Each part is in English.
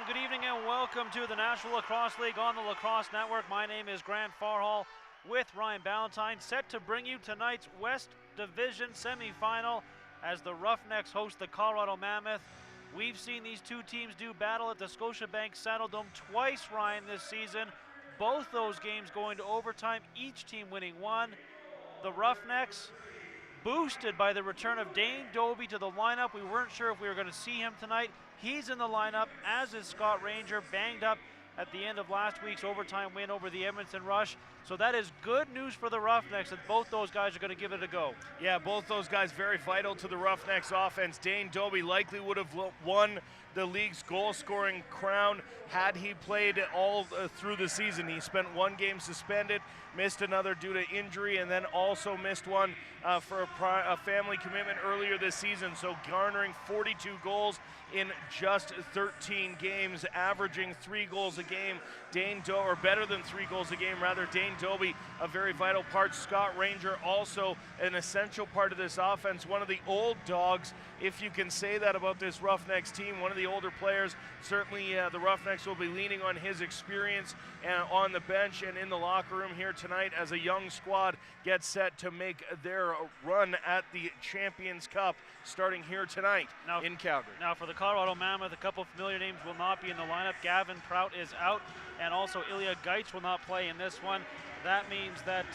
And good evening and welcome to the National Lacrosse League on the Lacrosse Network. My name is Grant Farhall with Ryan Ballantyne, set to bring you tonight's West Division semifinal as the Roughnecks host the Colorado Mammoth. We've seen these two teams do battle at the Scotiabank Saddledome twice, Ryan, this season. Both those games going to overtime, each team winning one. The Roughnecks, boosted by the return of Dane Doby to the lineup. We weren't sure if we were going to see him tonight. He's in the lineup, as is Scott Ranger, banged up at the end of last week's overtime win over the Edmonton Rush. So that is good news for the Roughnecks that both those guys are going to give it a go. Yeah, both those guys very vital to the Roughnecks offense. Dane Doby likely would have won the league's goal-scoring crown had he played all through the season. He spent one game suspended, missed another due to injury, and then also missed one for a family commitment earlier this season. So garnering 42 goals in just 13 games, averaging 3 goals a game. Or better than 3 goals a game, rather. Dane Doby, a very vital part. Scott Ranger, also an essential part of this offense. One of the old dogs, if you can say that about this Roughnecks team. One of the older players. Certainly the Roughnecks will be leaning on his experience on the bench and in the locker room here tonight as a young squad gets set to make their run at the Champions Cup starting here tonight in Calgary. Now for the Colorado Mammoth, a couple familiar names will not be in the lineup. Gavin Prout is out, and also Ilya Geitz will not play in this one. That means that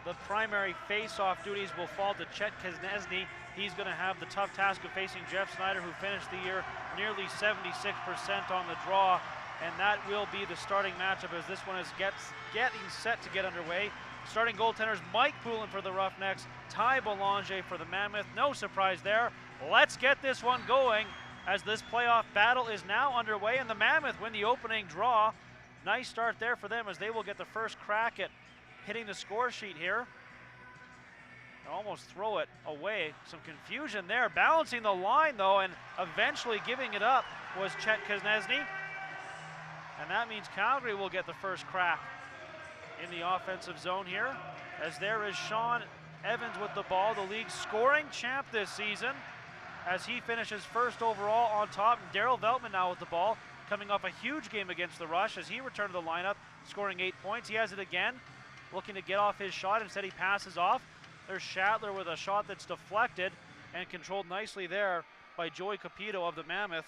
the primary face-off duties will fall to Chet Kaznesny. He's going to have the tough task of facing Jeff Snyder, who finished the year nearly 76% on the draw, and that will be the starting matchup as this one is getting set to get underway. Starting goaltenders Mike Poulin for the Roughnecks, Ty Belanger for the Mammoth. No surprise there. Let's get this one going as this playoff battle is now underway, and the Mammoth win the opening draw. Nice start there for them as they will get the first crack at hitting the score sheet here. Almost throw it away. Some confusion there. Balancing the line, though, and eventually giving it up was Chet Kaznesny. And that means Calgary will get the first crack in the offensive zone here, as there is Sean Evans with the ball, the league's scoring champ this season, as he finishes first overall on top. And Daryl Veltman now with the ball, coming off a huge game against the Rush as he returned to the lineup, scoring 8 points. He has it again, looking to get off his shot. Instead he passes off. There's Shatler with a shot that's deflected and controlled nicely there by Joey Capito of the Mammoth.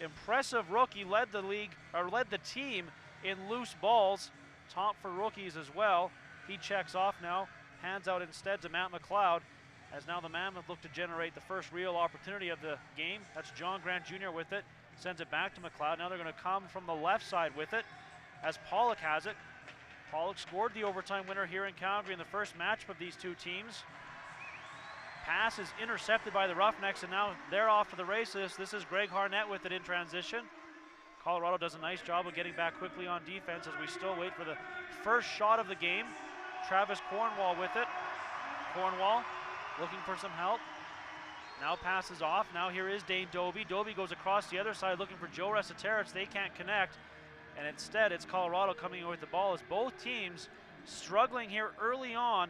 Impressive rookie, led the team in loose balls, top for rookies as well. He checks off now, hands out instead to Matt McLeod, as now the Mammoth look to generate the first real opportunity of the game. That's John Grant Jr. with it, sends it back to McLeod. Now they're going to come from the left side with it, as Pollock has it. Pollock scored the overtime winner here in Calgary in the first matchup of these two teams. Pass is intercepted by the Roughnecks, and now they're off to the races. This is Greg Harnett with it in transition. Colorado does a nice job of getting back quickly on defense as we still wait for the first shot of the game. Travis Cornwall with it. Cornwall looking for some help. Now passes off. Now here is Dane Doby. Doby goes across the other side looking for Joe Resetaritz. They can't connect. And instead, it's Colorado coming in with the ball as both teams struggling here early on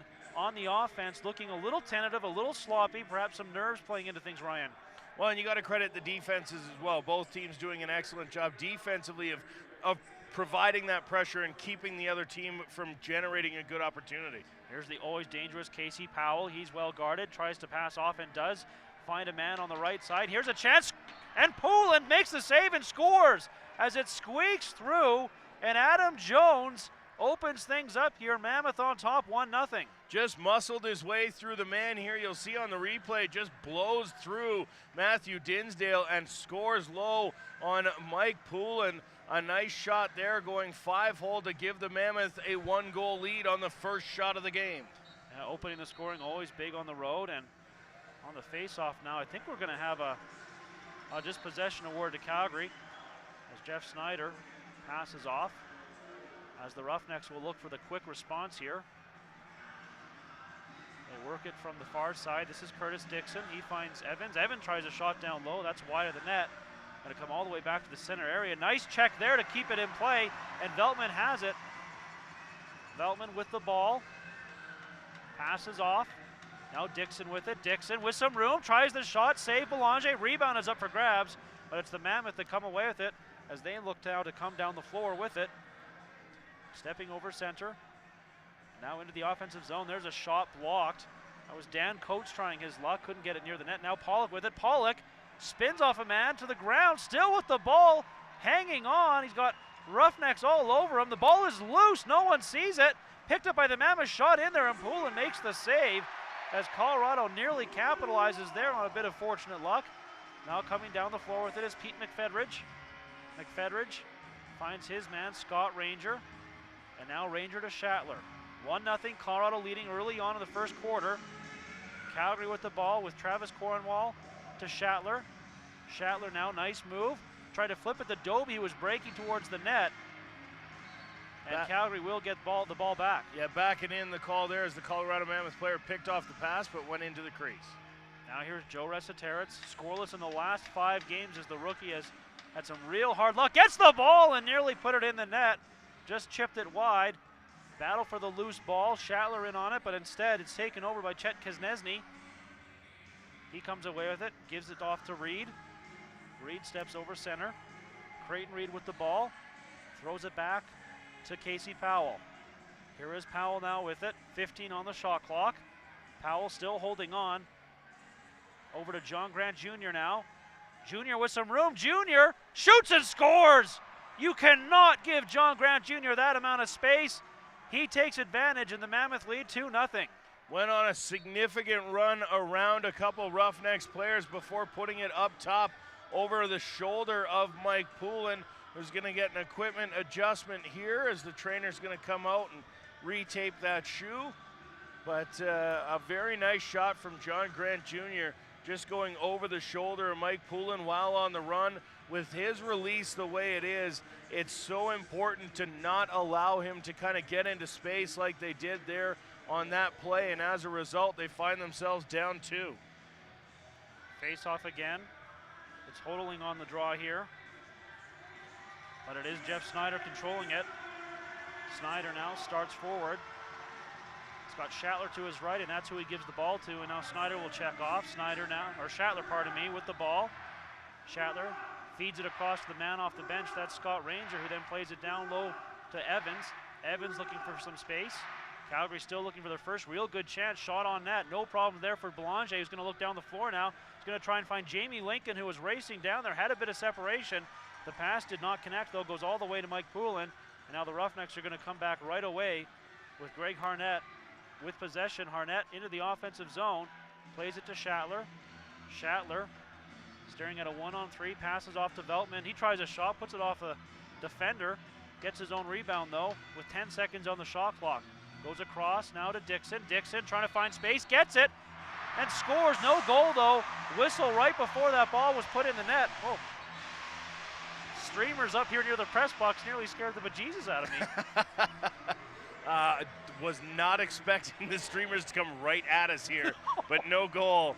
the offense, looking a little tentative, a little sloppy, perhaps some nerves playing into things, Ryan. Well, and you got to credit the defenses as well. Both teams doing an excellent job defensively of providing that pressure and keeping the other team from generating a good opportunity. Here's the always dangerous Casey Powell. He's well guarded, tries to pass off and does find a man on the right side. Here's a chance, and Poulin makes the save and scores as it squeaks through, and Adam Jones opens things up here. Mammoth on top, 1-0. Just muscled his way through the man here. You'll see on the replay, just blows through Matthew Dinsdale and scores low on Mike Poulin. A nice shot there, going 5-hole to give the Mammoth a 1-goal lead on the first shot of the game. Opening the scoring, always big on the road, and on the face-off now, I think we're going to have a just possession award to Calgary as Jeff Snyder passes off, as the Roughnecks will look for the quick response here. They work it from the far side. This is Curtis Dixon. He finds Evans. Evans tries a shot down low. That's wide of the net. Going to come all the way back to the center area. Nice check there to keep it in play, and Veltman has it. Veltman with the ball. Passes off. Now Dixon with it. Dixon with some room. Tries the shot. Save Belanger. Rebound is up for grabs, but it's the Mammoth that come away with it. as they look now to come down the floor with it. Stepping over center. Now into the offensive zone. There's a shot blocked. That was Dan Coates trying his luck. Couldn't get it near the net. Now Pollock with it. Pollock spins off a man to the ground. Still with the ball. Hanging on. He's got Roughnecks all over him. The ball is loose. No one sees it. Picked up by the Mammoth. Shot in there, and Poulin makes the save as Colorado nearly capitalizes there on a bit of fortunate luck. Now coming down the floor with it is Pete McFedridge. McFedridge finds his man, Scott Ranger. And now Ranger to Shatler. 1-0, Colorado leading early on in the first quarter. Calgary with the ball with Travis Cornwall to Shatler. Shatler now, nice move. Tried to flip it to Dobie, who was breaking towards the net. And Calgary will get the ball back. Yeah, backing in the call there as the Colorado Mammoth player picked off the pass but went into the crease. Now here's Joe Resetaritz, scoreless in the last 5 games as the rookie has had some real hard luck. Gets the ball and nearly put it in the net. Just chipped it wide. Battle for the loose ball. Shatler in on it, but instead it's taken over by Chet Kaznesny. He comes away with it, gives it off to Reed. Reed steps over center. Creighton Reed with the ball. Throws it back to Casey Powell. Here is Powell now with it. 15 on the shot clock. Powell still holding on. Over to John Grant Jr. now. Jr. with some room. Jr. shoots and scores! You cannot give John Grant Jr. that amount of space. He takes advantage and the Mammoth lead 2-0. Went on a significant run around a couple Roughnecks players before putting it up top over the shoulder of Mike Poulin, who's going to get an equipment adjustment here as the trainer's going to come out and retape that shoe. But a very nice shot from John Grant Jr., just going over the shoulder of Mike Poulin while on the run. With his release the way it is, it's so important to not allow him to kind of get into space like they did there on that play, and as a result, they find themselves down 2. Face off again. It's totaling on the draw here. But it is Jeff Snyder controlling it. Snyder now starts forward. He's got Shatler to his right, and that's who he gives the ball to, and now Snyder will check off. Shatler, pardon me, with the ball. Shatler feeds it across to the man off the bench. That's Scott Ranger, who then plays it down low to Evans. Evans looking for some space. Calgary still looking for their first real good chance. Shot on net. No problem there for Belanger, who's going to look down the floor now. He's going to try and find Jamie Lincoln, who was racing down there. Had a bit of separation. The pass did not connect, though. Goes all the way to Mike Poulin. And now the Roughnecks are going to come back right away with Greg Harnett with possession. Harnett into the offensive zone. Plays it to Shatler. Shatler staring at a 1-on-3, passes off to Veltman. He tries a shot, puts it off a defender, gets his own rebound though, with 10 seconds on the shot clock. Goes across now to Dixon. Dixon trying to find space, gets it, and scores. No goal though. Whistle right before that ball was put in the net. Oh. Streamers up here near the press box nearly scared the bejesus out of me. Was not expecting the streamers to come right at us here, but no goal.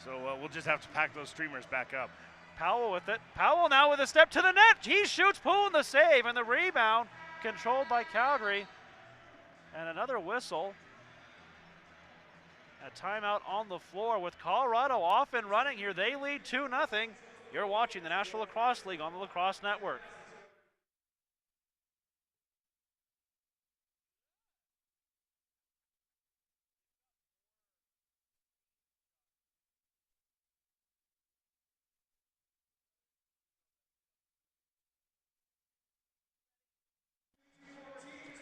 So we'll just have to pack those streamers back up. Powell with it. Powell now with a step to the net. He shoots, Poulin the save, and the rebound controlled by Calgary. And another whistle. A timeout on the floor with Colorado off and running here. They lead 2-0. You're watching the National Lacrosse League on the Lacrosse Network.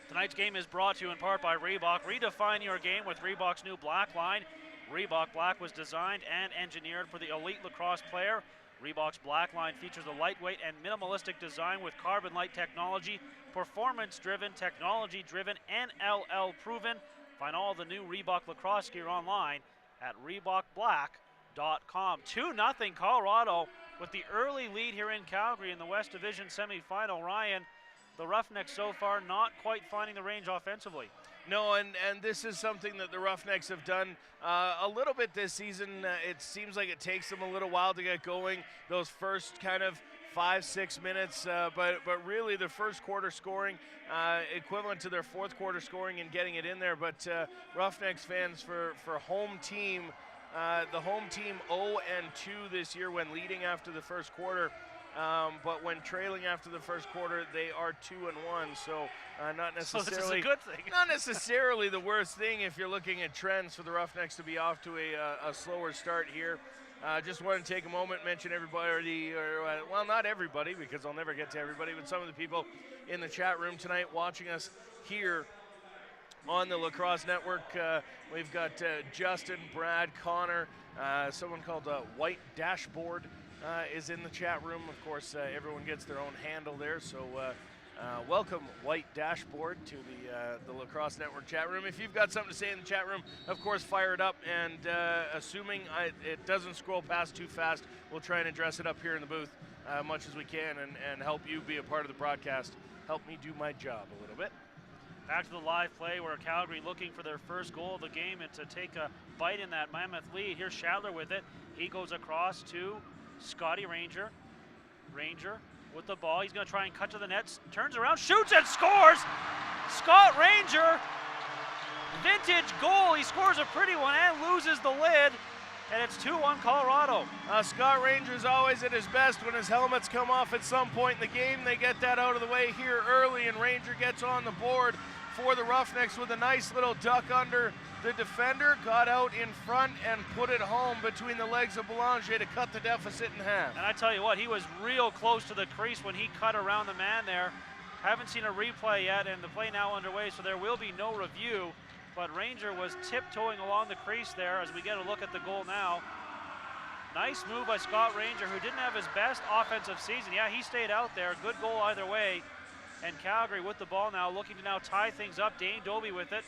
Tonight's game is brought to you in part by Reebok. Redefine your game with Reebok's new Black line. Reebok Black was designed and engineered for the elite lacrosse player. Reebok's Black line features a lightweight and minimalistic design with carbon light technology, performance-driven, technology-driven, NLL proven. Find all the new Reebok lacrosse gear online at ReebokBlack.com. 2-0 Colorado with the early lead here in Calgary in the West Division semifinal. Ryan, the Roughnecks so far not quite finding the range offensively. No, and this is something that the Roughnecks have done a little bit this season. It seems like it takes them a little while to get going, those first kind of 5-6 minutes, but really the first quarter scoring equivalent to their fourth quarter scoring and getting it in there. But Roughnecks fans, for home team, the home team 0-2 this year when leading after the first quarter. but when trailing after the first quarter, they are 2-1. So not So necessarily this is a good thing. not necessarily the worst thing if you're looking at trends for the Roughnecks to be off to a slower start here. Just want to take a moment, mention everybody, or well, not everybody, because I'll never get to everybody, but some of the people in the chat room tonight watching us here on the Lacrosse Network. We've got Justin, Brad, Connor, someone called White Dashboard is in the chat room. Of course, everyone gets their own handle there, so welcome, White Dashboard, to the Lacrosse Network chat room. If you've got something to say in the chat room, of course, fire it up, and assuming it doesn't scroll past too fast, we'll try and address it up here in the booth much as we can and help you be a part of the broadcast. Help me do my job a little bit. Back to the live play where Calgary looking for their first goal of the game and to take a bite in that Mammoth lead. Here's Schattler with it. He goes across to Scotty Ranger. Ranger with the ball. He's going to try and cut to the net. Turns around, shoots and scores! Scott Ranger, vintage goal. He scores a pretty one and loses the lid. And it's 2-1 Colorado. Scott Ranger's always at his best when his helmets come off at some point in the game. They get that out of the way here early, and Ranger gets on the board for the Roughnecks with a nice little duck under the defender. Got out in front and put it home between the legs of Belanger to cut the deficit in half. And I tell you what, he was real close to the crease when he cut around the man there. Haven't seen a replay yet, and the play now underway, so there will be no review. But Ranger was tiptoeing along the crease there as we get a look at the goal now. Nice move by Scott Ranger, who didn't have his best offensive season. Yeah, he stayed out there. Good goal either way. And Calgary with the ball now, looking to now tie things up. Dane Doby with it.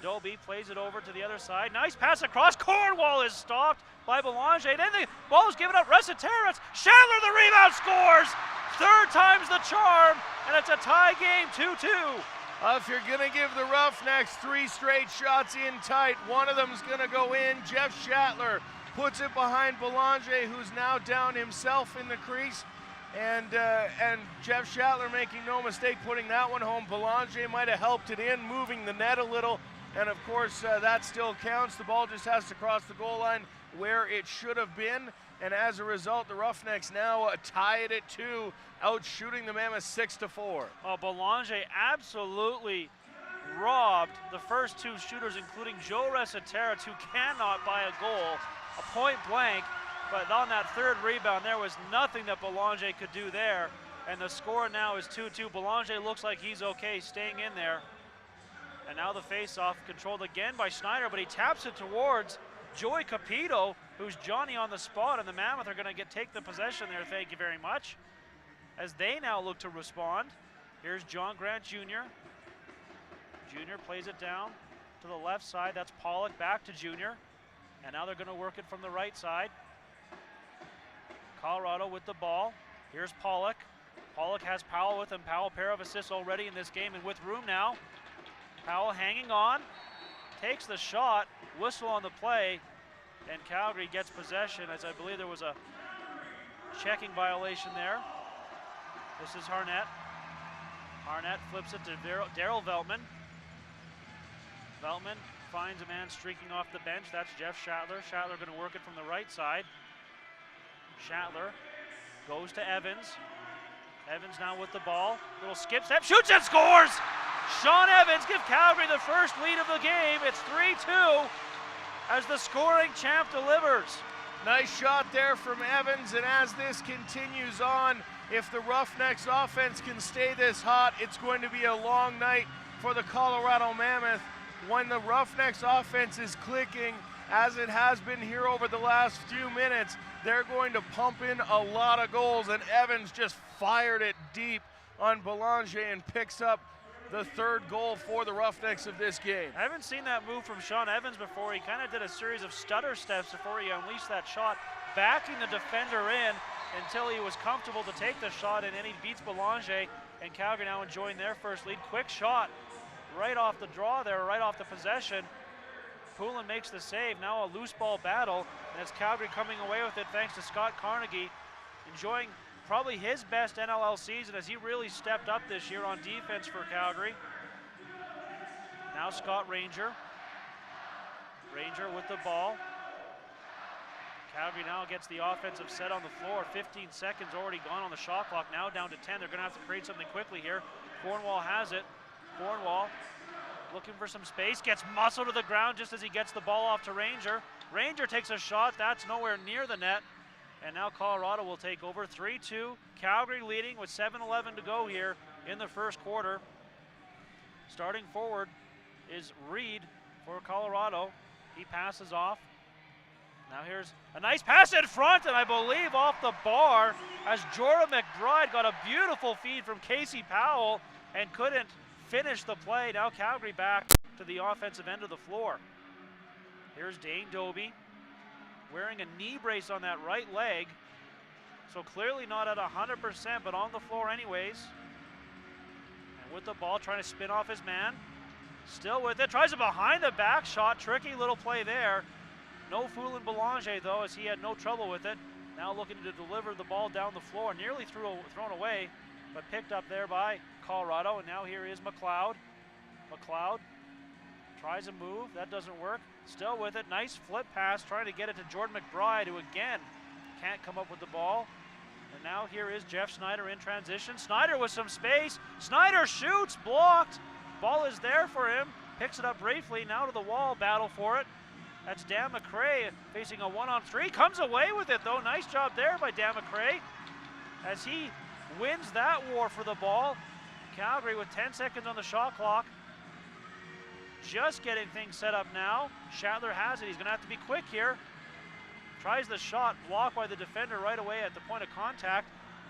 Doby plays it over to the other side. Nice pass across. Cornwall is stopped by Belanger. Then the ball is given up. Resetaras. Schattler the rebound, scores! Third time's the charm, and it's a tie game, 2-2. If you're going to give the Roughnecks 3 straight shots in tight, one of them's going to go in. Jeff Schattler puts it behind Belanger, who's now down himself in the crease. And Jeff Schattler making no mistake putting that one home. Belanger might have helped it in, moving the net a little. And of course, that still counts. The ball just has to cross the goal line where it should have been. And as a result, the Roughnecks now tie it at 2, out shooting the Mammoth 6-4. Well, Belanger absolutely robbed the first 2 shooters, including Joe Resetaras, who cannot buy a goal, a point blank. But on that third rebound, there was nothing that Belanger could do there. And the score now is 2-2. Belanger looks like he's okay, staying in there. And now the face-off controlled again by Schneider, but he taps it towards Joey Capito, who's Johnny on the spot, and the Mammoth are going to take the possession there, thank you very much, as they now look to respond. Here's John Grant Jr. Jr. plays it down to the left side. That's Pollock back to Jr. And now they're going to work it from the right side. Colorado with the ball. Here's Pollock. Pollock has Powell with him. Powell, pair of assists already in this game, and with room now. Powell hanging on, takes the shot, whistle on the play, and Calgary gets possession, as I believe there was a checking violation there. This is Harnett. Harnett flips it to Daryl Veltman. Veltman finds a man streaking off the bench. That's Jeff Schattler. Schattler going to work it from the right side. Schattler goes to Evans. Evans now with the ball. Little skip step, shoots and scores! Sean Evans gives Calgary the first lead of the game. It's 3-2 as the scoring champ delivers. Nice shot there from Evans, and as this continues on, if the Roughnecks offense can stay this hot, it's going to be a long night for the Colorado Mammoth. When the Roughnecks offense is clicking, as it has been here over the last few minutes, they're going to pump in a lot of goals, and Evans just fired it deep on Belanger and picks up the third goal for the Roughnecks of this game. I haven't seen that move from Sean Evans before. He kind of did a series of stutter steps before he unleashed that shot, backing the defender in until he was comfortable to take the shot, and then he beats Belanger, and Calgary now enjoying their first lead. Quick shot right off the draw there, right off the possession. Poulin makes the save. Now a loose ball battle, and it's Calgary coming away with it thanks to Scott Carnegie, enjoying probably his best NLL season as he really stepped up this year on defense for Calgary. Now Scott Ranger. Ranger with the ball. Calgary now gets the offensive set on the floor. 15 seconds already gone on the shot clock. Now down to 10. They're going to have to create something quickly here. Cornwall has it. Cornwall looking for some space. Gets muscled to the ground just as he gets the ball off to Ranger. Ranger takes a shot. That's nowhere near the net. And now Colorado will take over. 3-2. Calgary leading with 7:11 to go here in the first quarter. Starting forward is Reed for Colorado. He passes off. Now here's a nice pass in front, and I believe off the bar as Jordan McBride got a beautiful feed from Casey Powell and couldn't finish the play. Now Calgary back to the offensive end of the floor. Here's Dane Doby wearing a knee brace on that right leg. So clearly not at 100%, but on the floor anyways. And with the ball, trying to spin off his man. Still with it, tries a behind the back shot. Tricky little play there. No fooling Belanger though, as he had no trouble with it. Now looking to deliver the ball down the floor. Nearly thrown away, but picked up there by Colorado. And now here is McLeod. McLeod tries a move, that doesn't work. Still with it, nice flip pass, trying to get it to Jordan McBride, who again can't come up with the ball. And now here is Jeff Snyder in transition. Snyder with some space. Snyder shoots, blocked. Ball is there for him. Picks it up briefly, now to the wall, battle for it. That's Dan McRae facing a 1-on-3. Comes away with it though. Nice job there by Dan McRae as he wins that war for the ball. Calgary with 10 seconds on the shot clock. Just getting things set up now. Shatler has it. He's going to have to be quick here. Tries the shot, blocked by the defender right away at the point of contact.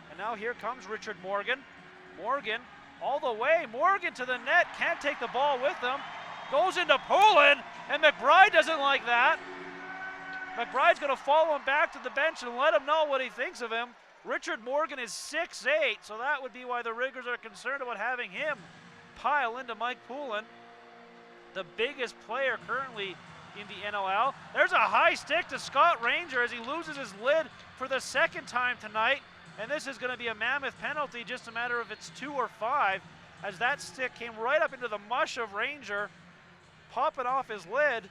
And now here comes Richard Morgan. Morgan all the way. Morgan to the net. Can't take the ball with him. Goes into Poulin, and McBride doesn't like that. McBride's going to follow him back to the bench and let him know what he thinks of him. Richard Morgan is 6'8", so that would be why the Riggers are concerned about having him pile into Mike Poulin, the biggest player currently in the NLL. There's a high stick to Scott Ranger as he loses his lid for the second time tonight. And this is going to be a Mammoth penalty, just a matter of it's 2 or 5, as that stick came right up into the mush of Ranger, popping off his lid.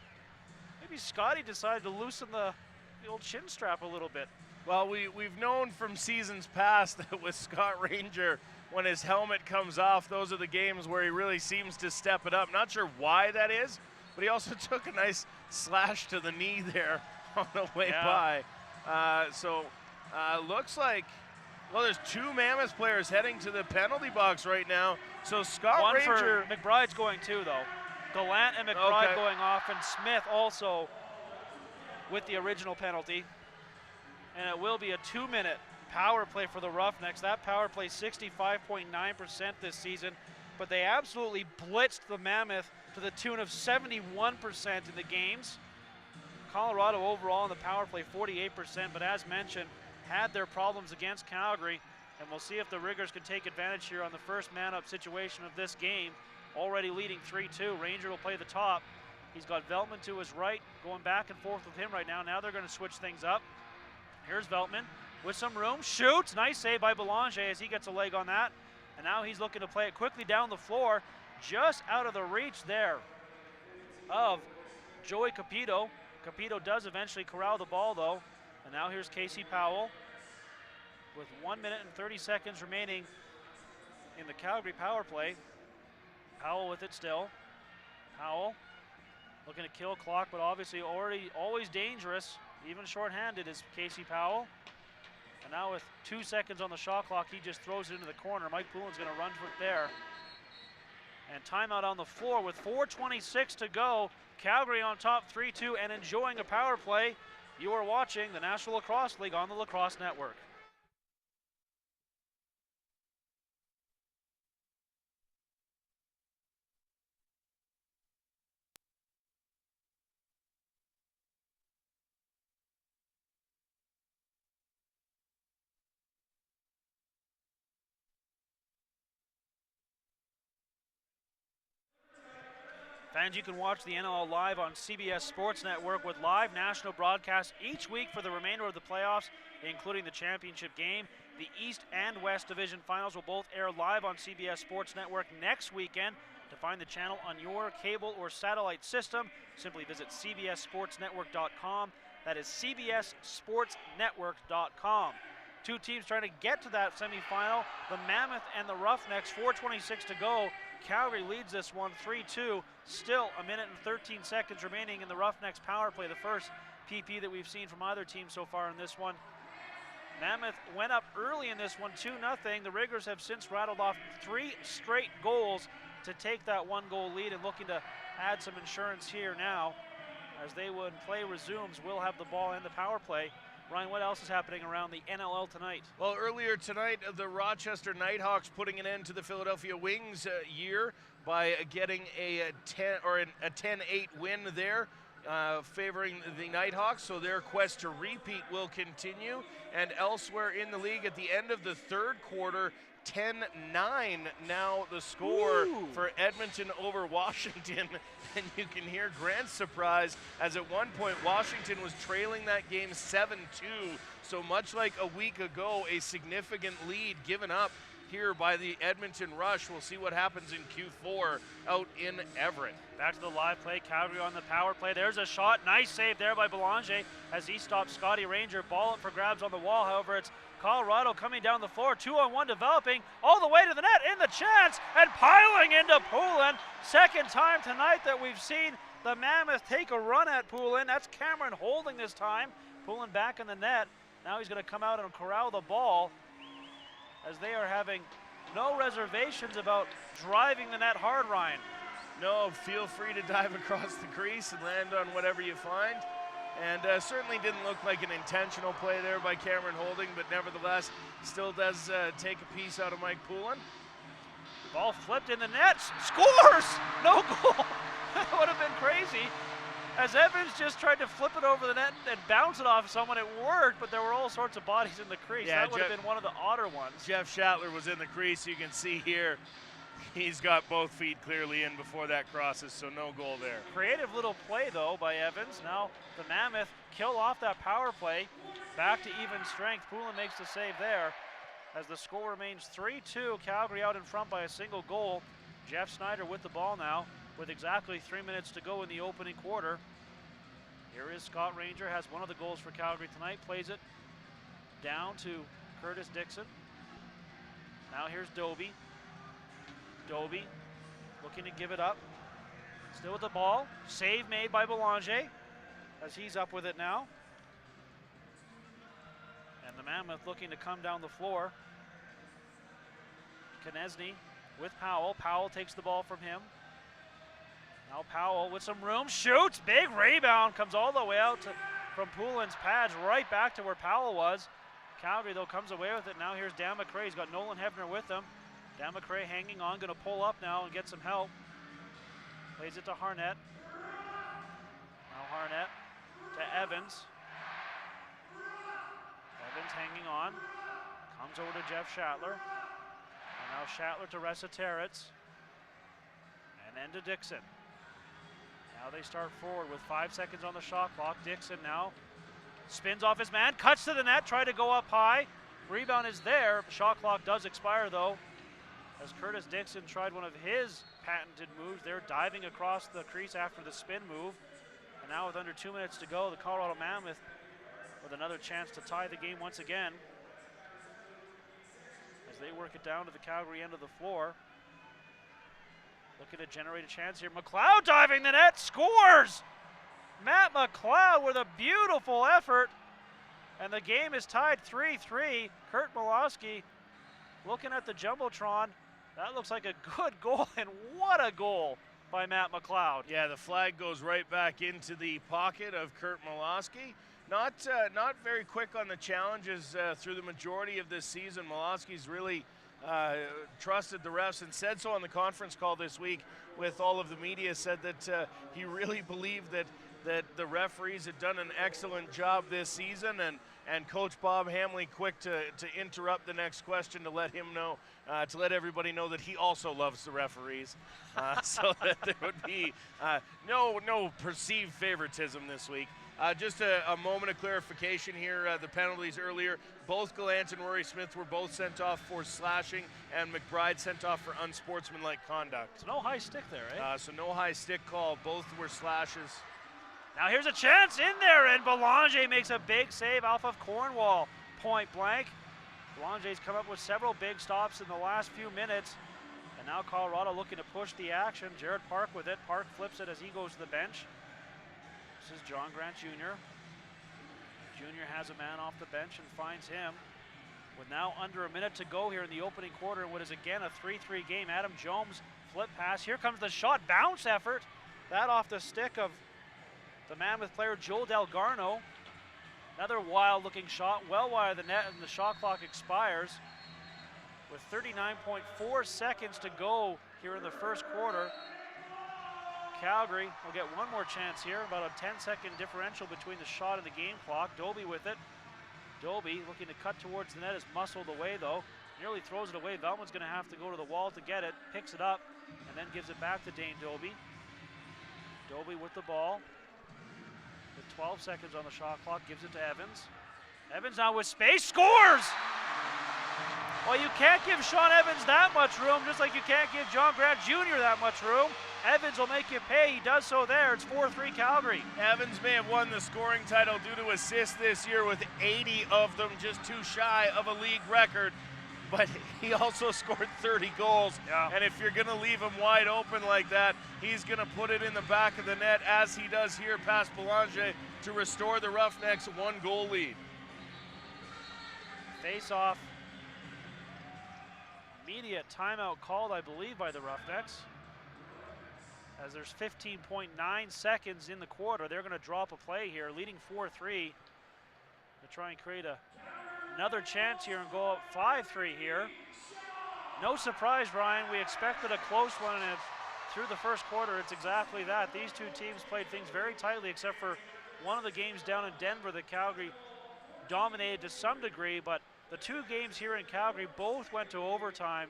Maybe Scotty decided to loosen the old chin strap a little bit. Well, we've known from seasons past that with Scott Ranger, when his helmet comes off, those are the games where he really seems to step it up. Not sure why that is, but he also took a nice slash to the knee there on the way by. Looks like, well, there's 2 Mammoth players heading to the penalty box right now. So Scott Ranger. For McBride's going too, though. Gallant and McBride going off, and Smith also with the original penalty. And it will be a 2-minute power play for the Roughnecks. That power play 65.9% this season, but they absolutely blitzed the Mammoth to the tune of 71% in the games. Colorado overall in the power play 48%, but as mentioned, had their problems against Calgary, and we'll see if the Riggers can take advantage here on the first man-up situation of this game. Already leading 3-2. Ranger will play the top. He's got Veltman to his right, going back and forth with him right now. Now they're going to switch things up. Here's Veltman with some room, shoots, nice save by Belanger as he gets a leg on that. And now he's looking to play it quickly down the floor, just out of the reach there of Joey Capito. Capito does eventually corral the ball though. And now here's Casey Powell with 1 minute and 30 seconds remaining in the Calgary power play. Powell with it still. Powell looking to kill clock, but obviously always dangerous. Even shorthanded is Casey Powell. And now with 2 seconds on the shot clock, he just throws it into the corner. Mike Poulin's going to run for it there. And timeout on the floor with 4:26 to go. Calgary on top 3-2 and enjoying a power play. You are watching the National Lacrosse League on the Lacrosse Network. Fans, you can watch the NLL live on CBS Sports Network with live national broadcasts each week for the remainder of the playoffs, including the championship game. The East and West Division Finals will both air live on CBS Sports Network next weekend. To find the channel on your cable or satellite system, simply visit cbssportsnetwork.com. That is CBSSportsNetwork.com. Two teams trying to get to that semifinal, the Mammoth and the Roughnecks. 4:26 to go. Calgary leads this one 3-2. Still a minute and 13 seconds remaining in the Roughnecks power play, the first PP that we've seen from either team so far in this one. Mammoth went up early in this one, 2-0. The Riggers have since rattled off 3 straight goals to take that 1-goal lead and looking to add some insurance here now. As when play resumes, we'll have the ball in the power play. Ryan, what else is happening around the NLL tonight? Well, earlier tonight, the Rochester Nighthawks putting an end to the Philadelphia Wings year by getting a 10-8 win there, favoring the Nighthawks. So their quest to repeat will continue. And elsewhere in the league, at the end of the third quarter, 10-9 now the score for Edmonton over Washington. And you can hear Grant's surprise as at one point Washington was trailing that game 7-2. So much like a week ago, a significant lead given up here by the Edmonton Rush. We'll see what happens in Q4 out in Everett. Back to the live play, Calgary on the power play. There's a shot, nice save there by Belanger as he stops Scotty Ranger. Ball up for grabs on the wall, however it's Colorado coming down the floor, 2-on-1 developing, all the way to the net, in the chance, and piling into Poulin. Second time tonight that we've seen the Mammoth take a run at Poulin. That's Cameron Holding this time. Poulin back in the net. Now he's going to come out and corral the ball as they are having no reservations about driving the net hard, Ryan. No, feel free to dive across the crease and land on whatever you find. And certainly didn't look like an intentional play there by Cameron Holding, but nevertheless still does take a piece out of Mike Poulin. Ball flipped in the net, scores! No goal! That would have been crazy. As Evans just tried to flip it over the net and bounce it off someone, it worked, but there were all sorts of bodies in the crease. Yeah, that would have been one of the odder ones. Jeff Schattler was in the crease. You can see here he's got both feet clearly in before that crosses, so no goal there. Creative little play, though, by Evans. Now the Mammoth kill off that power play. Back to even strength. Poulin makes the save there as the score remains 3-2. Calgary out in front by a single goal. Jeff Snyder with the ball now with exactly 3 minutes to go in the opening quarter. Here is Scott Ranger, has one of the goals for Calgary tonight, plays it down to Curtis Dixon. Now here's Doby. Doby looking to give it up. Still with the ball. Save made by Belanger as he's up with it now. And the Mammoth looking to come down the floor. Konechny with Powell. Powell takes the ball from him. Now Powell with some room, shoots, big rebound, comes all the way out from Poulin's pads right back to where Powell was. Calgary, though, comes away with it. Now here's Dan McRae. He's got Nolan Hebner with him. Dan McRae hanging on, going to pull up now and get some help. Plays it to Harnett. Now Harnett to Evans. Evans hanging on. Comes over to Jeff Schattler. And now Schattler to Ressa Territz. And then to Dixon. Now they start forward with 5 seconds on the shot clock. Dixon now spins off his man, cuts to the net, try to go up high. Rebound is there. Shot clock does expire, though, as Curtis Dixon tried one of his patented moves. They're diving across the crease after the spin move. And now with under 2 minutes to go, the Colorado Mammoth with another chance to tie the game once again as they work it down to the Calgary end of the floor. Looking to generate a chance here. McLeod diving the net, scores! Matt McLeod with a beautiful effort. And the game is tied 3-3. Kurt Malosky looking at the Jumbotron. That looks like a good goal, and what a goal by Matt McLeod. Yeah, the flag goes right back into the pocket of Kurt Malosky. Not very quick on the challenges through the majority of this season. Malosky's really trusted the refs and said so on the conference call this week with all of the media, said that he really believed that the referees had done an excellent job this season, and Coach Bob Hamley quick to interrupt the next question to let him know, to let everybody know that he also loves the referees, so that there would be no perceived favoritism this week. Just a moment of clarification here. The penalties earlier, both Gallant and Rory Smith were both sent off for slashing, and McBride sent off for unsportsmanlike conduct. So no high stick there, eh? So no high stick call. Both were slashes. Now here's a chance in there, and Belanger makes a big save off of Cornwall, point blank. Belanger's come up with several big stops in the last few minutes, and now Colorado looking to push the action. Jared Park with it. Park flips it as he goes to the bench. This is John Grant Jr. Jr. has a man off the bench and finds him. With now under a minute to go here in the opening quarter, what is again a 3-3 game. Adam Jones flip pass. Here comes the shot, bounce effort. That off the stick of the Mammoth player Joel Delgarno. Another wild-looking shot, well wide of the net, and the shot clock expires with 39.4 seconds to go here in the first quarter. Calgary will get one more chance here, about a 10-second differential between the shot and the game clock. Doby with it. Doby looking to cut towards the net, is muscled away though. Nearly throws it away. Veltman's going to have to go to the wall to get it. Picks it up and then gives it back to Dane Doby. Doby with the ball. With 12 seconds on the shot clock, gives it to Evans. Evans now with space, scores! Well, you can't give Sean Evans that much room, just like you can't give John Grant Jr. that much room. Evans will make you pay. He does so there. It's 4-3 Calgary. Evans may have won the scoring title due to assists this year with 80 of them, just too shy of a league record. But he also scored 30 goals. Yeah. And if you're going to leave him wide open like that, he's going to put it in the back of the net, as he does here past Belanger, to restore the Roughnecks' 1-goal lead. Face-off. Immediate timeout called, I believe, by the Roughnecks. As there's 15.9 seconds in the quarter, they're going to drop a play here, leading 4-3 to try and create another chance here and go up 5-3 here. No surprise, Ryan. We expected a close one, and through the first quarter, it's exactly that. These two teams played things very tightly, except for one of the games down in Denver that Calgary dominated to some degree, but the two games here in Calgary both went to overtime,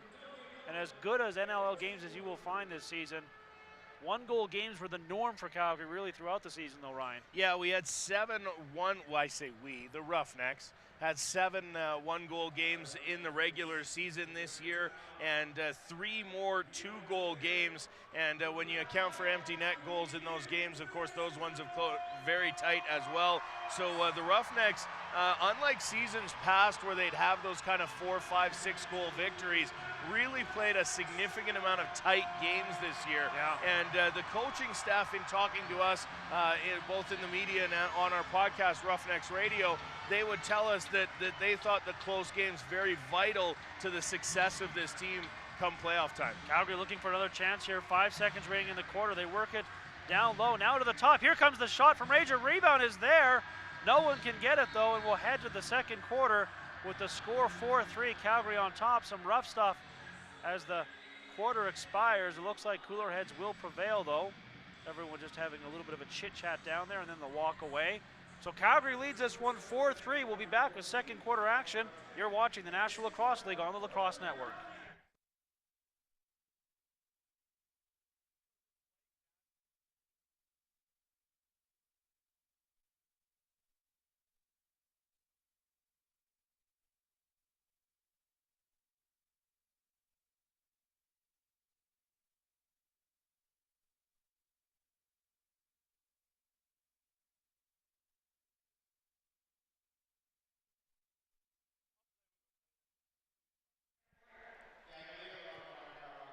and as good as NLL games as you will find this season, one-goal games were the norm for Calgary really throughout the season, though, Ryan. Yeah, we had 7 the Roughnecks had 7 one-goal games in the regular season this year, and 3 more 2-goal games. And when you account for empty net goals in those games, of course, those ones have closed very tight as well. So the Roughnecks, unlike seasons past where they'd have those kind of 4, 5, 6-goal victories, really played a significant amount of tight games this year. Yeah. And the coaching staff, in talking to us, both in the media and on our podcast, Roughnecks Radio, they would tell us that they thought the close games very vital to the success of this team come playoff time. Calgary looking for another chance here. 5 seconds remaining in the quarter. They work it down low, now to the top. Here comes the shot from Ranger. Rebound is there. No one can get it though, and we'll head to the second quarter with the score 4-3. Calgary on top. Some rough stuff as the quarter expires. It looks like cooler heads will prevail though. Everyone just having a little bit of a chit chat down there, and then the walk away. So Calgary leads this one 4-3. We'll be back with second quarter action. You're watching the National Lacrosse League on the Lacrosse Network.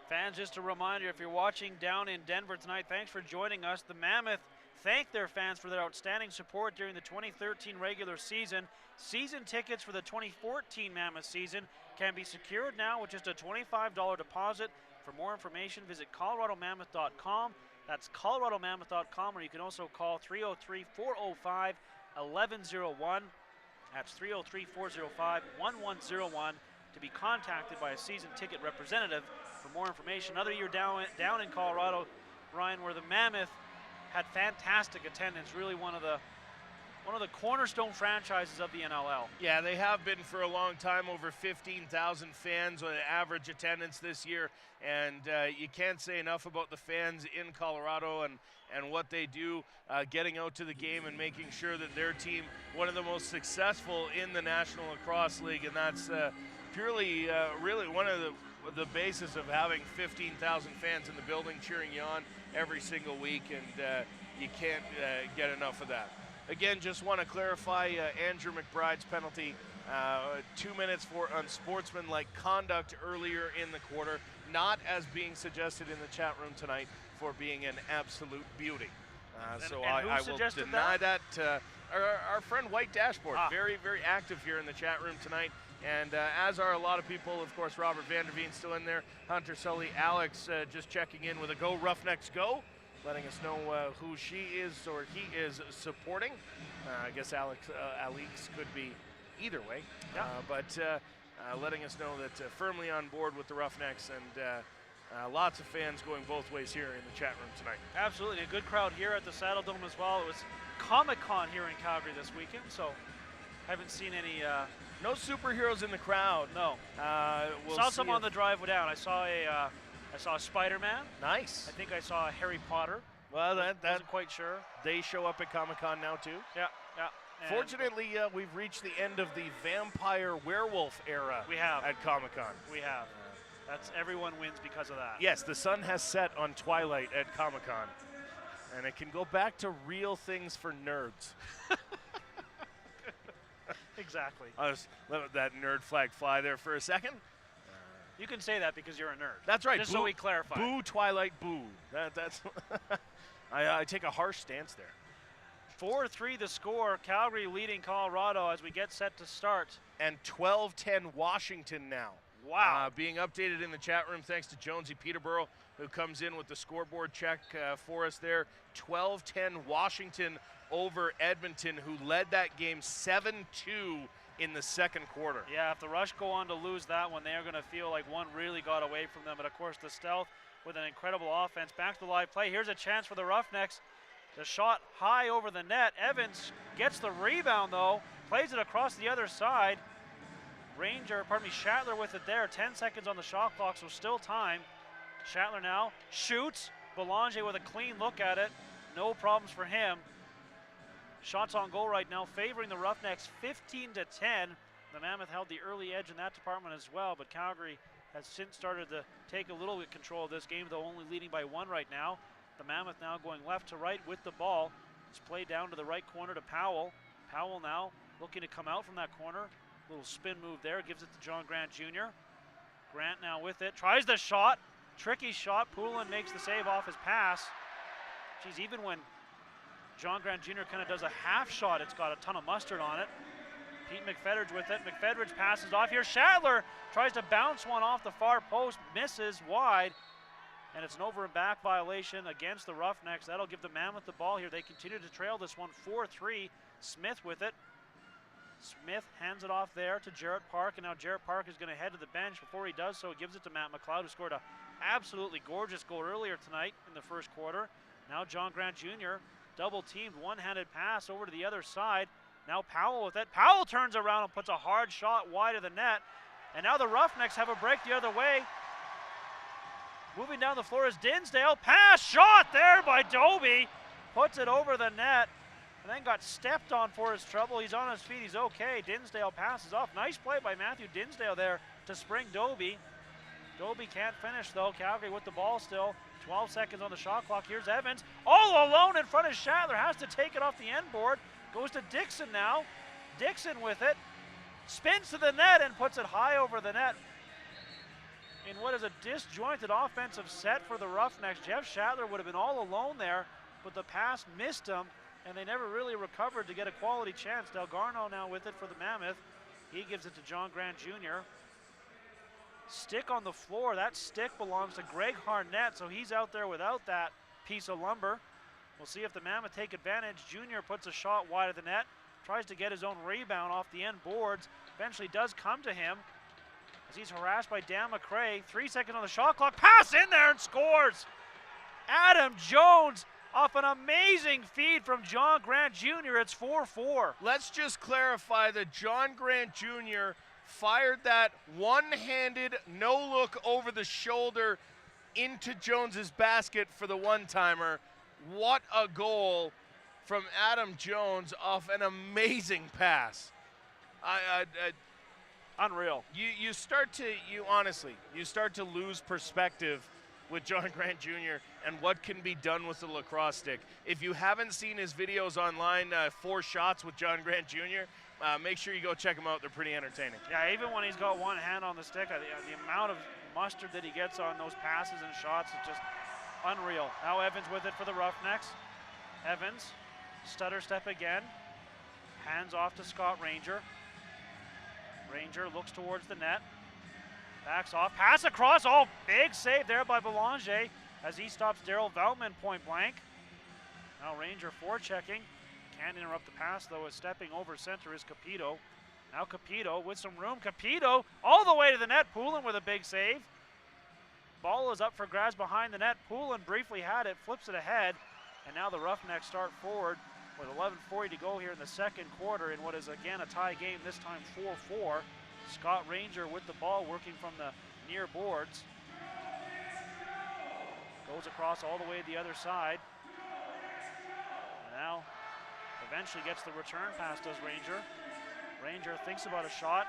Fans, just a reminder, if you're watching down in Denver tonight, thanks for joining us. The Mammoth thank their fans for their outstanding support during the 2013 regular season. Season tickets for the 2014 Mammoth season can be secured now with just a $25 deposit. For more information, visit coloradomammoth.com. That's coloradomammoth.com, or you can also call 303-405-1101. That's 303-405-1101 to be contacted by a season ticket representative for more information. Another year down in Colorado, Ryan, where the Mammoth had fantastic attendance, really one of the cornerstone franchises of the NLL. Yeah, they have been for a long time, over 15,000 fans on average attendance this year, and you can't say enough about the fans in Colorado and what they do, getting out to the game and making sure that their team, one of the most successful in the National Lacrosse League, and that's purely really one of the basis of having 15,000 fans in the building cheering you on every single week. And you can't get enough of that. Again, just want to clarify Andrew McBride's penalty. 2 minutes for unsportsmanlike conduct earlier in the quarter, not as being suggested in the chat room tonight for being an absolute beauty. So I will deny that. Our friend White Dashboard, very, very active here in the chat room tonight. And as are a lot of people, of course, Robert Vanderveen still in there, Hunter Sully, Alex just checking in with a Go Roughnecks Go, letting us know who she is or he is supporting. I guess Alex could be either way, but letting us know that firmly on board with the Roughnecks, and lots of fans going both ways here in the chat room tonight. Absolutely, a good crowd here at the Saddle Dome as well. It was Comic-Con here in Calgary this weekend, so haven't seen any... no superheroes in the crowd. No. We'll saw some on the drive down. I saw a Spider-Man. Nice. I think I saw a Harry Potter. Well, wasn't quite sure. They show up at Comic-Con now too. Yeah. And fortunately, we've reached the end of the vampire werewolf era. We have at Comic-Con. We have. That's everyone wins because of that. Yes, the sun has set on Twilight at Comic-Con, and it can go back to real things for nerds. Exactly. I'll just let that nerd flag fly there for a second. You can say that because you're a nerd. That's right. Just so we clarify. Boo Twilight, boo. That's. I take a harsh stance there. 4-3 the score. Calgary leading Colorado as we get set to start. And 12-10 Washington now. Wow. Being updated in the chat room thanks to Jonesy Peterborough, who comes in with the scoreboard check for us there. 12-10 Washington over Edmonton, who led that game 7-2 in the second quarter. Yeah, if the Rush go on to lose that one, they are going to feel like one really got away from them. But, of course, the Stealth with an incredible offense. Back to the live play. Here's a chance for the Roughnecks. The shot high over the net. Evans gets the rebound, though. Plays it across the other side. Shatler with it there. 10 seconds on the shot clock, so still time. Shatler now shoots. Belanger with a clean look at it. No problems for him. Shots on goal right now favoring the Roughnecks 15-10. The Mammoth held the early edge in that department as well, but Calgary has since started to take a little bit control of this game, though only leading by 1 right now. The Mammoth now going left to right with the ball. It's played down to the right corner to Powell. Powell now looking to come out from that corner. Little spin move there, gives it to John Grant Jr. Grant now with it, tries the shot. Tricky shot, Poulin makes the save off his pass. Geez, even when John Grant Jr. kind of does a half shot, it's got a ton of mustard on it. Pete McFedridge with it. McFedridge passes off here. Shatler tries to bounce one off the far post, misses wide, and it's an over and back violation against the Roughnecks. That'll give the Mammoth the ball here. They continue to trail this one 4-3. Smith with it. Smith hands it off there to Jarrett Park, and now Jarrett Park is going to head to the bench. Before he does so, he gives it to Matt McLeod, who scored an absolutely gorgeous goal earlier tonight in the first quarter. Now John Grant Jr. double teamed, one-handed pass over to the other side. Now Powell with it. Powell turns around and puts a hard shot wide of the net. And now the Roughnecks have a break the other way. Moving down the floor is Dinsdale. Pass shot there by Doby. Puts it over the net and then got stepped on for his trouble. He's on his feet. He's okay. Dinsdale passes off. Nice play by Matthew Dinsdale there to spring Doby. Doby can't finish, though. Calgary with the ball still. 12 seconds on the shot clock. Here's Evans. All alone in front of Shatler. Has to take it off the end board. Goes to Dixon now. Dixon with it. Spins to the net and puts it high over the net. In what is a disjointed offensive set for the Roughnecks. Jeff Shatler would have been all alone there, but the pass missed him, and they never really recovered to get a quality chance. Delgarno now with it for the Mammoth. He gives it to John Grant Jr. Stick on the floor. That stick belongs to Greg Harnett, so he's out there without that piece of lumber. We'll see if the Mammoth take advantage. Junior puts a shot wide of the net, tries to get his own rebound off the end boards. Eventually does come to him as he's harassed by Dan McRae. 3 seconds on the shot clock. Pass in there and scores. Adam Jones off an amazing feed from John Grant Jr. It's 4-4. Let's just clarify that John Grant Jr. fired that one-handed, no-look over the shoulder into Jones's basket for the one-timer. What a goal from Adam Jones off an amazing pass. Unreal. You start to lose perspective with John Grant Jr. and what can be done with the lacrosse stick. If you haven't seen his videos online, 4 shots with John Grant Jr., make sure you go check them out. They're pretty entertaining. Yeah, even when he's got one hand on the stick, the amount of mustard that he gets on those passes and shots is just unreal. Now Evans with it for the Roughnecks. Evans, stutter step again. Hands off to Scott Ranger. Ranger looks towards the net. Backs off, pass across, oh, big save there by Belanger as he stops Daryl Veltman point blank. Now Ranger forechecking. Can't interrupt the pass though, as stepping over center is Capito. Now Capito with some room. Capito all the way to the net. Poulin with a big save. Ball is up for grabs behind the net. Poulin briefly had it, flips it ahead, and now the Roughnecks start forward with 11:40 to go here in the second quarter in what is again a tie game, this time 4-4. Scott Ranger with the ball working from the near boards. Goes across all the way to the other side. And now eventually gets the return pass, does Ranger. Ranger thinks about a shot,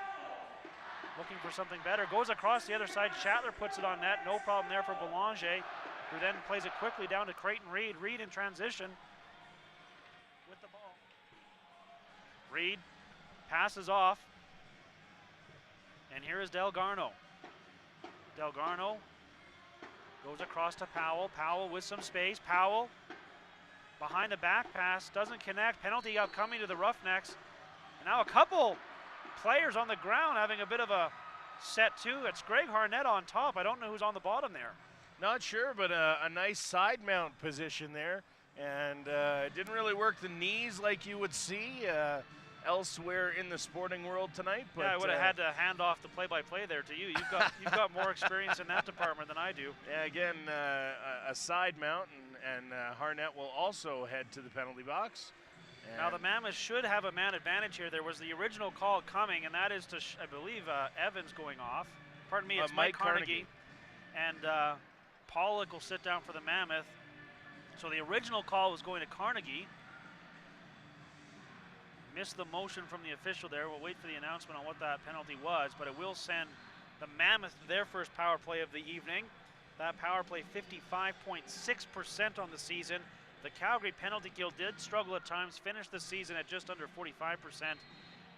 looking for something better. Goes across the other side. Shatler puts it on net. No problem there for Belanger, who then plays it quickly down to Creighton Reed. Reed in transition with the ball. Reed passes off. And here is Delgarno. Delgarno goes across to Powell. Powell with some space. Powell behind the back pass, doesn't connect. Penalty upcoming to the Roughnecks. And now a couple players on the ground having a bit of a set too. It's Greg Harnett on top. I don't know who's on the bottom there. Not sure, but a nice side mount position there. And it didn't really work the knees like you would see elsewhere in the sporting world tonight. But yeah, I would have had to hand off the play-by-play there to you. You've got more experience in that department than I do. Yeah, again, a side mount, and Harnett will also head to the penalty box. Now the Mammoth should have a man advantage here. There was the original call coming, and that is to, I believe, Evans going off. Pardon me, it's Mike Carnegie. And Pollock will sit down for the Mammoth. So the original call was going to Carnegie. Missed the motion from the official there. We'll wait for the announcement on what that penalty was, but it will send the Mammoth to their first power play of the evening. That power play 55.6% on the season. The Calgary penalty kill did struggle at times, finished the season at just under 45%,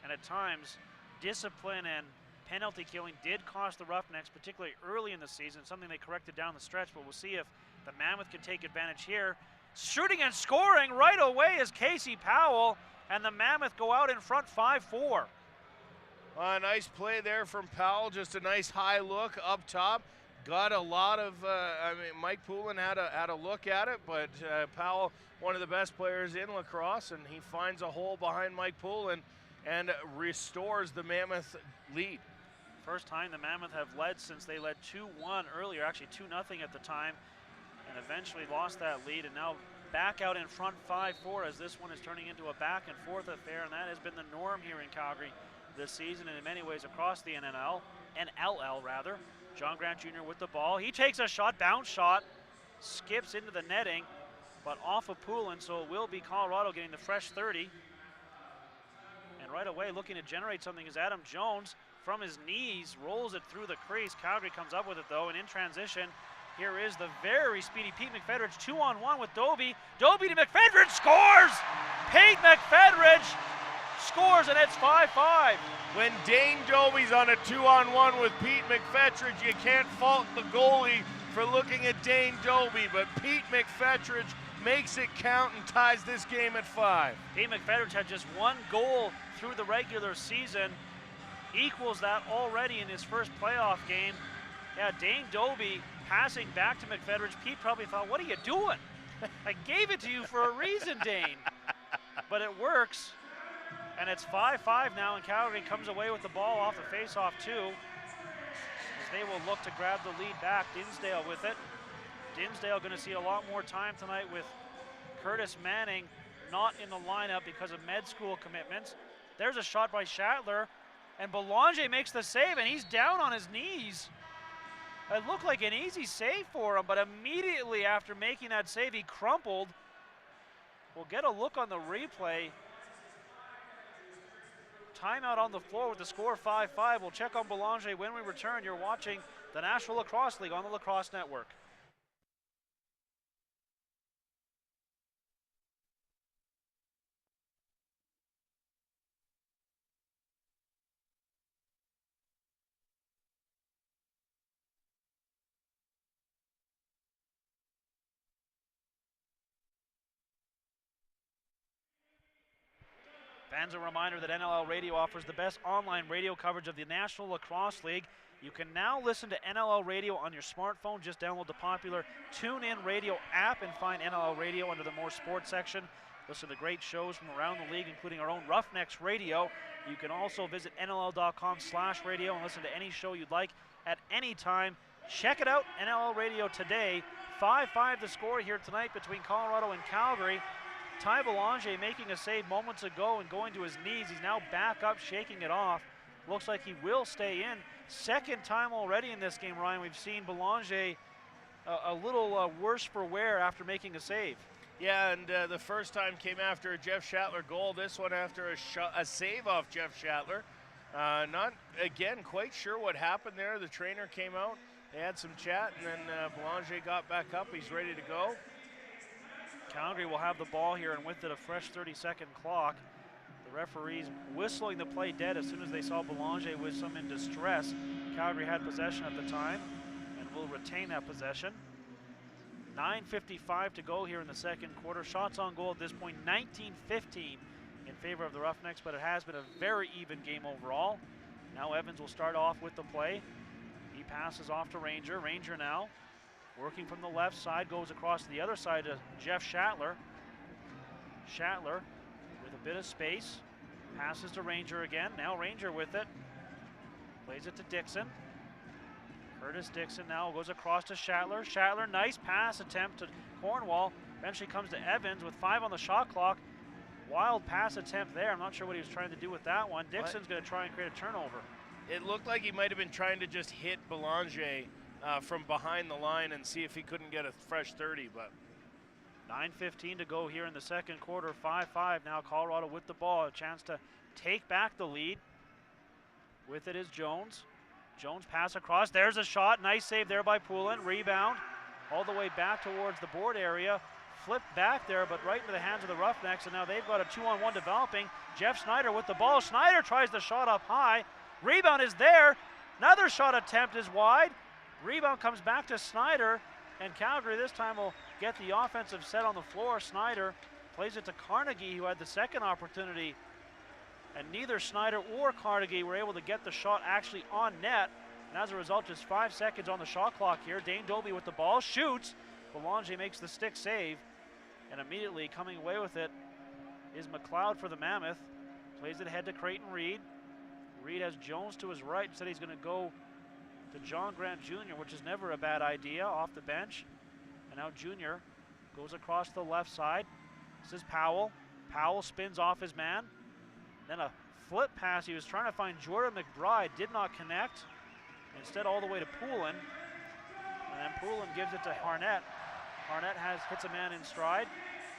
and at times discipline and penalty killing did cost the Roughnecks, particularly early in the season, something they corrected down the stretch, but we'll see if the Mammoth can take advantage here. Shooting and scoring right away is Casey Powell, and the Mammoth go out in front 5-4. A nice play there from Powell, just a nice high look up top. Got a lot of, Mike Poulin had a look at it, but Powell, one of the best players in lacrosse, and he finds a hole behind Mike Poulin and restores the Mammoth lead. First time the Mammoth have led since they led 2-1 earlier, actually 2-0 at the time, and eventually lost that lead, and now back out in front 5-4 as this one is turning into a back and forth affair, and that has been the norm here in Calgary this season and in many ways across the NLL rather. John Grant Jr. with the ball. He takes a shot, bounce shot, skips into the netting, but off of Poulin, so it will be Colorado getting the fresh 30. And right away looking to generate something is Adam Jones from his knees, rolls it through the crease. Calgary comes up with it though, and in transition, here is the very speedy Pete McFedridge, 2-on-1 with Dobie. Dobie to McFedridge, scores! Pete McFedridge scores, and it's 5-5. When Dane Dobie's on a 2-on-1 with Pete McFedridge, you can't fault the goalie for looking at Dane Dobie, but Pete McFedridge makes it count and ties this game at 5. Pete McFedridge had just one goal through the regular season, equals that already in his first playoff game. Yeah, Dane Dobie passing back to McFedridge. Pete probably thought, what are you doing? I gave it to you for a reason, Dane. But it works. And it's 5-5 now, and Calgary comes away with the ball off the face-off too, as they will look to grab the lead back. Dinsdale with it. Dinsdale going to see a lot more time tonight with Curtis Manning not in the lineup because of med school commitments. There's a shot by Shatler, and Belanger makes the save, and he's down on his knees. It looked like an easy save for him, but immediately after making that save, he crumpled. We'll get a look on the replay. Timeout on the floor with the score 5-5. We'll check on Belanger when we return. You're watching the National Lacrosse League on the Lacrosse Network. Fans, a reminder that NLL Radio offers the best online radio coverage of the National Lacrosse League. You can now listen to NLL Radio on your smartphone. Just download the popular TuneIn Radio app and find NLL Radio under the More Sports section. Listen to great shows from around the league, including our own Roughnecks Radio. You can also visit NLL.com/radio and listen to any show you'd like at any time. Check it out, NLL Radio today. 5-5 the score here tonight between Colorado and Calgary. Ty Belanger making a save moments ago and going to his knees. He's now back up, shaking it off. Looks like he will stay in. Second time already in this game, Ryan, we've seen Belanger a little worse for wear after making a save. Yeah, and the first time came after a Jeff Shattler goal. This one after a save off Jeff Shattler. Not, again, quite sure what happened there. The trainer came out. They had some chat, and then Belanger got back up. He's ready to go. Calgary will have the ball here, and with it a fresh 30-second clock. The referees whistling the play dead as soon as they saw Belanger with some in distress. Calgary had possession at the time and will retain that possession. 9:55 to go here in the second quarter. Shots on goal at this point, 19-15 in favor of the Roughnecks, but it has been a very even game overall. Now Evans will start off with the play. He passes off to Ranger. Ranger now working from the left side, goes across to the other side to Jeff Shattler. Shattler with a bit of space, passes to Ranger again. Now Ranger with it, plays it to Dixon. Curtis Dixon now goes across to Shattler. Shattler, nice pass attempt to Cornwall. Eventually comes to Evans with 5 on the shot clock. Wild pass attempt there. I'm not sure what he was trying to do with that one. Dixon's going to try and create a turnover. It looked like he might have been trying to just hit Belanger from behind the line and see if he couldn't get a fresh 30, but 9:15 to go here in the second quarter. 5-5 now. Colorado with the ball. A chance to take back the lead. With it is Jones. Jones pass across. There's a shot. Nice save there by Poulin. Rebound all the way back towards the board area. Flipped back there, but right into the hands of the Roughnecks, and now they've got a 2-on-1 developing. Jeff Snyder with the ball. Snyder tries the shot up high. Rebound is there. Another shot attempt is wide. Rebound comes back to Snyder, and Calgary this time will get the offensive set on the floor. Snyder plays it to Carnegie, who had the second opportunity, and neither Snyder or Carnegie were able to get the shot actually on net, and as a result, just 5 seconds on the shot clock here. Dane Doby with the ball, shoots. Belanger makes the stick save, and immediately coming away with it is McLeod for the Mammoth. Plays it ahead to Creighton Reed. Reed has Jones to his right. Instead, he's going to go to John Grant Jr., which is never a bad idea, off the bench. And now Jr. goes across the left side. This is Powell. Powell spins off his man. Then a flip pass. He was trying to find Jordan McBride. Did not connect. Instead, all the way to Poulin. And then Poulin gives it to Harnett. Harnett hits a man in stride.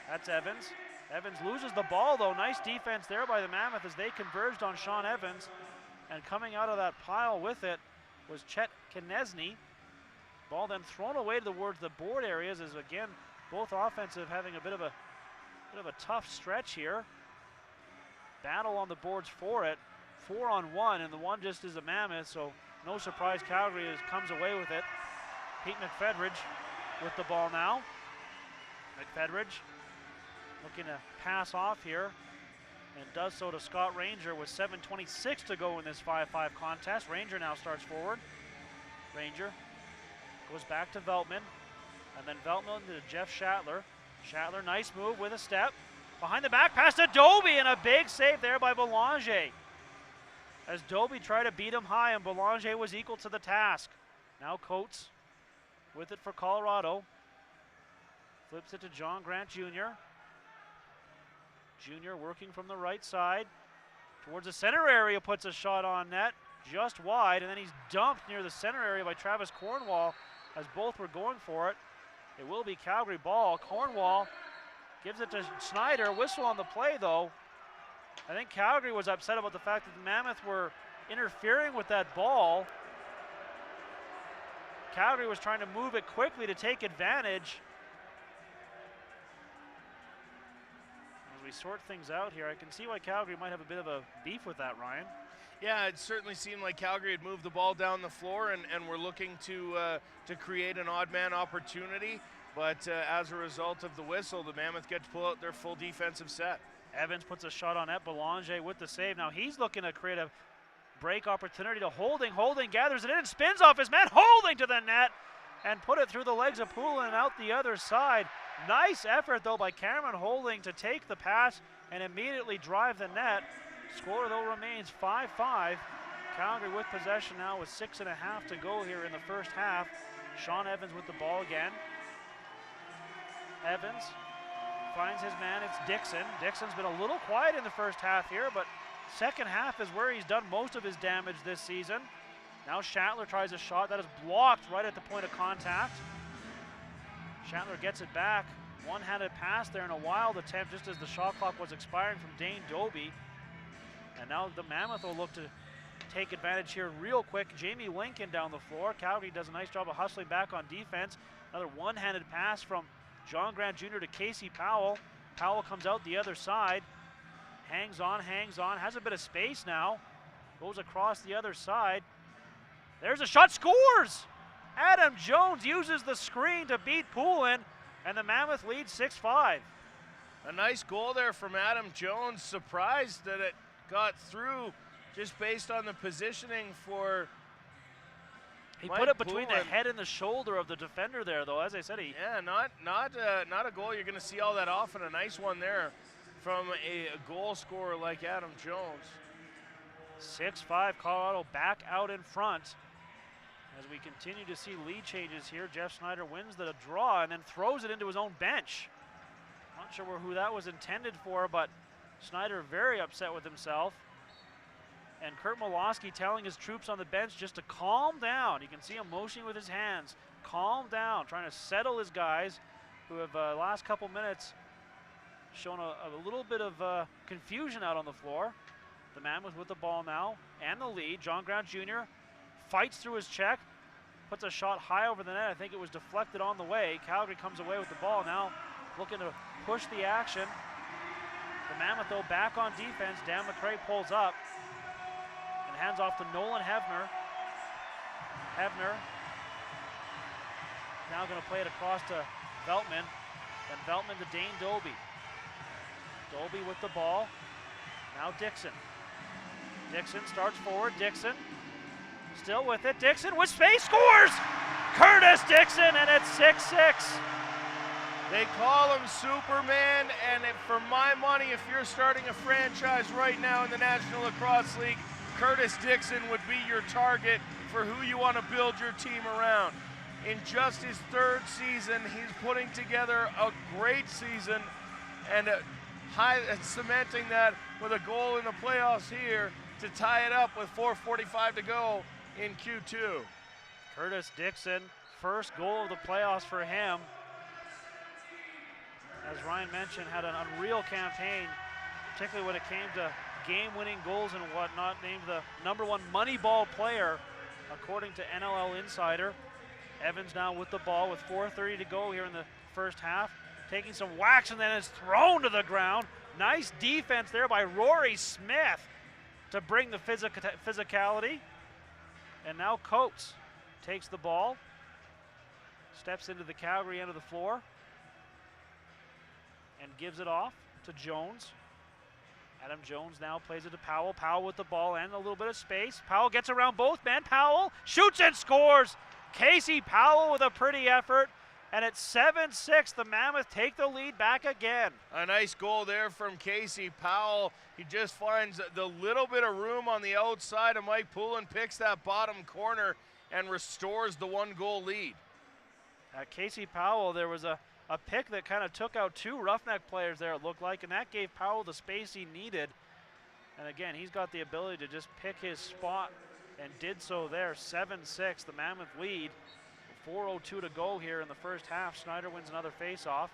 That's Evans. Evans loses the ball, though. Nice defense there by the Mammoth as they converged on Sean Evans. And coming out of that pile with it was Chet Konechny. Ball then thrown away towards the board areas as, again, both offensive having a bit of a tough stretch here. Battle on the boards for it. 4-on-1, and the one just is a Mammoth, so no surprise Calgary comes away with it. Pete McFedridge with the ball now. McFedridge looking to pass off here, and does so to Scott Ranger with 7:26 to go in this 5-5 contest. Ranger now starts forward. Ranger goes back to Veltman, and then Veltman to Jeff Shattler. Shattler, nice move with a step. Behind the back pass to Doby, and a big save there by Belanger. As Doby tried to beat him high, and Belanger was equal to the task. Now Coates with it for Colorado. Flips it to John Grant Jr. Jr. working from the right side towards the center area, puts a shot on net, just wide, and then he's dumped near the center area by Travis Cornwall as both were going for it. It will be Calgary ball. Cornwall gives it to Snyder. Whistle on the play, though. I think Calgary was upset about the fact that the Mammoth were interfering with that ball. Calgary was trying to move it quickly to take advantage. As we sort things out here, I can see why Calgary might have a bit of a beef with that, Ryan. Yeah, it certainly seemed like Calgary had moved the ball down the floor and were looking to create an odd man opportunity. But as a result of the whistle, the Mammoth get to pull out their full defensive set. Evans puts a shot on net. Belanger with the save. Now he's looking to create a break opportunity to Holding. Holding gathers it in and spins off his man. Holding to the net and put it through the legs of Poulin and out the other side. Nice effort though by Cameron Holding to take the pass and immediately drive the net. Score though remains 5-5. Calgary with possession now with 6.5 to go here in the first half. Sean Evans with the ball again. Evans finds his man, it's Dixon. Dixon's been a little quiet in the first half here, but second half is where he's done most of his damage this season. Now Shatler tries a shot that is blocked right at the point of contact. Shatler gets it back. One-handed pass there in a wild attempt just as the shot clock was expiring from Dane Doby. And now the Mammoth will look to take advantage here real quick. Jamie Lincoln down the floor. Calgary does a nice job of hustling back on defense. Another one-handed pass from John Grant Jr. to Casey Powell. Powell comes out the other side. Hangs on, has a bit of space now. Goes across the other side. There's a shot, scores! Adam Jones uses the screen to beat Poulin, and the Mammoth leads 6-5. A nice goal there from Adam Jones. Surprised that it got through just based on the positioning for He Mike put it between Poulin. the head and the shoulder of the defender there, though. As I said, Yeah, not a goal you're going to see all that often. A nice one there from a goal scorer like Adam Jones. 6-5, Colorado back out in front. As we continue to see lead changes here, Jeff Snyder wins the draw and then throws it into his own bench. Not sure who that was intended for, but Snyder very upset with himself. And Kurt Molosky telling his troops on the bench just to calm down. You can see him motioning with his hands. Calm down, trying to settle his guys who have last couple minutes shown a little bit of confusion out on the floor. The Mammoth with the ball now and the lead. John Grant Jr. fights through his check, puts a shot high over the net. I think it was deflected on the way. Calgary comes away with the ball now, looking to push the action. The Mammoth, though, back on defense. Dan McRae pulls up and hands off to Nolan Hefner. Hefner now going to play it across to Veltman. Then Veltman to Dane Doby. Doby with the ball. Now Dixon. Dixon starts forward. Dixon still with it. Dixon with space, scores! Curtis Dixon, and it's 6-6. They call him Superman, and for my money, if you're starting a franchise right now in the National Lacrosse League, Curtis Dixon would be your target for who you want to build your team around. In just his third season, he's putting together a great season and cementing that with a goal in the playoffs here to tie it up with 4:45 to go in Q2. Curtis Dixon, first goal of the playoffs for him. As Ryan mentioned, had an unreal campaign, particularly when it came to game-winning goals and whatnot, named the #1 Moneyball player, according to NLL Insider. Evans now with the ball with 4:30 to go here in the first half. Taking some whacks and then is thrown to the ground. Nice defense there by Rory Smith to bring the physicality. And now Coates takes the ball, steps into the Calgary end of the floor, and gives it off to Jones. Adam Jones now plays it to Powell. Powell with the ball and a little bit of space. Powell gets around both men. Powell shoots and scores. Casey Powell with a pretty effort. And it's 7-6. The Mammoth take the lead back again. A nice goal there from Casey Powell. He just finds the little bit of room on the outside, and Mike Poulin picks that bottom corner and restores the 1-goal lead. Casey Powell, there was a pick that kind of took out 2 Roughneck players there, it looked like, and that gave Powell the space he needed. And again, he's got the ability to just pick his spot and did so there. 7-6, the Mammoth lead. 4:02 to go here in the first half. Snyder wins another face-off.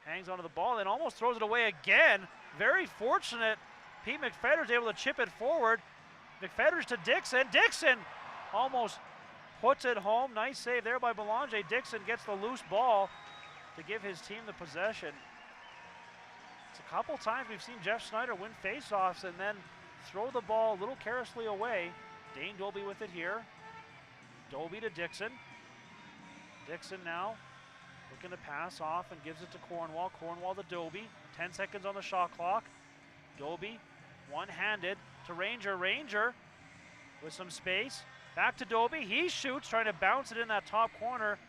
Hangs onto the ball, then almost throws it away again. Very fortunate. Pete McFedder's able to chip it forward. McFedder's to Dixon. Dixon almost puts it home. Nice save there by Belanger. Dixon gets the loose ball to give his team the possession. It's a couple times we've seen Jeff Snyder win face-offs and then throw the ball a little carelessly away. Dane Doby with it here. Doby to Dixon. Dixon now Looking to pass off and gives it to Cornwall. Cornwall to Doby. 10 seconds on the shot clock. Doby, one-handed to Ranger. Ranger with some space. Back to Doby. He shoots, trying to bounce it in that top corner.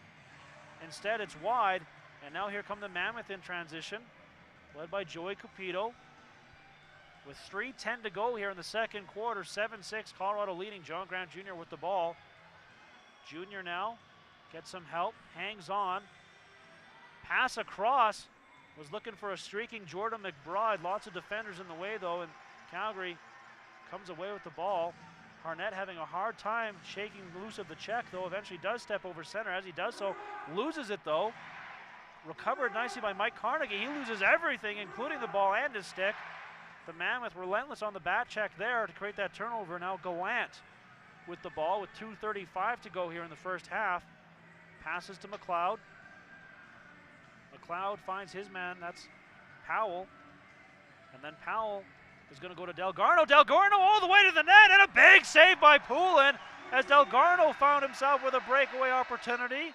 Instead, it's wide. And now here come the Mammoth in transition, led by Joey Cupido. With 3:10 to go here in the second quarter, 7-6, Colorado leading. John Grant Jr. with the ball. Jr. now gets some help, hangs on. Pass across, was looking for a streaking Jordan McBride. Lots of defenders in the way though, and Calgary comes away with the ball. Harnett having a hard time shaking loose of the check though, eventually does step over center. As he does so, loses it though. Recovered nicely by Mike Carnegie. He loses everything, including the ball and his stick. The Mammoth relentless on the back check there to create that turnover. Now Gallant with the ball with 2:35 to go here in the first half. Passes to McLeod. McLeod finds his man, that's Powell. And then Powell is going to go to Delgarno. Delgarno all the way to the net, and a big save by Poulin as Delgarno found himself with a breakaway opportunity.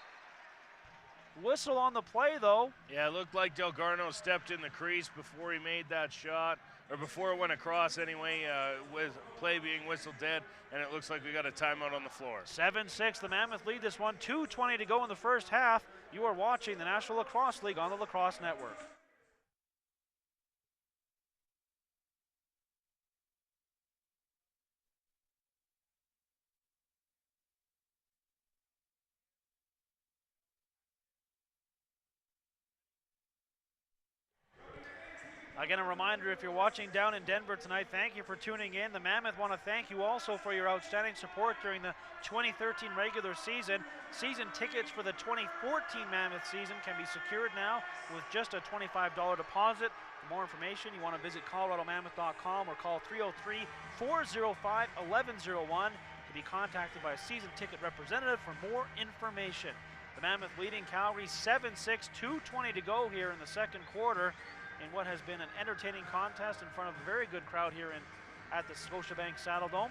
Whistle on the play though. Yeah, it looked like Delgarno stepped in the crease before he made that shot, or before it went across anyway, with play being whistled dead, and it looks like we got a timeout on the floor. 7-6, the Mammoth lead this one. 2:20 to go in the first half. You are watching the National Lacrosse League on the Lacrosse Network. Again, a reminder, if you're watching down in Denver tonight, thank you for tuning in. The Mammoth want to thank you also for your outstanding support during the 2013 regular season. Season tickets for the 2014 Mammoth season can be secured now with just a $25 deposit. For more information, you want to visit coloradomammoth.com or call 303-405-1101 to be contacted by a season ticket representative for more information. The Mammoth leading Calgary 7-6, 2:20 to go here in the second quarter, in what has been an entertaining contest in front of a very good crowd here at the Scotiabank Saddledome.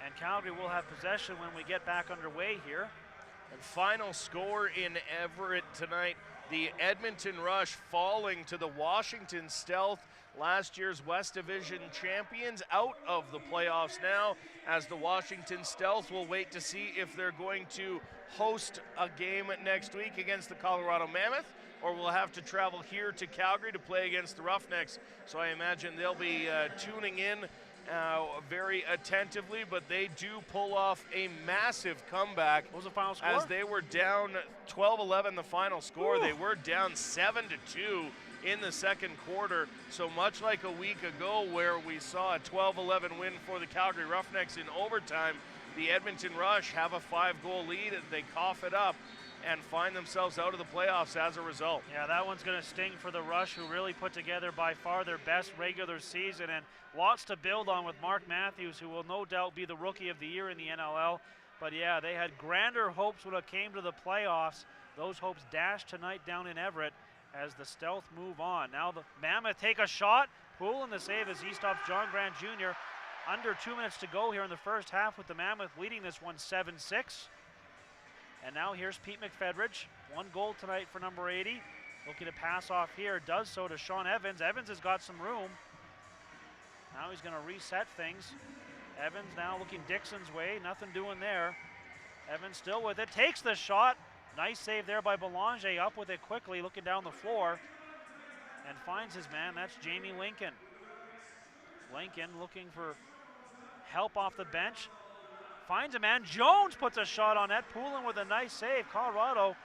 And Calgary will have possession when we get back underway here. And final score in Everett tonight, the Edmonton Rush falling to the Washington Stealth, last year's West Division champions, out of the playoffs now, as the Washington Stealth will wait to see if they're going to host a game next week against the Colorado Mammoth, or we'll have to travel here to Calgary to play against the Roughnecks. So I imagine they'll be tuning in very attentively, but they do pull off a massive comeback. What was the final score? As they were down 12-11 the final score. Ooh. They were down 7-2 in the second quarter. So much like a week ago where we saw a 12-11 win for the Calgary Roughnecks in overtime, the Edmonton Rush have a 5-goal lead. They cough it up and find themselves out of the playoffs as a result. Yeah, that one's going to sting for the Rush, who really put together by far their best regular season, and lots to build on with Mark Matthews, who will no doubt be the Rookie of the Year in the NLL. But yeah, they had grander hopes when it came to the playoffs. Those hopes dashed tonight down in Everett as the Stealth move on. Now the Mammoth take a shot. Poulin the save as he stops John Grant Jr. Under 2 minutes to go here in the first half, with the Mammoth leading this one 7-6. And now here's Pete McFedridge. 1 goal tonight for number 80. Looking to pass off here, does so to Sean Evans. Evans has got some room. Now he's going to reset things. Evans now looking Dixon's way, nothing doing there. Evans still with it, takes the shot. Nice save there by Belanger, up with it quickly, looking down the floor. And finds his man, that's Jamie Lincoln. Lincoln looking for help off the bench. Finds a man, Jones puts a shot on net. Poulin with a nice save. Colorado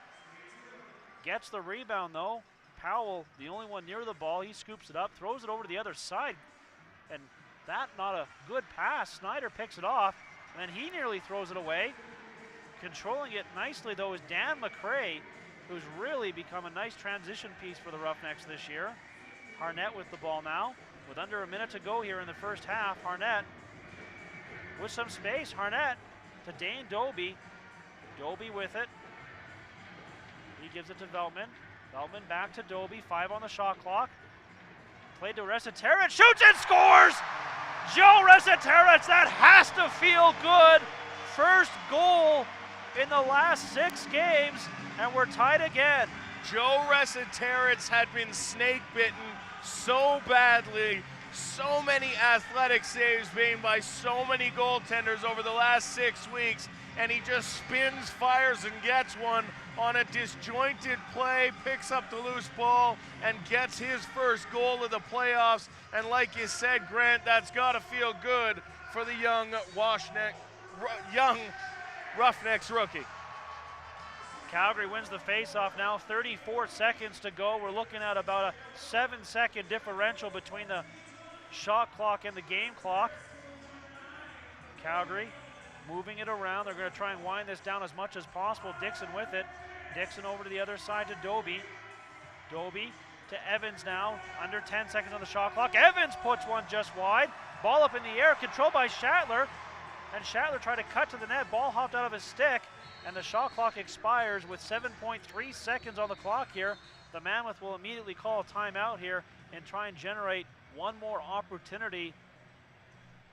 gets the rebound though. Powell, the only one near the ball, he scoops it up, throws it over to the other side. And that, not a good pass. Snyder picks it off, and then he nearly throws it away. Controlling it nicely though is Dan McRae, who's really become a nice transition piece for the Roughnecks this year. Harnett with the ball now. With under a minute to go here in the first half, Harnett with some space. Harnett to Dane Doby. Doby with it. He gives it to Veltman. Veltman back to Doby. 5 on the shot clock. Played to Resetarits. Shoots and scores! Joe Resetarits, that has to feel good. First goal in the last 6 games, and we're tied again. Joe Resetarits had been snake bitten so badly, so many athletic saves made by so many goaltenders over the last 6 weeks, and he just spins, fires, and gets one on a disjointed play, picks up the loose ball, and gets his first goal of the playoffs. And like you said, Grant, that's got to feel good for the young Roughnecks rookie. Calgary wins the faceoff now, 34 seconds to go. We're looking at about a 7-second differential between the shot clock and the game clock. Calgary moving it around. They're going to try and wind this down as much as possible. Dixon with it. Dixon over to the other side to Doby. Doby to Evans now, under 10 seconds on the shot clock. Evans puts one just wide. Ball up in the air, controlled by Schattler. And Schattler tried to cut to the net. Ball hopped out of his stick. And the shot clock expires with 7.3 seconds on the clock here. The Mammoth will immediately call a timeout here and try and generate one more opportunity.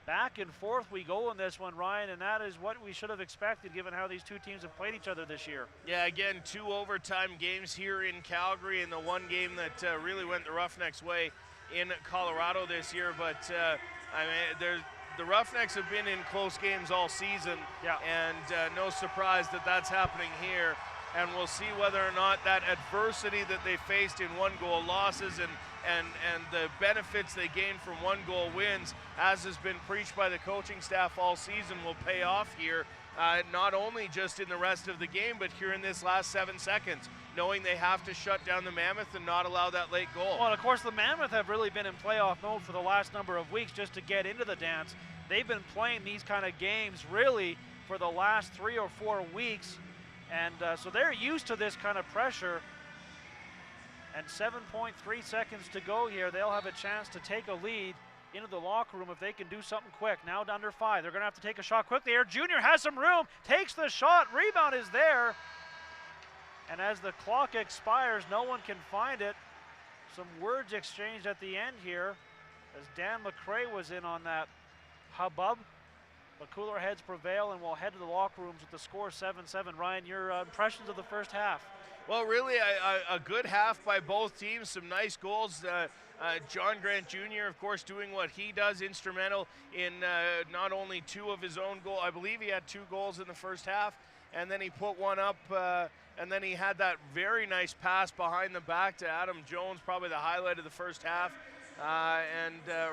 Back and forth we go in this one, Ryan, and that is what we should have expected given how these two teams have played each other this year. Yeah, again, 2 overtime games here in Calgary, and the one game that really went the Roughnecks' way in Colorado this year. But I mean, the Roughnecks have been in close games all season, and no surprise that that's happening here. And we'll see whether or not that adversity that they faced in 1-goal losses and the benefits they gained from 1-goal wins, as has been preached by the coaching staff all season, will pay off here, not only just in the rest of the game, but here in this last 7 seconds, knowing they have to shut down the Mammoth and not allow that late goal. Well, of course, the Mammoth have really been in playoff mode for the last number of weeks just to get into the dance. They've been playing these kind of games really for the last 3 or 4 weeks, and so they're used to this kind of pressure. And 7.3 seconds to go here. They'll have a chance to take a lead into the locker room if they can do something quick. Now to under 5. They're going to have to take a shot quickly here. Junior has some room, takes the shot, rebound is there. And as the clock expires, no one can find it. Some words exchanged at the end here as Dan McRae was in on that hubbub. But cooler heads prevail, and we'll head to the locker rooms with the score 7-7. Ryan, your impressions of the first half? Well, really a good half by both teams, some nice goals. John Grant Jr., of course, doing what he does, instrumental in not only 2 of his own goals. I believe he had 2 goals in the first half, and then he put one up, and then he had that very nice pass behind the back to Adam Jones, probably the highlight of the first half.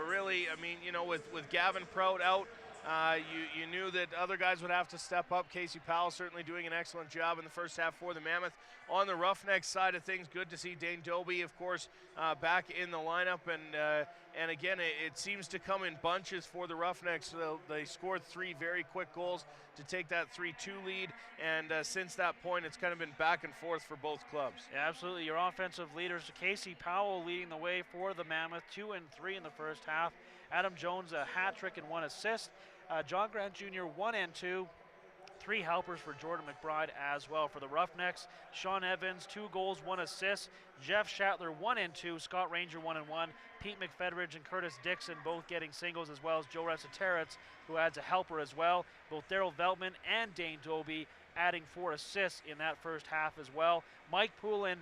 Really, I mean, you know, with Gavin Prout out, you knew that other guys would have to step up. Casey Powell certainly doing an excellent job in the first half for the Mammoth. On the Roughnecks side of things, good to see Dane Doby, of course, back in the lineup. And again, it seems to come in bunches for the Roughnecks. They scored 3 very quick goals to take that 3-2 lead. And since that point, it's kind of been back and forth for both clubs. Yeah, absolutely. Your offensive leaders, Casey Powell leading the way for the Mammoth, 2 and 3 in the first half. Adam Jones, a hat trick and 1 assist. John Grant Jr., 1 and 2. 3 helpers for Jordan McBride as well. For the Roughnecks, Sean Evans, 2 goals, 1 assist. Jeff Schattler, 1 and 2. Scott Ranger, 1 and 1. Pete McFedridge and Curtis Dixon both getting singles, as well as Joe Resetarits, who adds a helper as well. Both Daryl Veltman and Dane Doby adding 4 assists in that first half as well. Mike Poulin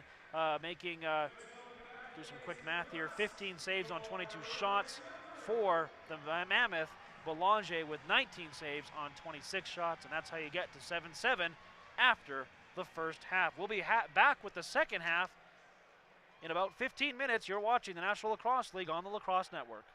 making, do some quick math here, 15 saves on 22 shots for the Mammoth. Belanger with 19 saves on 26 shots, and that's how you get to 7-7 after the first half. We'll be back with the second half in about 15 minutes. You're watching the National Lacrosse League on the Lacrosse Network.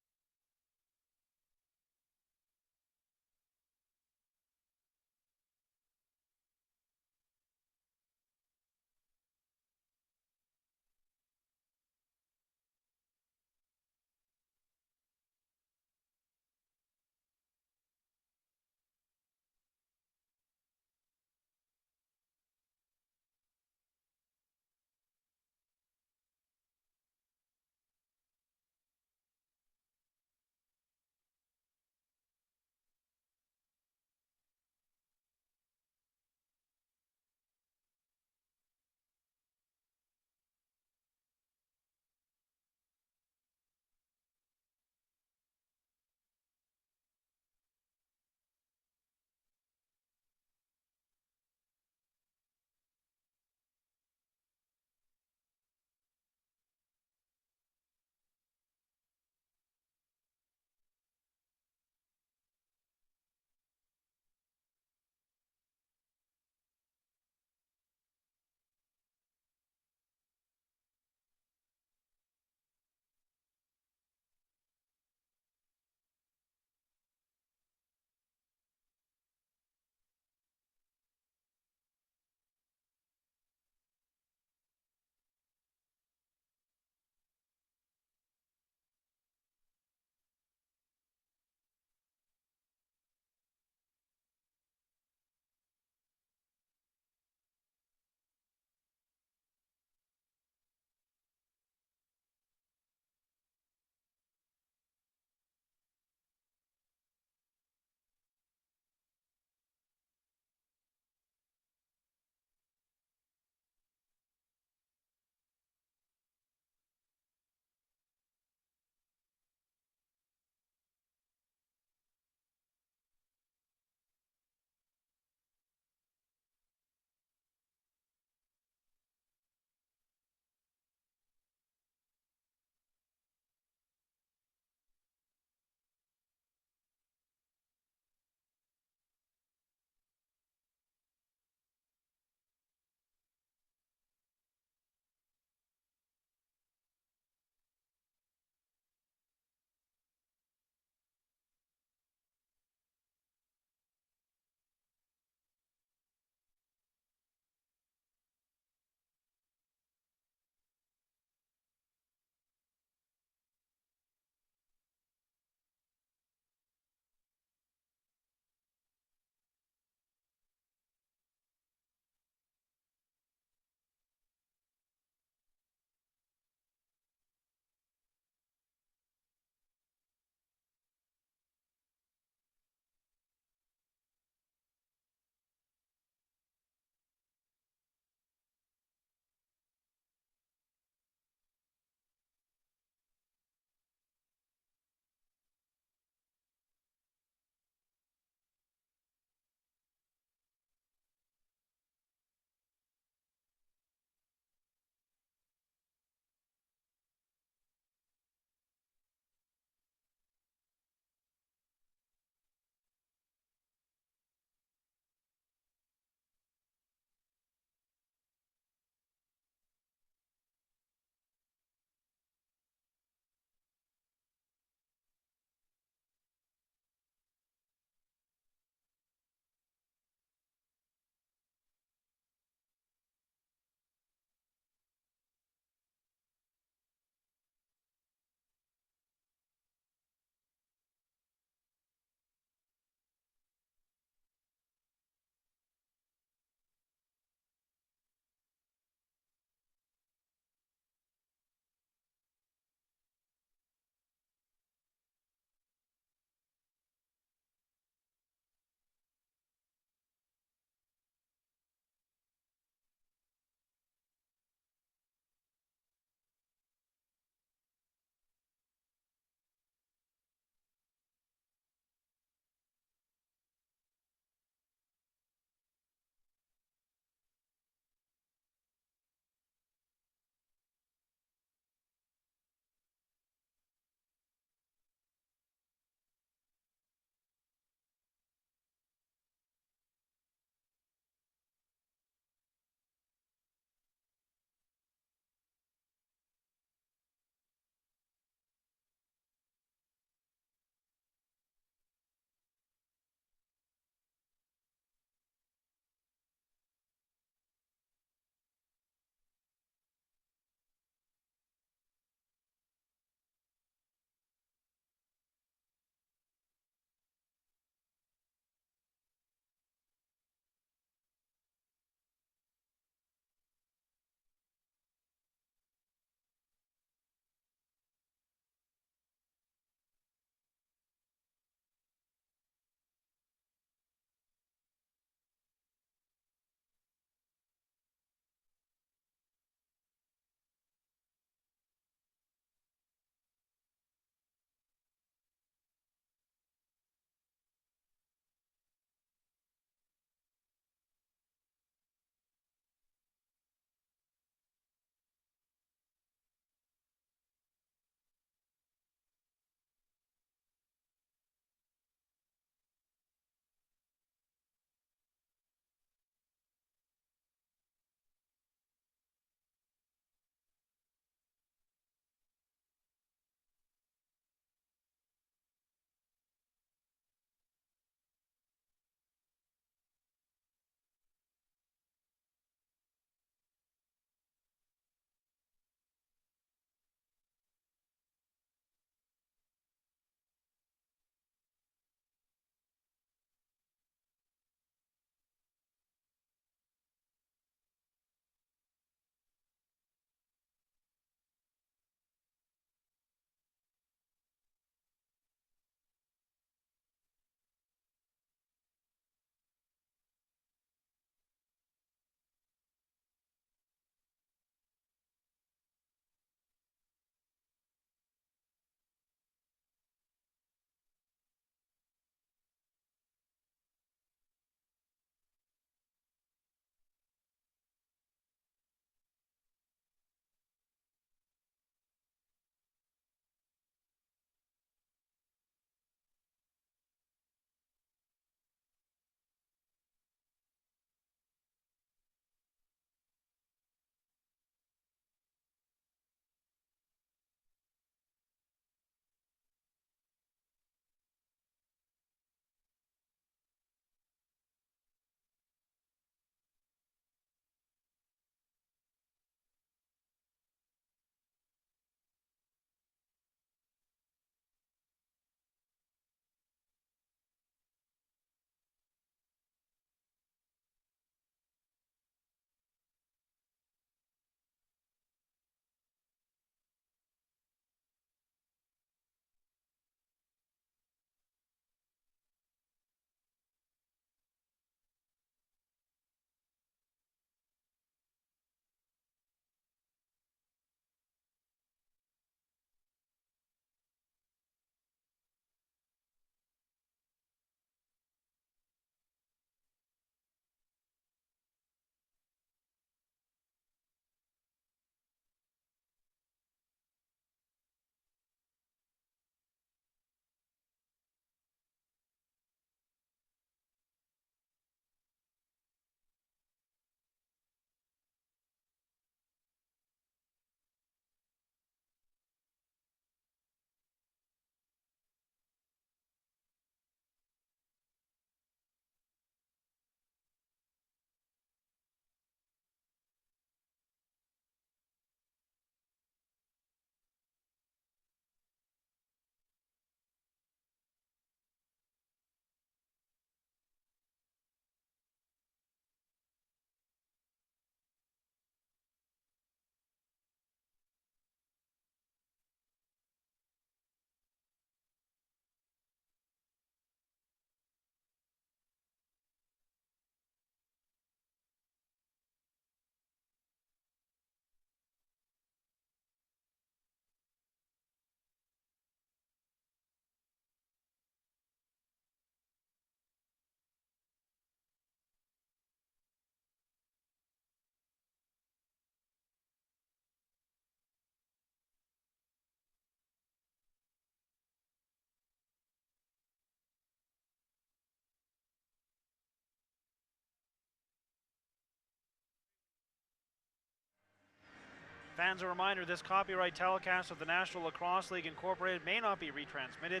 Fans, a reminder, this copyright telecast of the National Lacrosse League Incorporated may not be retransmitted,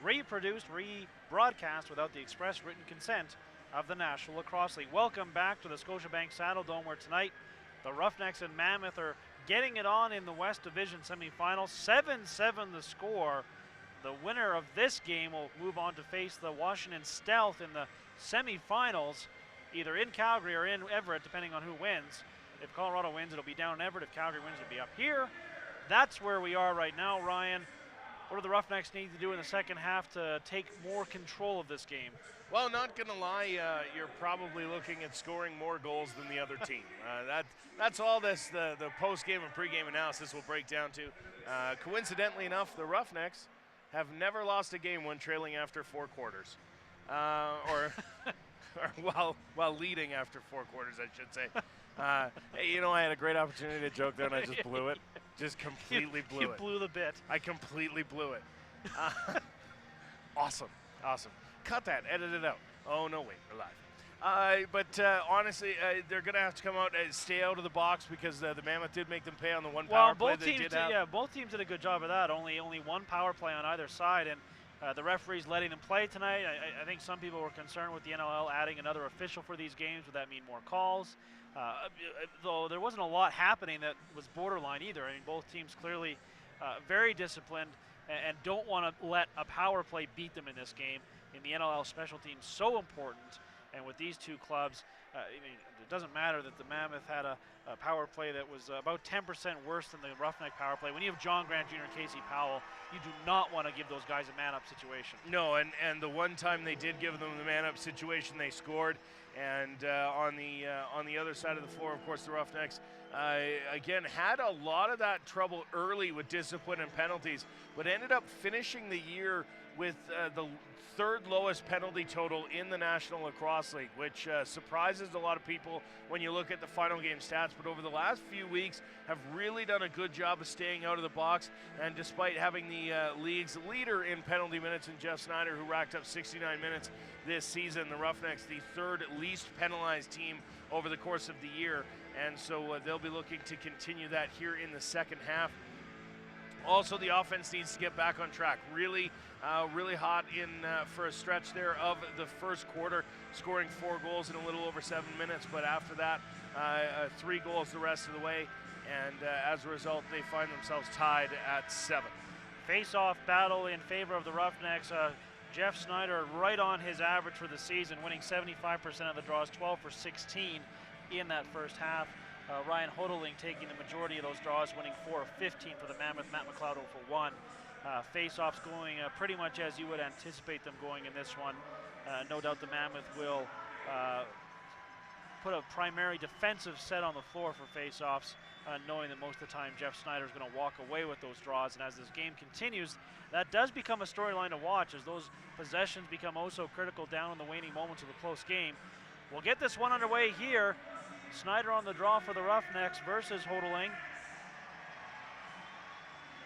reproduced, rebroadcast without the express written consent of the National Lacrosse League. Welcome back to the Scotiabank Saddle Dome, where tonight the Roughnecks and Mammoth are getting it on in the West Division semifinals. 7-7 the score. The winner of this game will move on to face the Washington Stealth in the semifinals, either in Calgary or in Everett, depending on who wins. If Colorado wins, it'll be down in Everett. If Calgary wins, it'll be up here. That's where we are right now, Ryan. What do the Roughnecks need to do in the second half to take more control of this game? Well, not going to lie, you're probably looking at scoring more goals than the other team. That's all the post-game and pre-game analysis will break down to. Coincidentally enough, the Roughnecks have never lost a game when trailing after 4 quarters. Or while leading after 4 quarters, I should say. Hey, you know, I had a great opportunity to joke there, and I just blew it. Just completely blew it. You blew the bit. I completely blew it. Awesome. Cut that. Edit it out. Oh, no, wait. We're live. But honestly, they're going to have to come out and stay out of the box because the Mammoth did make them pay on the one power play they did have. Yeah, both teams did a good job of that. Only one power play on either side, and the referees letting them play tonight. I think some people were concerned with the NLL adding another official for these games. Would that mean more calls? Though there wasn't a lot happening that was borderline either. I mean, both teams clearly very disciplined and don't want to let a power play beat them in this game. In the NLL, special teams so important, and with these two clubs, I mean, it doesn't matter that the Mammoth had a power play that was about 10% worse than the Roughneck power play. When you have John Grant Jr. and Casey Powell, you do not want to give those guys a man-up situation. No, and the one time they did give them the man-up situation, they scored. And on the other side of the floor, of course, the Roughnecks, again, had a lot of that trouble early with discipline and penalties, but ended up finishing the year with the 3rd lowest penalty total in the National Lacrosse League, which surprises a lot of people when you look at the final game stats. But over the last few weeks, have really done a good job of staying out of the box. And despite having the league's leader in penalty minutes in Jeff Snyder, who racked up 69 minutes this season, the Roughnecks, the 3rd least penalized team over the course of the year. And so they'll be looking to continue that here in the second half. Also, the offense needs to get back on track. Really hot in for a stretch there of the first quarter, scoring 4 goals in a little over 7 minutes. But after that, 3 goals the rest of the way. And as a result, they find themselves tied at 7. Face-off battle in favor of the Roughnecks. Jeff Snyder right on his average for the season, winning 75% of the draws, 12 for 16 in that first half. Ryan Hodling taking the majority of those draws, winning 4 of 15 for the Mammoth. Matt McLeod 0 for 1. Face-offs going pretty much as you would anticipate them going in this one. No doubt the Mammoth will put a primary defensive set on the floor for face-offs, knowing that most of the time Jeff Snyder is going to walk away with those draws. And as this game continues, that does become a storyline to watch as those possessions become oh so critical down in the waning moments of the close game. We'll get this one underway here. Snyder on the draw for the Roughnecks versus Hodling.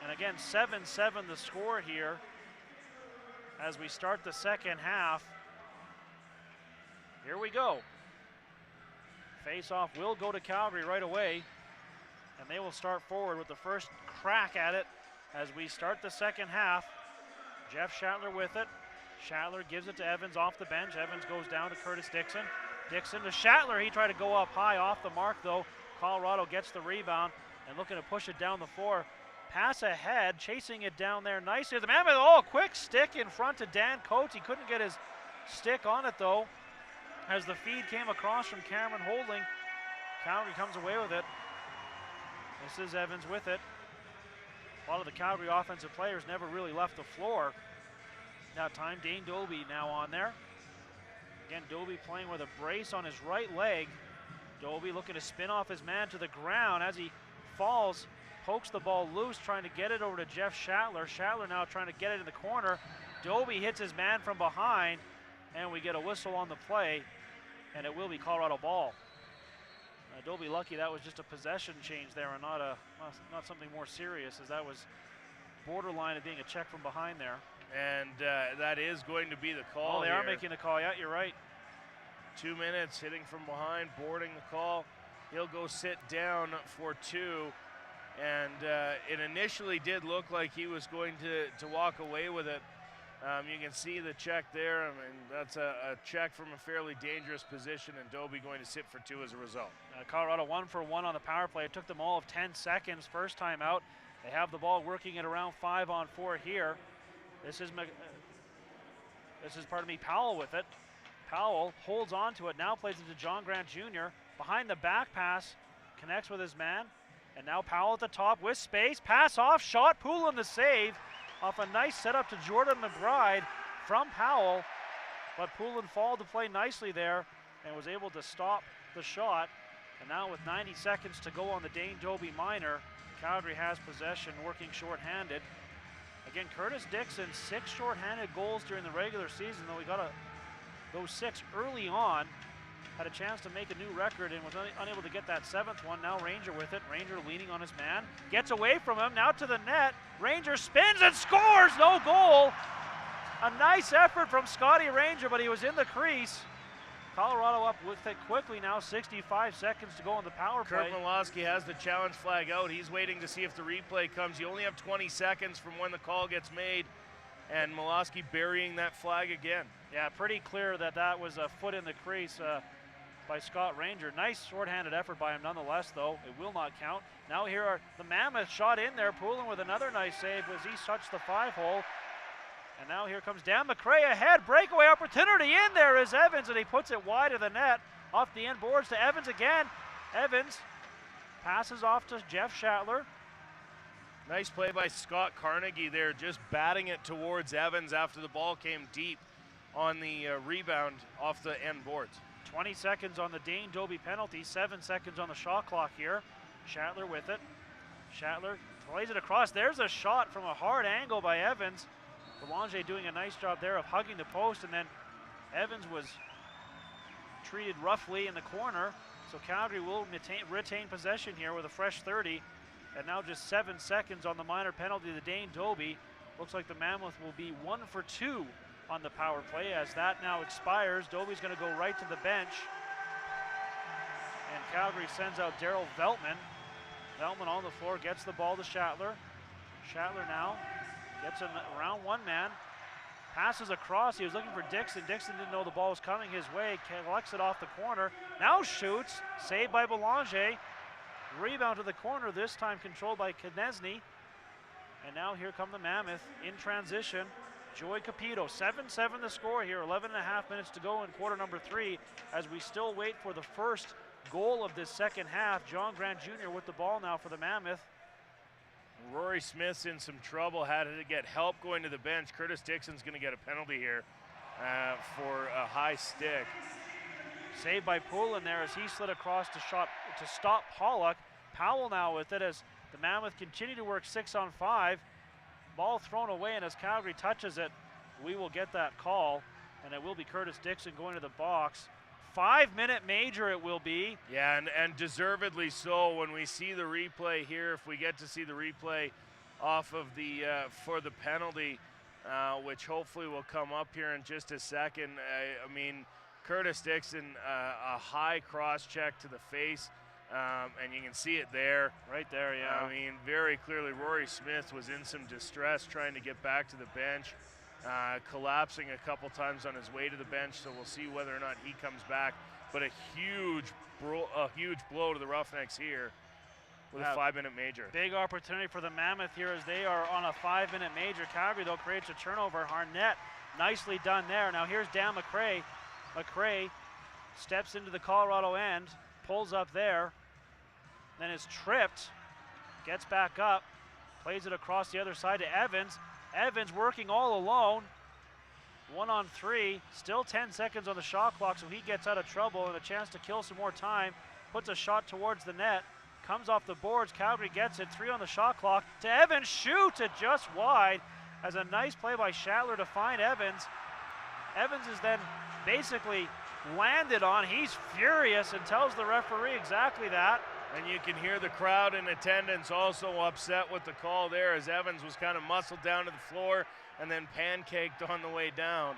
And again, 7-7 the score here as we start the second half. Here we go. Face-off will go to Calgary right away, and they will start forward with the first crack at it as we start the second half. Jeff Shatler with it. Shatler gives it to Evans off the bench. Evans goes down to Curtis Dixon. Dixon to Shatler. He tried to go up high off the mark, though. Colorado gets the rebound and looking to push it down the floor. Pass ahead, chasing it down there nicely. The Mammoth, quick stick in front to Dan Coates. He couldn't get his stick on it, though, as the feed came across from Cameron Hodling. Calgary comes away with it. This is Evans with it. A lot of the Calgary offensive players never really left the floor. That time, Dane Doby now on there. Again, Doby playing with a brace on his right leg. Doby looking to spin off his man to the ground as he falls, pokes the ball loose, trying to get it over to Jeff Shatler. Shatler now trying to get it in the corner. Doby hits his man from behind, and we get a whistle on the play, and it will be Colorado ball. Doby lucky that was just a possession change there and not something more serious, as that was borderline of being a check from behind there. And that is going to be the call. Oh, they are making the call. Yeah, you're right. 2 minutes, hitting from behind, boarding the call. He'll go sit down for 2. And it initially did look like he was going to walk away with it. You can see the check there. I mean, that's a check from a fairly dangerous position, and Dobie going to sit for 2 as a result. Colorado 1 for 1 on the power play. It took them all of 10 seconds first time out. They have the ball working at around 5 on 4 here. This is Powell with it. Powell holds on to it, now plays it to John Grant Jr. Behind the back pass, connects with his man. And now Powell at the top with space. Pass off, shot, Poulin the save. Off a nice setup to Jordan McBride from Powell. But Poulin followed the play nicely there and was able to stop the shot. And now with 90 seconds to go on the Dane Dobie minor, Calgary has possession, working shorthanded. Again, Curtis Dixon, 6 shorthanded goals during the regular season, though he got those 6 early on. Had a chance to make a new record and was unable to get that 7th one. Now Ranger with it. Ranger leaning on his man. Gets away from him. Now to the net. Ranger spins and scores. No goal. A nice effort from Scotty Ranger, but he was in the crease. Colorado up with it quickly now. 65 seconds to go on the power play. Kurt Malosky has the challenge flag out. He's waiting to see if the replay comes. You only have 20 seconds from when the call gets made. And Malosky burying that flag again. Yeah, pretty clear that was a foot in the crease by Scott Ranger. Nice shorthanded effort by him nonetheless, though. It will not count. Now here are the Mammoth shot in there. Poulin with another nice save as he touched the 5-hole. And now here comes Dan McRae ahead. Breakaway opportunity in there is Evans, and he puts it wide of the net. Off the end boards to Evans again. Evans passes off to Jeff Shatler. Nice play by Scott Carnegie there, just batting it towards Evans after the ball came deep on the rebound off the end boards. 20 seconds on the Dane Dobie penalty, 7 seconds on the shot clock here. Shatler with it. Shatler plays it across. There's a shot from a hard angle by Evans. Belanger doing a nice job there of hugging the post, and then Evans was treated roughly in the corner. So Calgary will retain possession here with a fresh 30. And now just 7 seconds on the minor penalty to Dane Dobie. Looks like the Mammoth will be 1 for 2 on the power play. As that now expires, Dobie's going to go right to the bench. And Calgary sends out Daryl Veltman. Veltman on the floor, gets the ball to Shatler. Shatler now gets him around one man. Passes across, he was looking for Dixon. Dixon didn't know the ball was coming his way. Collects it off the corner. Now shoots, saved by Belanger. Rebound to the corner, this time controlled by Konechny. And now here come the Mammoth in transition. Joey Capito, 7-7 the score here, 11 and a half minutes to go in quarter number 3 as we still wait for the first goal of this second half. John Grant Jr. with the ball now for the Mammoth. Rory Smith's in some trouble, had to get help going to the bench. Curtis Dixon's going to get a penalty here for a high stick. Saved by Poulin there as he slid across to stop Pollock. Powell now with it as the Mammoth continue to work 6-on-5. Ball thrown away, and as Calgary touches it, we will get that call, and it will be Curtis Dixon going to the box. 5-minute major it will be. Yeah, and deservedly so. When we see the replay here, if we get to see the replay off of the for the penalty, which hopefully will come up here in just a second. I mean, Curtis Dixon, a high cross check to the face, and you can see it there. Right there, yeah. I mean, very clearly Rory Smith was in some distress trying to get back to the bench, collapsing a couple times on his way to the bench, so we'll see whether or not he comes back. But a huge blow to the Roughnecks here with a 5-minute major. Big opportunity for the Mammoth here as they are on a 5-minute major. Calgary, though, creates a turnover. Harnett, nicely done there. Now here's Dan McRae. McRae steps into the Colorado end, pulls up there, then is tripped, gets back up, plays it across the other side to Evans. Evans working all alone. 1-on-3, still 10 seconds on the shot clock, so he gets out of trouble and a chance to kill some more time. Puts a shot towards the net, comes off the boards. Calgary gets it, 3 on the shot clock. To Evans, shoots it just wide as a nice play by Shatler to find Evans. Evans is then basically landed on. He's furious and tells the referee exactly that. And you can hear the crowd in attendance also upset with the call there as Evans was kind of muscled down to the floor and then pancaked on the way down.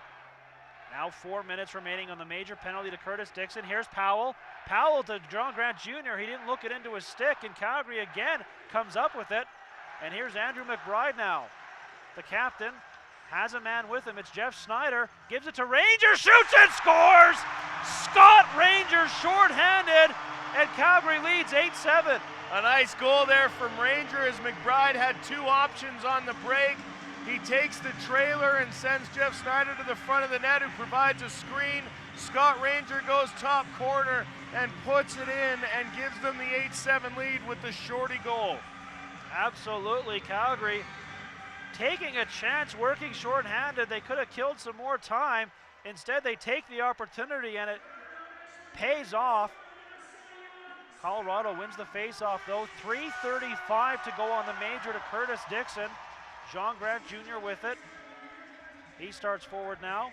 Now 4 minutes remaining on the major penalty to Curtis Dixon. Here's Powell. Powell to John Grant Jr. He didn't look it into his stick, and Calgary again comes up with it. And here's Andrew McBride now. The captain has a man with him. It's Jeff Snyder. Gives it to Ranger. Shoots and scores! Scott Ranger shorthanded, and Calgary leads 8-7. A nice goal there from Ranger as McBride had 2 options on the break. He takes the trailer and sends Jeff Snyder to the front of the net, who provides a screen. Scott Ranger goes top corner and puts it in and gives them the 8-7 lead with the shorty goal. Absolutely, Calgary taking a chance, working shorthanded. They could have killed some more time. Instead, they take the opportunity, and it pays off. Colorado wins the faceoff, though. 3:35 to go on the major to Curtis Dixon. John Grant Jr. with it. He starts forward now.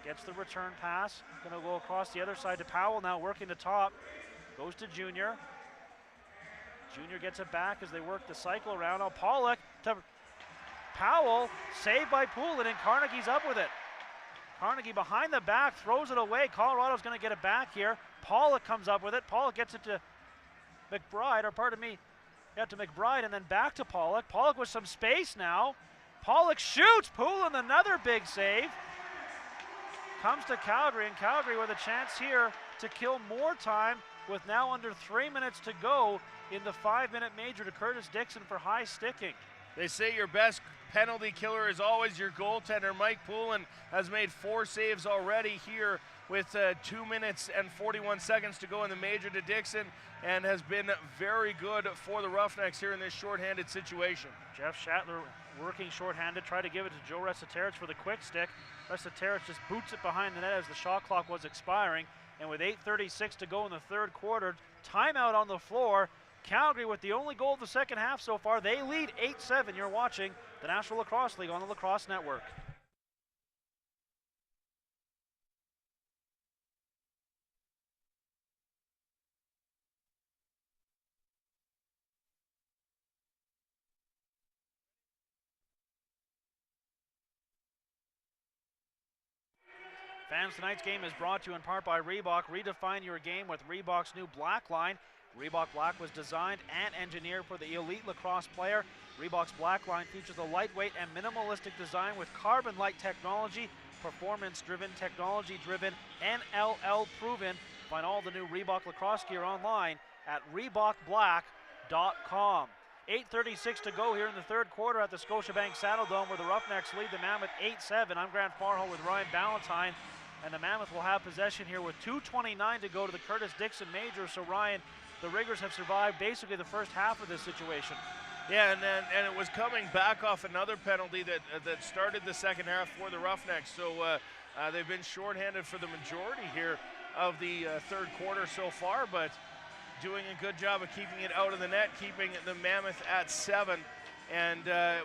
Gets the return pass. Going to go across the other side to Powell now, working the top. Goes to Jr. Jr. gets it back as they work the cycle around. Now Pollock to Powell. Saved by Poulin, and Carnegie's up with it. Carnegie behind the back, throws it away. Colorado's going to get it back here. Pollock comes up with it. Pollock gets it to McBride, or pardon me, to McBride, and then back to Pollock. Pollock with some space now. Pollock shoots. Poulin, another big save. Comes to Calgary, and Calgary with a chance here to kill more time with now under 3 minutes to go in the 5-minute major to Curtis Dixon for high sticking. They say your best penalty killer is always your goaltender. Mike Poulin has made 4 saves already here with 2 minutes and 41 seconds to go in the major to Dixon, and has been very good for the Roughnecks here in this shorthanded situation. Jeff Shatler working shorthanded, tried to give it to Joe Resetarich for the quick stick. Resetarich just boots it behind the net as the shot clock was expiring, and with 8:36 to go in the third quarter, timeout on the floor. Calgary with the only goal of the second half so far. They lead 8-7. You're watching the National Lacrosse League on the Lacrosse Network. Fans, tonight's game is brought to you in part by Reebok. Redefine your game with Reebok's new Black line. Reebok Black was designed and engineered for the elite lacrosse player. Reebok's Black line features a lightweight and minimalistic design with carbon-light technology, performance-driven, technology-driven, NLL proven. Find all the new Reebok lacrosse gear online at ReebokBlack.com. 8:36 to go here in the third quarter at the Scotiabank Saddledome, where the Roughnecks lead the Mammoth 8-7. I'm Grant Farhall with Ryan Ballantyne, and the Mammoth will have possession here with 2:29 to go to the Curtis Dixon major. So Ryan, the Riggers have survived basically the first half of this situation. Yeah, and it was coming back off another penalty that started the second half for the Roughnecks. So they've been shorthanded for the majority here of the third quarter so far, but doing a good job of keeping it out of the net, keeping the Mammoth at 7. And a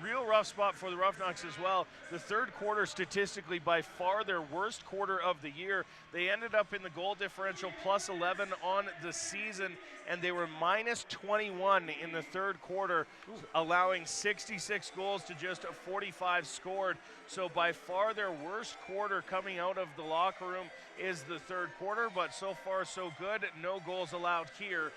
real rough spot for the Roughnecks as well. The third quarter, statistically, by far their worst quarter of the year. They ended up in the goal differential plus 11 on the season, and they were minus 21 in the third quarter, allowing 66 goals to just 45 scored. So by far their worst quarter coming out of the locker room is the third quarter, but so far so good. No goals allowed here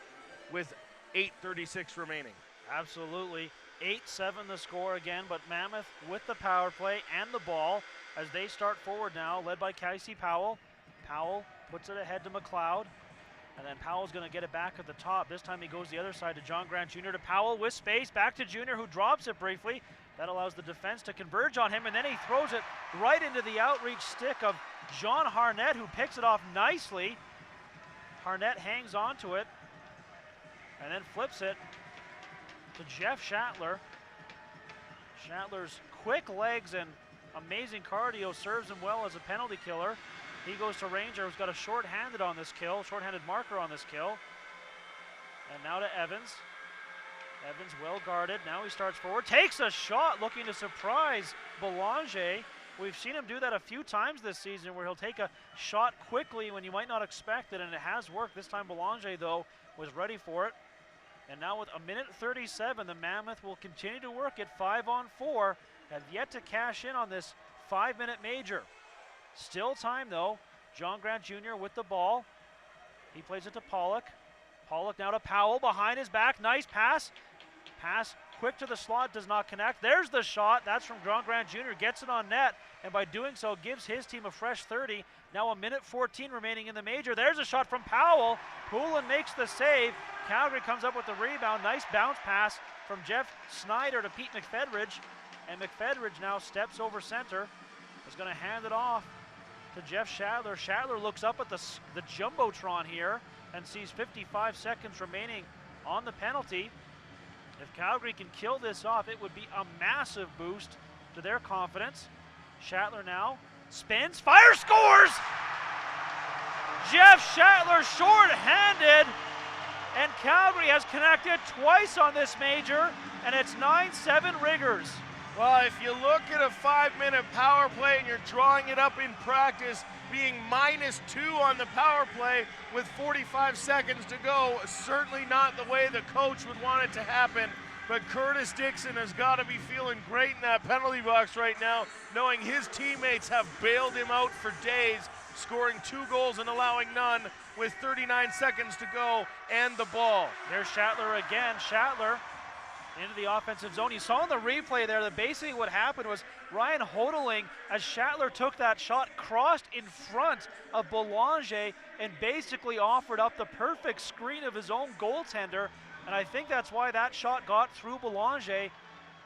with 8:36 remaining. Absolutely. 8-7 the score again, but Mammoth with the power play and the ball as they start forward now, led by Casey Powell. Powell puts it ahead to McLeod, and then Powell's going to get it back at the top. This time he goes the other side to John Grant Jr. to Powell with space, back to Jr., who drops it briefly. That allows the defense to converge on him, and then he throws it right into the outreach stick of John Harnett, who picks it off nicely. Harnett hangs onto it and then flips it to Jeff Shatler. Shatler's quick legs and amazing cardio serves him well as a penalty killer. He goes to Ranger, who's got a short-handed on this kill, short-handed marker on this kill. And now to Evans. Evans well guarded. Now he starts forward, takes a shot, looking to surprise Belanger. We've seen him do that a few times this season, where he'll take a shot quickly when you might not expect it, and it has worked. This time Belanger, though, was ready for it. And now with 1:37, the Mammoth will continue to work at 5-on-4. Have yet to cash in on this 5-minute major. Still time though. John Grant Jr. with the ball. He plays it to Pollock. Pollock now to Powell behind his back. Nice pass. Pass quick to the slot, does not connect. There's the shot. That's from John Grant Jr. Gets it on net, and by doing so gives his team a fresh 30. Now 1:14 remaining in the major. There's a shot from Powell. Poulin makes the save. Calgary comes up with the rebound. Nice bounce pass from Jeff Snyder to Pete McFedridge. And McFedridge now steps over center. Is going to hand it off to Jeff Shattler. Shattler looks up at the Jumbotron here and sees 55 seconds remaining on the penalty. If Calgary can kill this off, it would be a massive boost to their confidence. Shattler now spins, fires, scores! Jeff Shattler short-handed, and Calgary has connected twice on this major, and it's 9-7 Riggers. Well, if you look at a 5-minute power play and you're drawing it up in practice, being -2 on the power play with 45 seconds to go, certainly not the way the coach would want it to happen. But Curtis Dixon has got to be feeling great in that penalty box right now, knowing his teammates have bailed him out for days, scoring 2 goals and allowing none with 39 seconds to go and the ball. There's Shattler again. Shattler into the offensive zone. You saw in the replay there that basically what happened was Ryan Hodeling, as Shattler took that shot, crossed in front of Belanger and basically offered up the perfect screen of his own goaltender. And I think that's why that shot got through Belanger,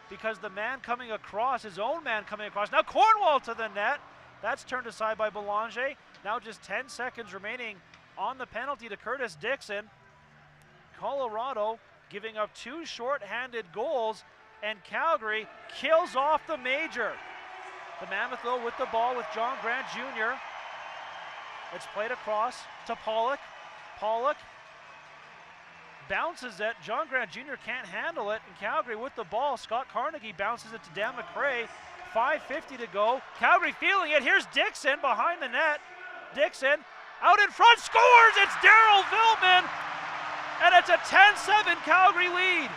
because the man coming across, his own man coming across. Now Cornwall to the net. That's turned aside by Belanger. Now just 10 seconds remaining on the penalty to Curtis Dixon. Colorado giving up 2 short-handed goals, and Calgary kills off the major. The Mammoth though with the ball with John Grant Jr. It's played across to Pollock. Pollock bounces it. John Grant Jr. can't handle it, and Calgary with the ball. Scott Carnegie bounces it to Dan McRae. 5:50 to go. Calgary feeling it. Here's Dixon behind the net. Dixon out in front, scores! It's Daryl Viltman! And it's a 10-7 Calgary lead.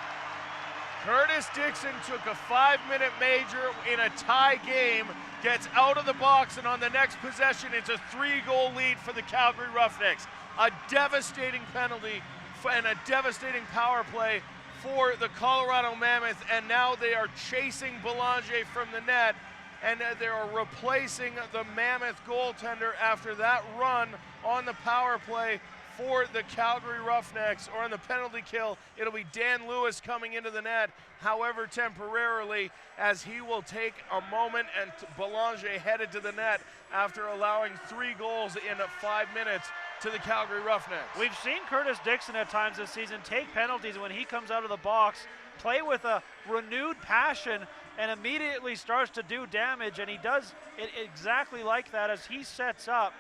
Curtis Dixon took a 5-minute major in a tie game, gets out of the box, and on the next possession, it's a 3-goal lead for the Calgary Roughnecks. A devastating penalty and a devastating power play for the Colorado Mammoth, and now they are chasing Belanger from the net, and they are replacing the Mammoth goaltender after that run on the power play for the Calgary Roughnecks, or on the penalty kill. It'll be Dan Lewis coming into the net, however temporarily, as he will take a moment, and Belanger headed to the net after allowing 3 goals in 5 minutes to the Calgary Roughnecks. We've seen Curtis Dixon at times this season take penalties when he comes out of the box, play with a renewed passion, and immediately starts to do damage, and he does it exactly like that as he sets up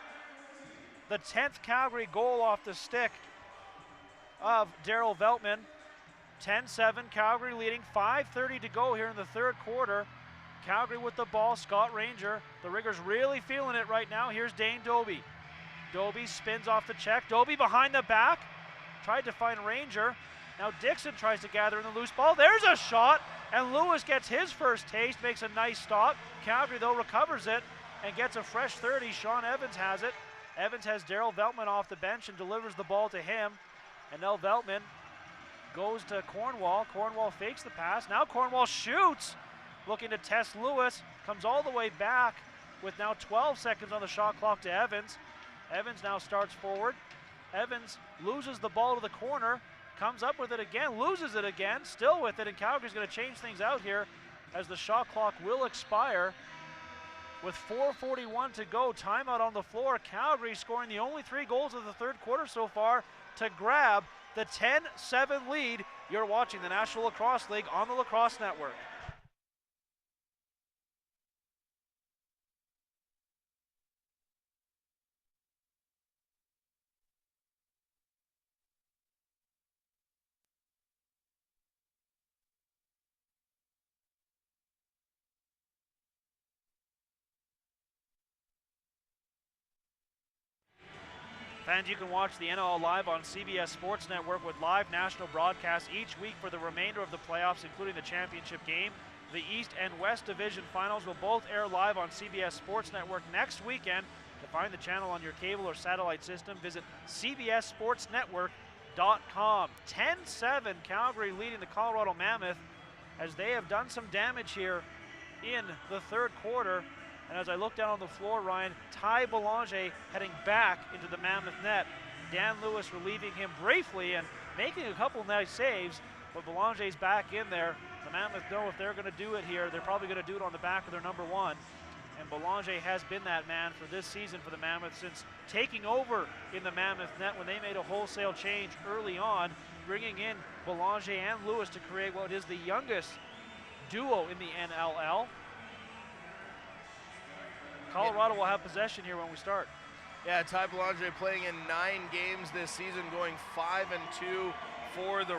the 10th Calgary goal off the stick of Daryl Veltman. 10-7, Calgary leading, 5:30 to go here in the 3rd quarter. Calgary with the ball, Scott Ranger. The Riggers really feeling it right now. Here's Dane Doby. Doby spins off the check. Doby behind the back, tried to find Ranger. Now Dixon tries to gather in the loose ball. There's a shot, and Lewis gets his first taste, makes a nice stop. Calgary though recovers it and gets a fresh 30. Sean Evans has it. Evans has Daryl Veltman off the bench and delivers the ball to him. And now Veltman goes to Cornwall. Cornwall fakes the pass. Now Cornwall shoots, looking to test Lewis. Comes all the way back with now 12 seconds on the shot clock to Evans. Evans now starts forward. Evans loses the ball to the corner, comes up with it again, loses it again, still with it, and Calgary's going to change things out here as the shot clock will expire. With 4:41 to go, timeout on the floor. Calgary scoring the only 3 goals of the 3rd quarter so far to grab the 10-7 lead. You're watching the National Lacrosse League on the Lacrosse Network. Fans, you can watch the NLL live on CBS Sports Network with live national broadcasts each week for the remainder of the playoffs, including the championship game. The East and West Division Finals will both air live on CBS Sports Network next weekend. To find the channel on your cable or satellite system, visit cbssportsnetwork.com. 10-7, Calgary leading the Colorado Mammoth as they have done some damage here in the third quarter. And as I look down on the floor, Ryan, Ty Belanger heading back into the Mammoth net. Dan Lewis relieving him briefly and making a couple nice saves, but Belanger's back in there. The Mammoth know if they're going to do it here, they're probably going to do it on the back of their number one. And Belanger has been that man for this season for the Mammoth since taking over in the Mammoth net when they made a wholesale change early on, bringing in Belanger and Lewis to create what is the youngest duo in the NLL. Colorado will have possession here when we start. Yeah, Ty Belanger playing in 9 games this season, going 5-2 for the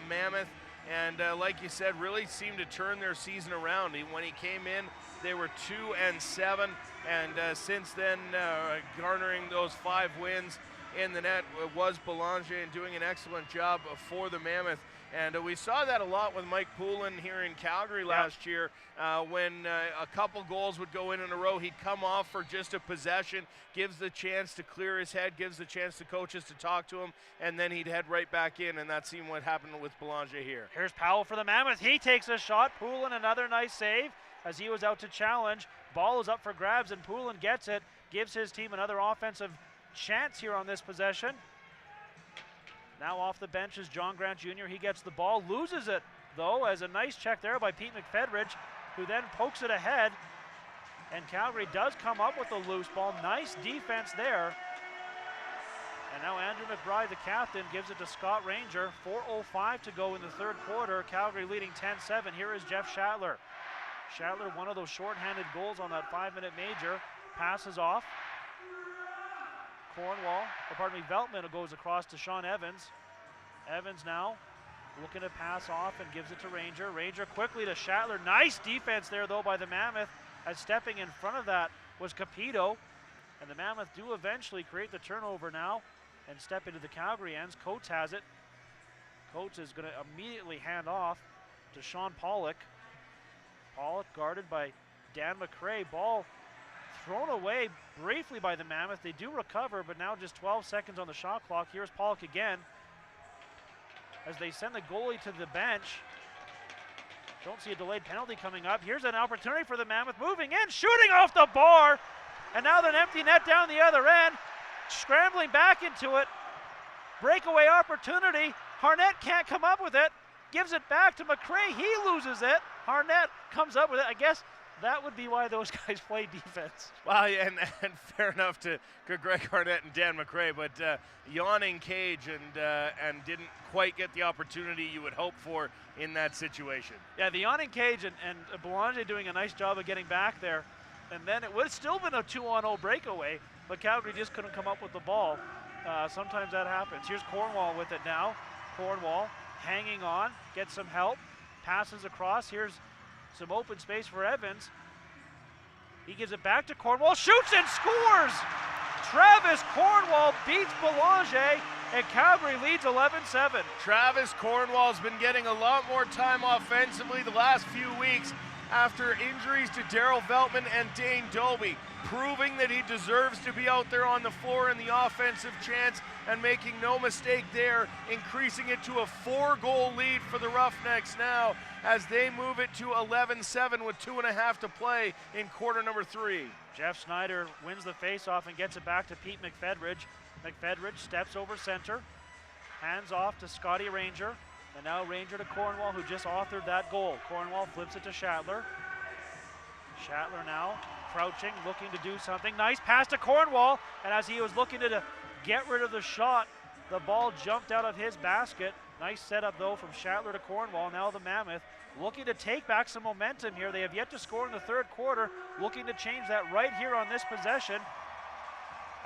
Mammoth, and like you said, really seemed to turn their season around. When he came in, they were 2-7, and since then, garnering those 5 wins in the net was Belanger and doing an excellent job for the Mammoth. And we saw that a lot with Mike Poulin here in Calgary last year. When a couple goals would go in a row, he'd come off for just a possession, gives the chance to clear his head, gives the chance to coaches to talk to him, and then he'd head right back in, and that seemed what happened with Belanger here. Here's Powell for the Mammoth. He takes a shot. Poulin another nice save as he was out to challenge. Ball is up for grabs, and Poulin gets it, gives his team another offensive chance here on this possession. Now off the bench is John Grant Jr. He gets the ball, loses it though, as a nice check there by Pete McFedridge, who then pokes it ahead. And Calgary does come up with a loose ball. Nice defense there. And now Andrew McBride, the captain, gives it to Scott Ranger. 4:05 to go in the third quarter. Calgary leading 10-7. Here is Jeff Shattler. Shattler, one of those shorthanded goals on that 5-minute major. Passes off. Veltman goes across to Sean Evans. Evans now looking to pass off and gives it to Ranger. Ranger quickly to Shattler. Nice defense there though by the Mammoth, as stepping in front of that was Capito. And the Mammoth do eventually create the turnover now and step into the Calgary ends. Coates has it. Coates is going to immediately hand off to Sean Pollock. Pollock guarded by Dan McRae. Ball thrown away briefly by the Mammoth. They do recover, but now just 12 seconds on the shot clock. Here's Pollock again as they send the goalie to the bench. Don't see a delayed penalty coming up. Here's an opportunity for the Mammoth, moving in, shooting off the bar, and now an empty net down the other end, scrambling back into it. Breakaway opportunity. Harnett can't come up with it, gives it back to McRae. He loses it. Harnett comes up with it. I guess that would be why those guys play defense. Well, yeah, and fair enough to Greg Harnett and Dan McRae, but yawning cage and didn't quite get the opportunity you would hope for in that situation. Yeah, the yawning cage and Belanger doing a nice job of getting back there. And then it would have still been a 2-on-0 breakaway, but Calgary just couldn't come up with the ball. Sometimes that happens. Here's Cornwall with it now. Cornwall hanging on, gets some help, passes across. Here's some open space for Evans. He gives it back to Cornwall, shoots and scores! Travis Cornwall beats Belanger, and Calgary leads 11-7. Travis Cornwall's been getting a lot more time offensively the last few weeks after injuries to Daryl Veltman and Dane Dobie, proving that he deserves to be out there on the floor in the offensive chance and making no mistake there, increasing it to a 4-goal lead for the Roughnecks now as they move it to 11-7 with 2.5 to play in quarter number 3. Jeff Snyder wins the faceoff and gets it back to Pete McFedridge. McFedridge steps over center, hands off to Scotty Ranger, and now Ranger to Cornwall, who just authored that goal. Cornwall flips it to Shattler. Shattler now crouching, looking to do something. Nice pass to Cornwall, and as he was looking to get rid of the shot, the ball jumped out of his basket. Nice setup though from Shattler to Cornwall. Now the Mammoth looking to take back some momentum here. They have yet to score in the third quarter, looking to change that right here on this possession.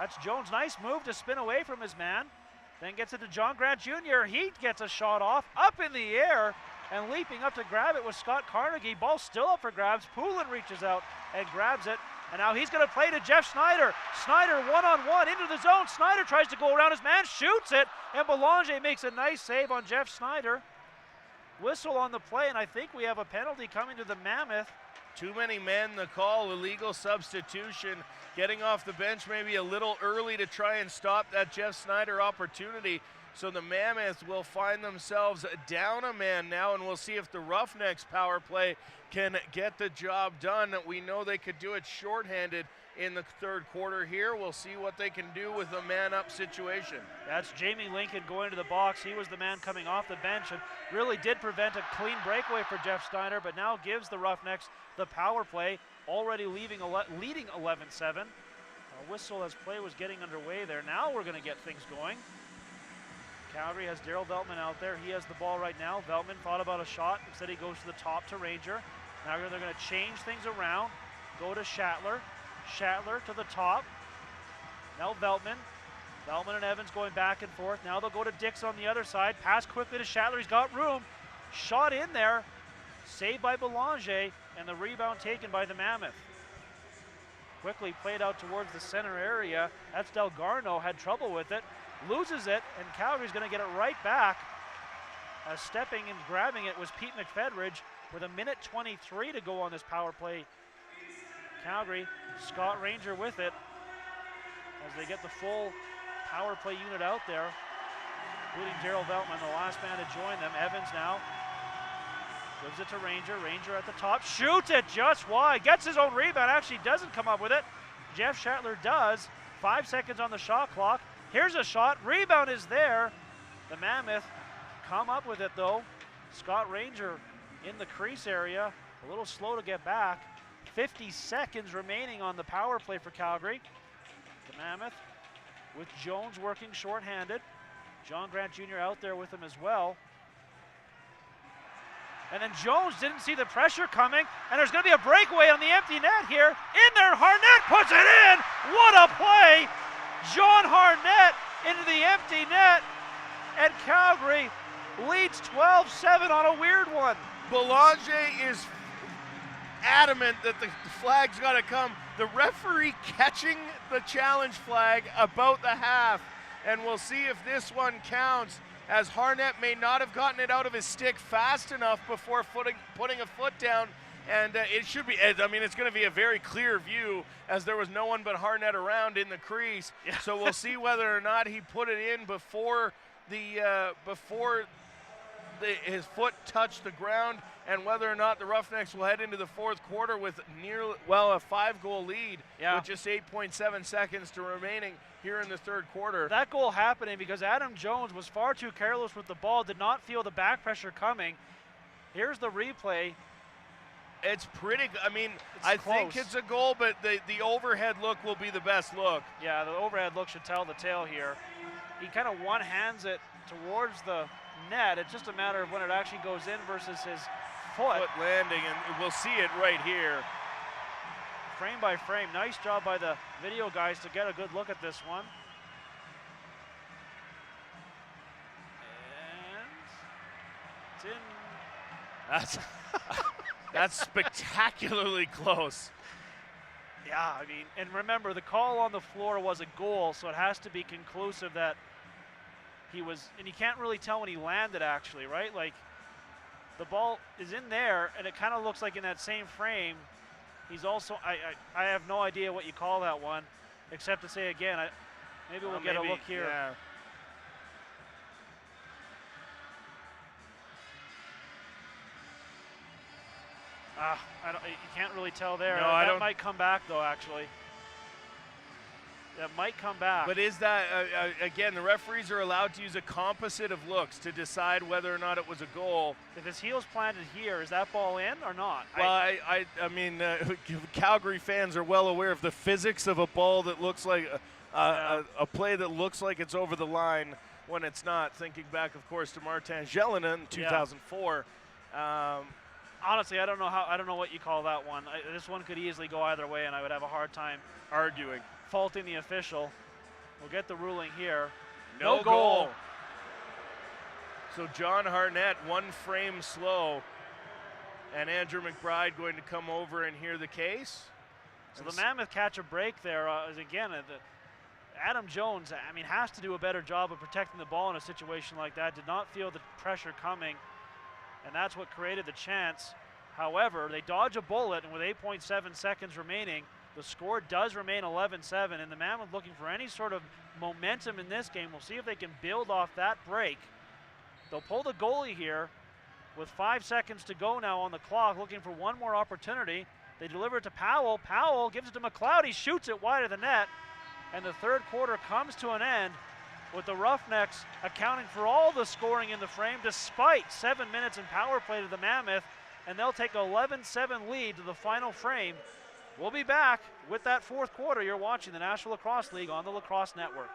That's Jones. Nice move to spin away from his man. Then gets it to John Grant Jr. He gets a shot off, up in the air, and leaping up to grab it was Scott Carnegie. Ball still up for grabs. Poulin reaches out and grabs it. And now he's going to play to Jeff Snyder. Snyder one-on-one into the zone. Snyder tries to go around his man, shoots it, and Belanger makes a nice save on Jeff Snyder. whistle on the play, and I think we have a penalty coming to the Mammoth. Too many men, the call, illegal substitution, getting off the bench maybe a little early to try and stop that Jeff Snyder opportunity. So the Mammoths will find themselves down a man now, and we'll see if the Roughnecks power play can get the job done. We know they could do it shorthanded in the third quarter here. We'll see what they can do with a man-up situation. That's Jamie Lincoln going to the box. He was the man coming off the bench and really did prevent a clean breakaway for Jeff Steiner, but now gives the Roughnecks the power play, already leading 11-7. A whistle as play was getting underway there. Now we're going to get things going. Calgary has Daryl Veltman out there. He has the ball right now. Veltman thought about a shot. Instead he goes to the top to Ranger. Now they're going to change things around. Go to Schattler. Schattler to the top. Now Veltman. Veltman and Evans going back and forth. Now they'll go to Dix on the other side. Pass quickly to Schattler. He's got room. Shot in there. Saved by Belanger. And the rebound taken by the Mammoth. Quickly played out towards the center area. That's Delgarno. Had trouble with it. Loses it. And Calgary's going to get it right back. As stepping and grabbing it was Pete McFedridge with 1:23 to go on this power play. Calgary, Scott Ranger with it as they get the full power play unit out there, including Daryl Veltman, the last man to join them. Evans now gives it to Ranger. Ranger at the top, shoots it just wide, gets his own rebound, actually doesn't come up with it. Jeff Schattler does. 5 seconds on the shot clock. Here's a shot, rebound is there. The Mammoth come up with it though. Scott Ranger in the crease area, a little slow to get back. 50 seconds remaining on the power play for Calgary. The Mammoth with Jones working shorthanded. John Grant Jr. out there with him as well. And then Jones didn't see the pressure coming, and there's going to be a breakaway on the empty net here. In there, Harnett puts it in. What a play! John Harnett into the empty net, and Calgary leads 12-7 on a weird one. Belanger is adamant that the flag's got to come. The referee catching the challenge flag about the half, and we'll see if this one counts, as Harnett may not have gotten it out of his stick fast enough before putting a foot down, and it should be, I mean, it's going to be a very clear view as there was no one but Harnett around in the crease. Yeah. So we'll see whether or not he put it in before his foot touched the ground, and whether or not the Roughnecks will head into the fourth quarter with a 5-goal lead with just 8.7 seconds to remaining here in the third quarter. That goal happening because Adam Jones was far too careless with the ball, did not feel the back pressure coming. Here's the replay. It's pretty, I mean, I think it's a goal, but the overhead look will be the best look. Yeah, the overhead look should tell the tale here. He kind of one-hands it towards the net. It's just a matter of when it actually goes in versus his foot landing, and we'll see it right here. Frame by frame. Nice job by the video guys to get a good look at this one. And it's in. That's spectacularly close. Yeah, I mean, and remember, the call on the floor was a goal, so it has to be conclusive that he was, and you can't really tell when he landed actually, right? Like, the ball is in there, and it kind of looks like in that same frame, he's also, I have no idea what you call that one, except to say again, maybe we'll get a look here. Yeah. You can't really tell there. No, that might come back though, actually. That might come back. But is that, again, the referees are allowed to use a composite of looks to decide whether or not it was a goal. If his heel's planted here, is that ball in or not? Well, I mean, Calgary fans are well aware of the physics of a ball that looks like a play that looks like it's over the line when it's not. Thinking back, of course, to Martin Gélina in 2004. Honestly, I don't know what you call that one. This one could easily go either way, and I would have a hard time arguing. Faulting the official. We'll get the ruling here. No goal. So John Harnett, one frame slow, and Andrew McBride going to come over and hear the case. So the Mammoth catch a break there. Again, Adam Jones, I mean, has to do a better job of protecting the ball in a situation like that. Did not feel the pressure coming. and that's what created the chance. However, they dodge a bullet, and with 8.7 seconds remaining, the score does remain 11-7, and the Mammoth looking for any sort of momentum in this game. We'll see if they can build off that break. They'll pull the goalie here with 5 seconds to go now on the clock, looking for one more opportunity. They deliver it to Powell. Powell gives it to McLeod. He shoots it wide of the net, and the third quarter comes to an end with the Roughnecks accounting for all the scoring in the frame despite 7 minutes in power play to the Mammoth, and they'll take 11-7 lead to the final frame. We'll be back with that fourth quarter. You're watching the National Lacrosse League on the Lacrosse Network.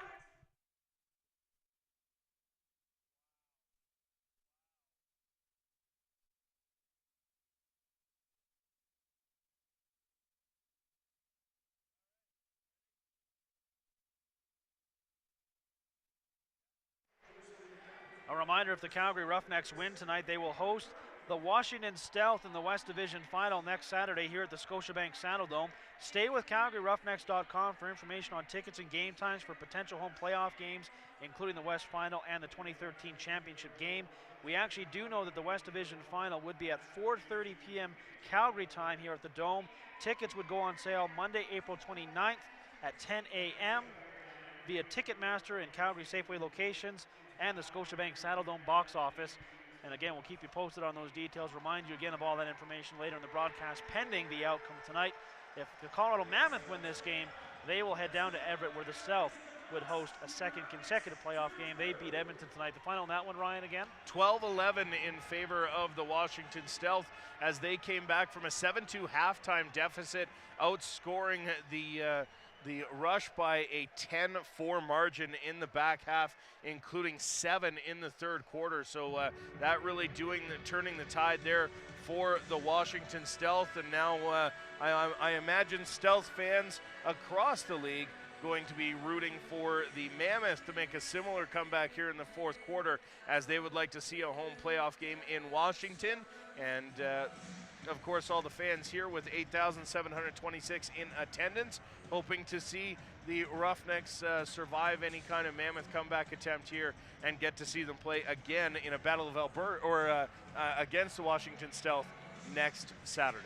A reminder, if the Calgary Roughnecks win tonight, they will host the Washington Stealth in the West Division Final next Saturday here at the Scotiabank Saddledome. Stay with CalgaryRoughnecks.com for information on tickets and game times for potential home playoff games, including the West Final and the 2013 championship game. We actually do know that the West Division Final would be at 4:30 p.m. Calgary time here at the Dome. Tickets would go on sale Monday, April 29th at 10 a.m. via Ticketmaster in Calgary Safeway locations and the Scotiabank Saddledome box office. And again, we'll keep you posted on those details. Remind you again of all that information later in the broadcast, pending the outcome tonight. If the Colorado Mammoth win this game, they will head down to Everett, where the South would host a second consecutive playoff game. They beat Edmonton tonight. The final on that one, Ryan, again? 12-11 in favor of the Washington Stealth as they came back from a 7-2 halftime deficit, outscoring the Rush by a 10-4 margin in the back half, including 7 in the third quarter. So that really turning the tide there for the Washington Stealth. And now I imagine Stealth fans across the league going to be rooting for the Mammoth to make a similar comeback here in the fourth quarter, as they would like to see a home playoff game in Washington. And of course, all the fans here with 8,726 in attendance, hoping to see the Roughnecks survive any kind of Mammoth comeback attempt here and get to see them play again in a Battle of Alberta or against the Washington Stealth next Saturday.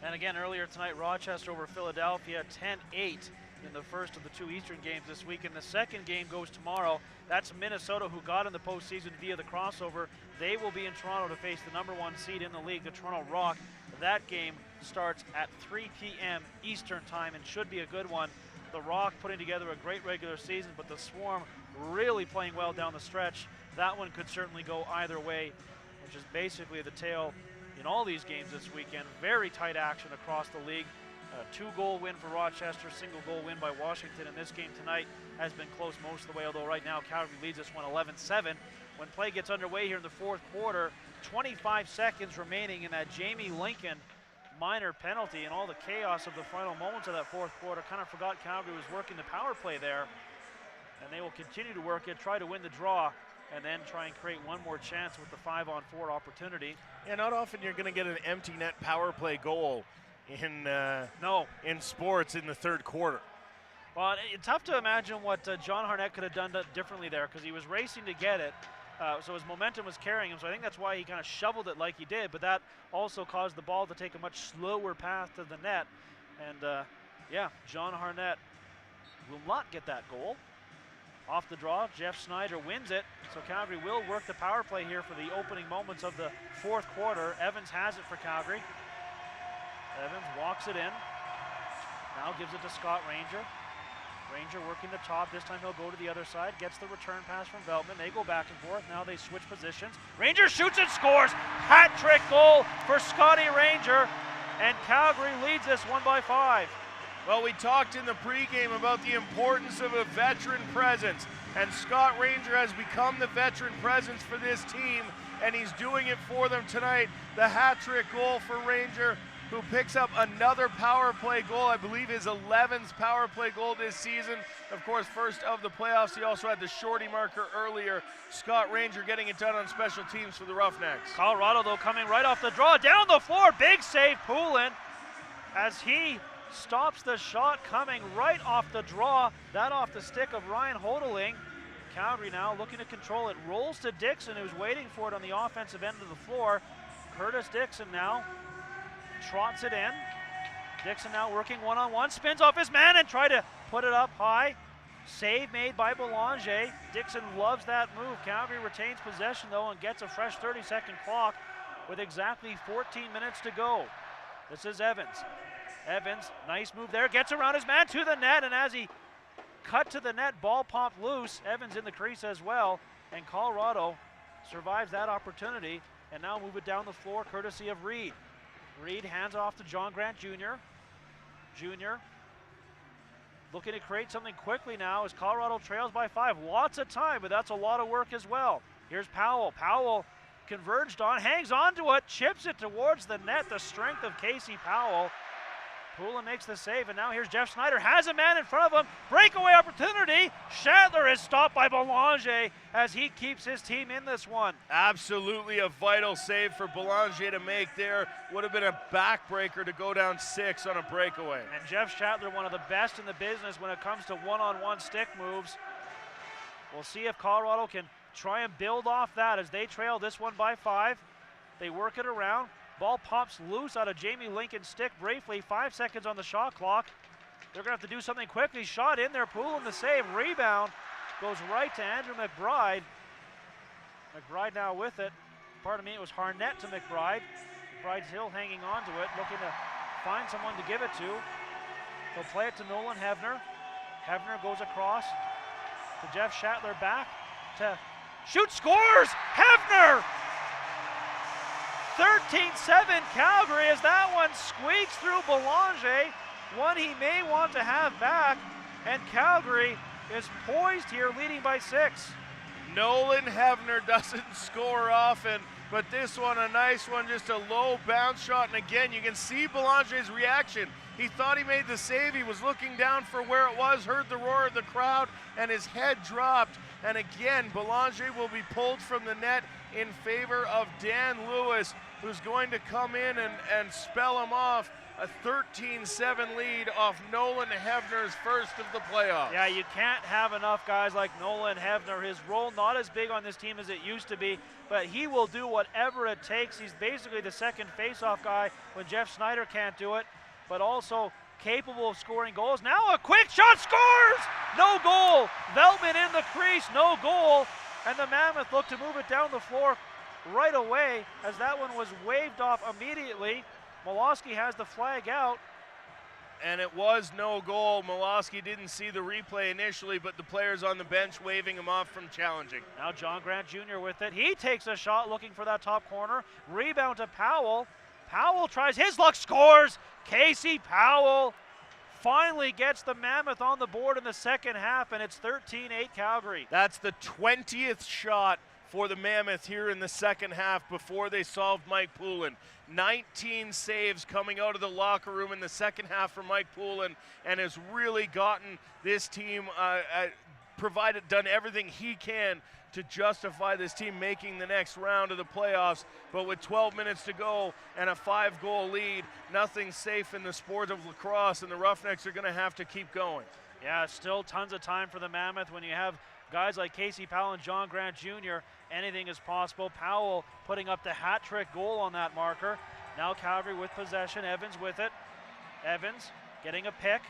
And again, earlier tonight, Rochester over Philadelphia, 10-8 in the first of the two Eastern games this week. And the second game goes tomorrow. That's Minnesota, who got in the postseason via the crossover. They will be in Toronto to face the number 1 seed in the league, the Toronto Rock. That game starts at 3 p.m. Eastern time and should be a good one. The Rock putting together a great regular season, but the Swarm really playing well down the stretch. That one could certainly go either way, which is basically the tale in all these games this weekend. Very tight action across the league. A 2-goal win for Rochester, single-goal win by Washington, and this game tonight has been close most of the way, although right now Calgary leads this one 11-7. When play gets underway here in the fourth quarter, 25 seconds remaining in that Jamie Lincoln minor penalty, and all the chaos of the final moments of that fourth quarter. Kind of forgot Calgary was working the power play there, and they will continue to work it, try to win the draw, and then try and create one more chance with the 5-on-4 opportunity. Yeah, not often you're going to get an empty net power play goal in sports in the third quarter. Well, it's tough to imagine what John Harnett could have done differently there, because he was racing to get it, so his momentum was carrying him. So I think that's why he kind of shoveled it like he did, but that also caused the ball to take a much slower path to the net. And yeah, John Harnett will not get that goal. Off the draw, Jeff Snyder wins it, so Calgary will work the power play here for the opening moments of the fourth quarter. Evans has it for Calgary. Evans walks it in, now gives it to Scott Ranger. Ranger working the top, this time he'll go to the other side, gets the return pass from Veltman. They go back and forth, now they switch positions. Ranger shoots and scores! Hat-trick goal for Scotty Ranger, and Calgary leads this 1 by 5. Well, we talked in the pregame about the importance of a veteran presence, and Scott Ranger has become the veteran presence for this team, and he's doing it for them tonight. The hat-trick goal for Ranger, who picks up another power play goal, I believe his 11th power play goal this season. Of course, first of the playoffs. He also had the shorty marker earlier. Scott Ranger getting it done on special teams for the Roughnecks. Colorado, though, coming right off the draw, down the floor, big save, Poulin, as he stops the shot coming right off the draw. That off the stick of Ryan Hodeling. Calgary now looking to control it. Rolls to Dixon, who's waiting for it on the offensive end of the floor. Curtis Dixon now trots it in. Dixon now working one-on-one, spins off his man and try to put it up high. Save made by Belanger. Dixon loves that move. Calgary retains possession though and gets a fresh 30-second clock with exactly 14 minutes to go. This is Evans. Evans, nice move there, gets around his man to the net, and as he cut to the net, ball popped loose. Evans in the crease as well, and Colorado survives that opportunity and now move it down the floor courtesy of Reed. Reed hands off to John Grant Jr. Jr. looking to create something quickly now as Colorado trails by 5. Lots of time, but that's a lot of work as well. Here's Powell. Powell converged on, hangs on to it, chips it towards the net. The strength of Casey Powell. Poulin makes the save, and now here's Jeff Snyder. Has a man in front of him. Breakaway opportunity. Shatler is stopped by Belanger as he keeps his team in this one. Absolutely a vital save for Belanger to make there. Would have been a backbreaker to go down 6 on a breakaway. And Jeff Shatler, one of the best in the business when it comes to one-on-one stick moves. We'll see if Colorado can try and build off that as they trail this one by 5. They work it around. Ball pops loose out of Jamie Lincoln's stick briefly. 5 seconds on the shot clock. They're going to have to do something quickly. Shot in there, Poulin the save. Rebound goes right to Andrew McBride. McBride now with it. Pardon me, it was Harnett to McBride. McBride still hanging on to it, looking to find someone to give it to. He'll play it to Nolan Hefner. Hefner goes across to Jeff Shatler, back to shoot, scores! Hefner! 13-7 Calgary as that one squeaks through Belanger, one he may want to have back, and Calgary is poised here, leading by 6. Nolan Hefner doesn't score often, but this one a nice one, just a low bounce shot, and again you can see Belanger's reaction. He thought he made the save, he was looking down for where it was, heard the roar of the crowd, and his head dropped. And again, Belanger will be pulled from the net in favor of Dan Lewis, who's going to come in and spell him off. A 13-7 lead off Nolan Hefner's first of the playoffs. Yeah, you can't have enough guys like Nolan Hefner. His role not as big on this team as it used to be, but he will do whatever it takes. He's basically the second faceoff guy when Jeff Snyder can't do it, but also capable of scoring goals. Now a quick shot, scores! No goal. Veltman in the crease, no goal. And the Mammoth look to move it down the floor right away as that one was waved off immediately. Molosky has the flag out. And it was no goal. Molosky didn't see the replay initially, but the players on the bench waving him off from challenging. Now John Grant Jr. with it. He takes a shot looking for that top corner. Rebound to Powell. Powell tries his luck, scores! Casey Powell finally gets the Mammoth on the board in the second half, and it's 13-8 Calgary. That's the 20th shot for the Mammoth here in the second half before they solved Mike Poulin. 19 saves coming out of the locker room in the second half for Mike Poulin, and has really gotten this team done everything he can to justify this team making the next round of the playoffs. But with 12 minutes to go and a 5-goal lead, nothing's safe in the sport of lacrosse, and the Roughnecks are going to have to keep going. Yeah, still tons of time for the Mammoth. When you have guys like Casey Powell and John Grant Jr., anything is possible. Powell putting up the hat-trick goal on that marker. Now Calgary with possession, Evans with it. Evans getting a pick,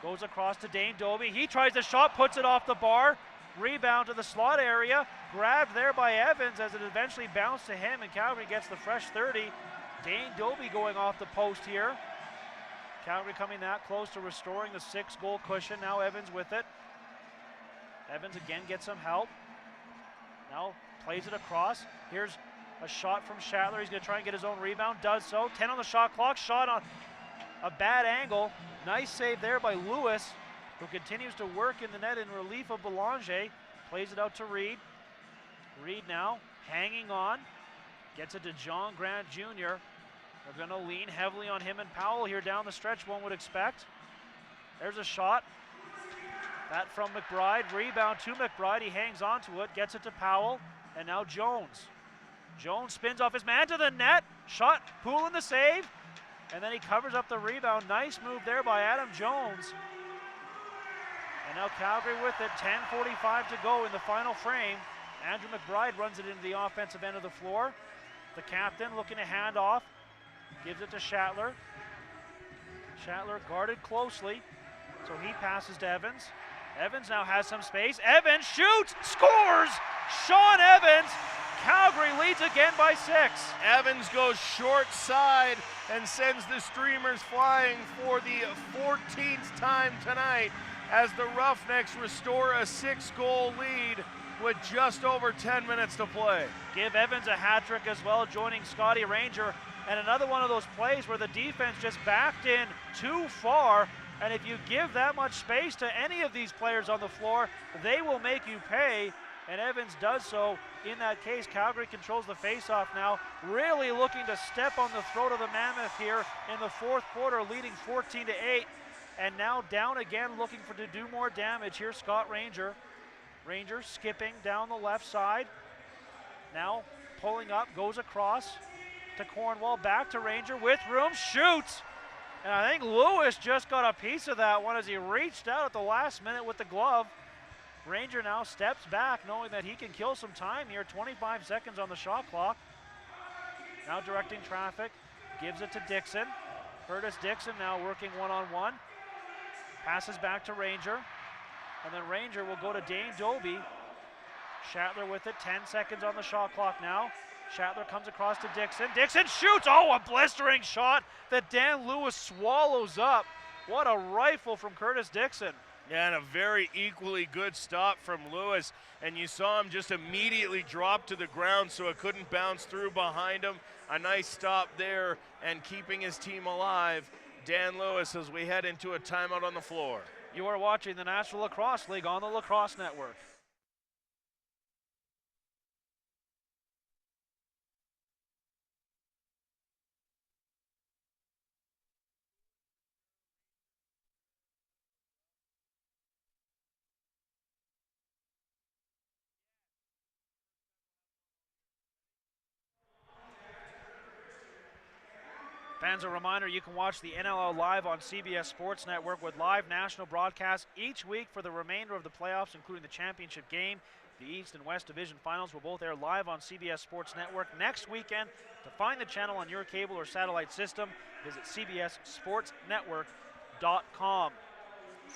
goes across to Dane Doby. He tries the shot, puts it off the bar. Rebound to the slot area, grabbed there by Evans as it eventually bounced to him, and Calgary gets the fresh 30. Dane Doby going off the post here. Calgary coming that close to restoring the 6-goal cushion. Now Evans with it. Evans again gets some help. Now plays it across. Here's a shot from Shatler. He's going to try and get his own rebound. Does so. 10 on the shot clock. Shot on a bad angle. Nice save there by Lewis, who continues to work in the net in relief of Belanger. Plays it out to Reed. Reed now hanging on. Gets it to John Grant Jr. They're going to lean heavily on him and Powell here down the stretch, one would expect. There's a shot. That from McBride. Rebound to McBride. He hangs on to it. Gets it to Powell. And now Jones. Jones spins off his man to the net. Shot. Poulin the save. And then he covers up the rebound. Nice move there by Adam Jones. And now Calgary with it, 10:45 to go in the final frame. Andrew McBride runs it into the offensive end of the floor. The captain looking to hand off. Gives it to Schattler. Schattler guarded closely, so he passes to Evans. Evans now has some space. Evans shoots, scores! Sean Evans, Calgary leads again by 6. Evans goes short side and sends the Streamers flying for the 14th time tonight as the Roughnecks restore a 6-goal lead with just over 10 minutes to play. Give Evans a hat trick as well, joining Scotty Ranger. And another one of those plays where the defense just backed in too far. And if you give that much space to any of these players on the floor, they will make you pay. And Evans does so. In that case, Calgary controls the faceoff now, really looking to step on the throat of the Mammoth here in the fourth quarter, leading 14-8. And now down again, looking to do more damage. Here's Scott Ranger. Ranger skipping down the left side. Now pulling up, goes across to Cornwall, back to Ranger with room, shoots! And I think Lewis just got a piece of that one as he reached out at the last minute with the glove. Ranger now steps back, knowing that he can kill some time here. 25 seconds on the shot clock. Now directing traffic, gives it to Dixon. Curtis Dixon now working one-on-one. Passes back to Ranger. And then Ranger will go to Dane Doby. Schattler with it, 10 seconds on the shot clock now. Schattler comes across to Dixon. Dixon shoots! Oh, a blistering shot that Dan Lewis swallows up. What a rifle from Curtis Dixon. Yeah, and a very equally good stop from Lewis. And you saw him just immediately drop to the ground so it couldn't bounce through behind him. A nice stop there and keeping his team alive. Dan Lewis as we head into a timeout on the floor. You are watching the National Lacrosse League on the Lacrosse Network. Fans, a reminder, you can watch the NLL live on CBS Sports Network with live national broadcasts each week for the remainder of the playoffs, including the championship game. The East and West Division Finals will both air live on CBS Sports Network next weekend. To find the channel on your cable or satellite system, visit cbssportsnetwork.com.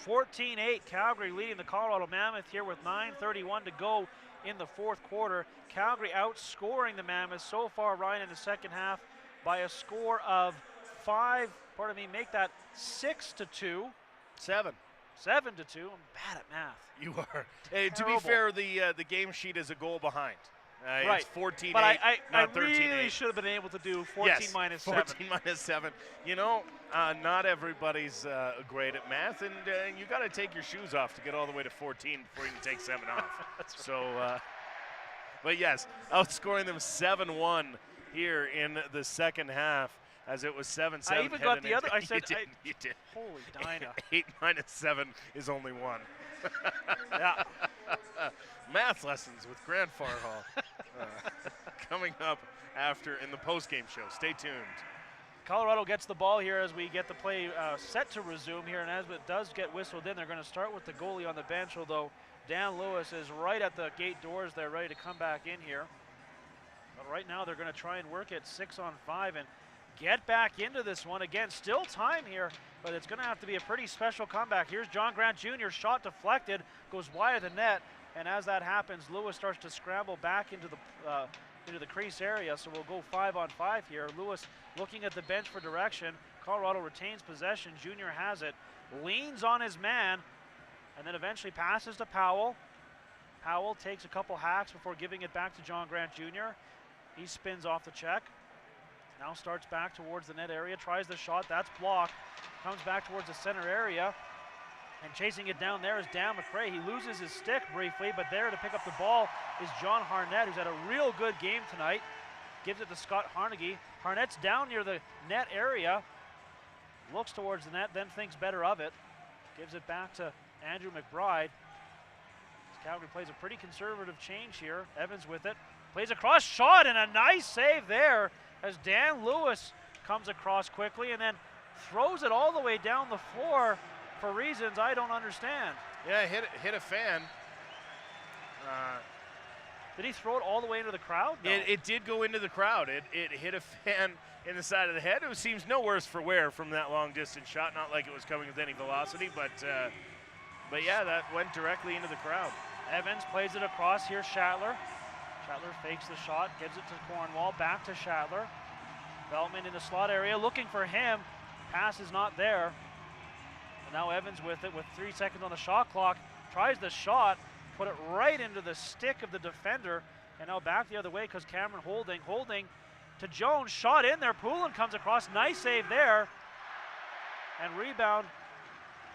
14-8, Calgary leading the Colorado Mammoth here with 9:31 to go in the fourth quarter. Calgary outscoring the Mammoth so far, Ryan, in the second half by a score of 6-2. 7. 7-2. I'm bad at math. You are. Hey, to be fair, the game sheet is a goal behind. Right. It's 14-8, but not 13-8. I really should have been able to do 14 minus 7. 14 minus 7. You know, not everybody's great at math, and you got to take your shoes off to get all the way to 14 before you can take 7 off. That's right. So, but yes, outscoring them 7-1 here in the second half, as it was 7-7. I even got the other. I said, you did. Holy Dinah. 8 minus 7 is only 1. Yeah. Math lessons with Grant Farhall coming up after in the post-game show. Stay tuned. Colorado gets the ball here as we get the play set to resume here, and as it does get whistled in, they're going to start with the goalie on the bench, although Dan Lewis is right at the gate doors. They're ready to come back in here. But right now they're going to try and work it 6-on-5 and get back into this one. Again, still time here, but it's going to have to be a pretty special comeback. Here's John Grant Jr., shot deflected, goes wide of the net, and as that happens, Lewis starts to scramble back into the crease area, so we'll go 5-on-5 here. Lewis looking at the bench for direction. Colorado retains possession. Jr. has it, leans on his man, and then eventually passes to Powell. Powell takes a couple hacks before giving it back to John Grant Jr. He spins off the check. Now starts back towards the net area, tries the shot, that's blocked. Comes back towards the center area. And chasing it down there is Dan McRae. He loses his stick briefly, but there to pick up the ball is John Harnett, who's had a real good game tonight. Gives it to Scott Harneggy. Harnett's down near the net area. Looks towards the net, then thinks better of it. Gives it back to Andrew McBride. Calgary plays a pretty conservative change here. Evans with it. Plays across, shot, and a nice save there as Dan Lewis comes across quickly and then throws it all the way down the floor for reasons I don't understand. Yeah, hit a fan. Did he throw it all the way into the crowd? No. It did go into the crowd. It hit a fan in the side of the head. It seems no worse for wear from that long distance shot. Not like it was coming with any velocity, but yeah, that went directly into the crowd. Evans plays it across. Here's Schattler. Schattler fakes the shot, gives it to Cornwall, back to Schattler. Veltman in the slot area, looking for him. Pass is not there. And now Evans with it with 3 seconds on the shot clock. Tries the shot, put it right into the stick of the defender. And now back the other way because Cameron holding to Jones. Shot in there, Poulin comes across. Nice save there. And rebound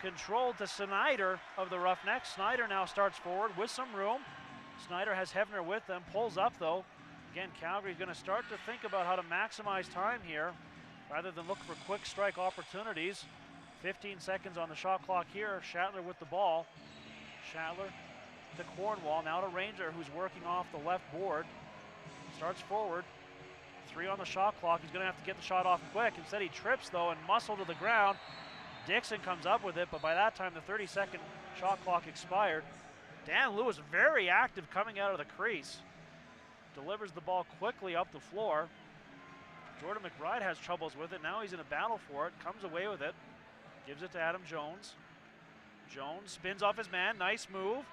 controlled to Snyder of the Roughnecks. Snyder now starts forward with some room. Snyder has Hefner with them, pulls up though. Again, Calgary's going to start to think about how to maximize time here rather than look for quick strike opportunities. 15 seconds on the shot clock here. Schattler with the ball. Schattler to Cornwall, now to Ranger, who's working off the left board. Starts forward. 3 on the shot clock. He's going to have to get the shot off quick. Instead he trips though and muscle to the ground. Dixon comes up with it, but by that time the 30-second shot clock expired. Dan Lewis very active coming out of the crease. Delivers the ball quickly up the floor. Jordan McBride has troubles with it. Now he's in a battle for it. Comes away with it. Gives it to Adam Jones. Jones spins off his man. Nice move.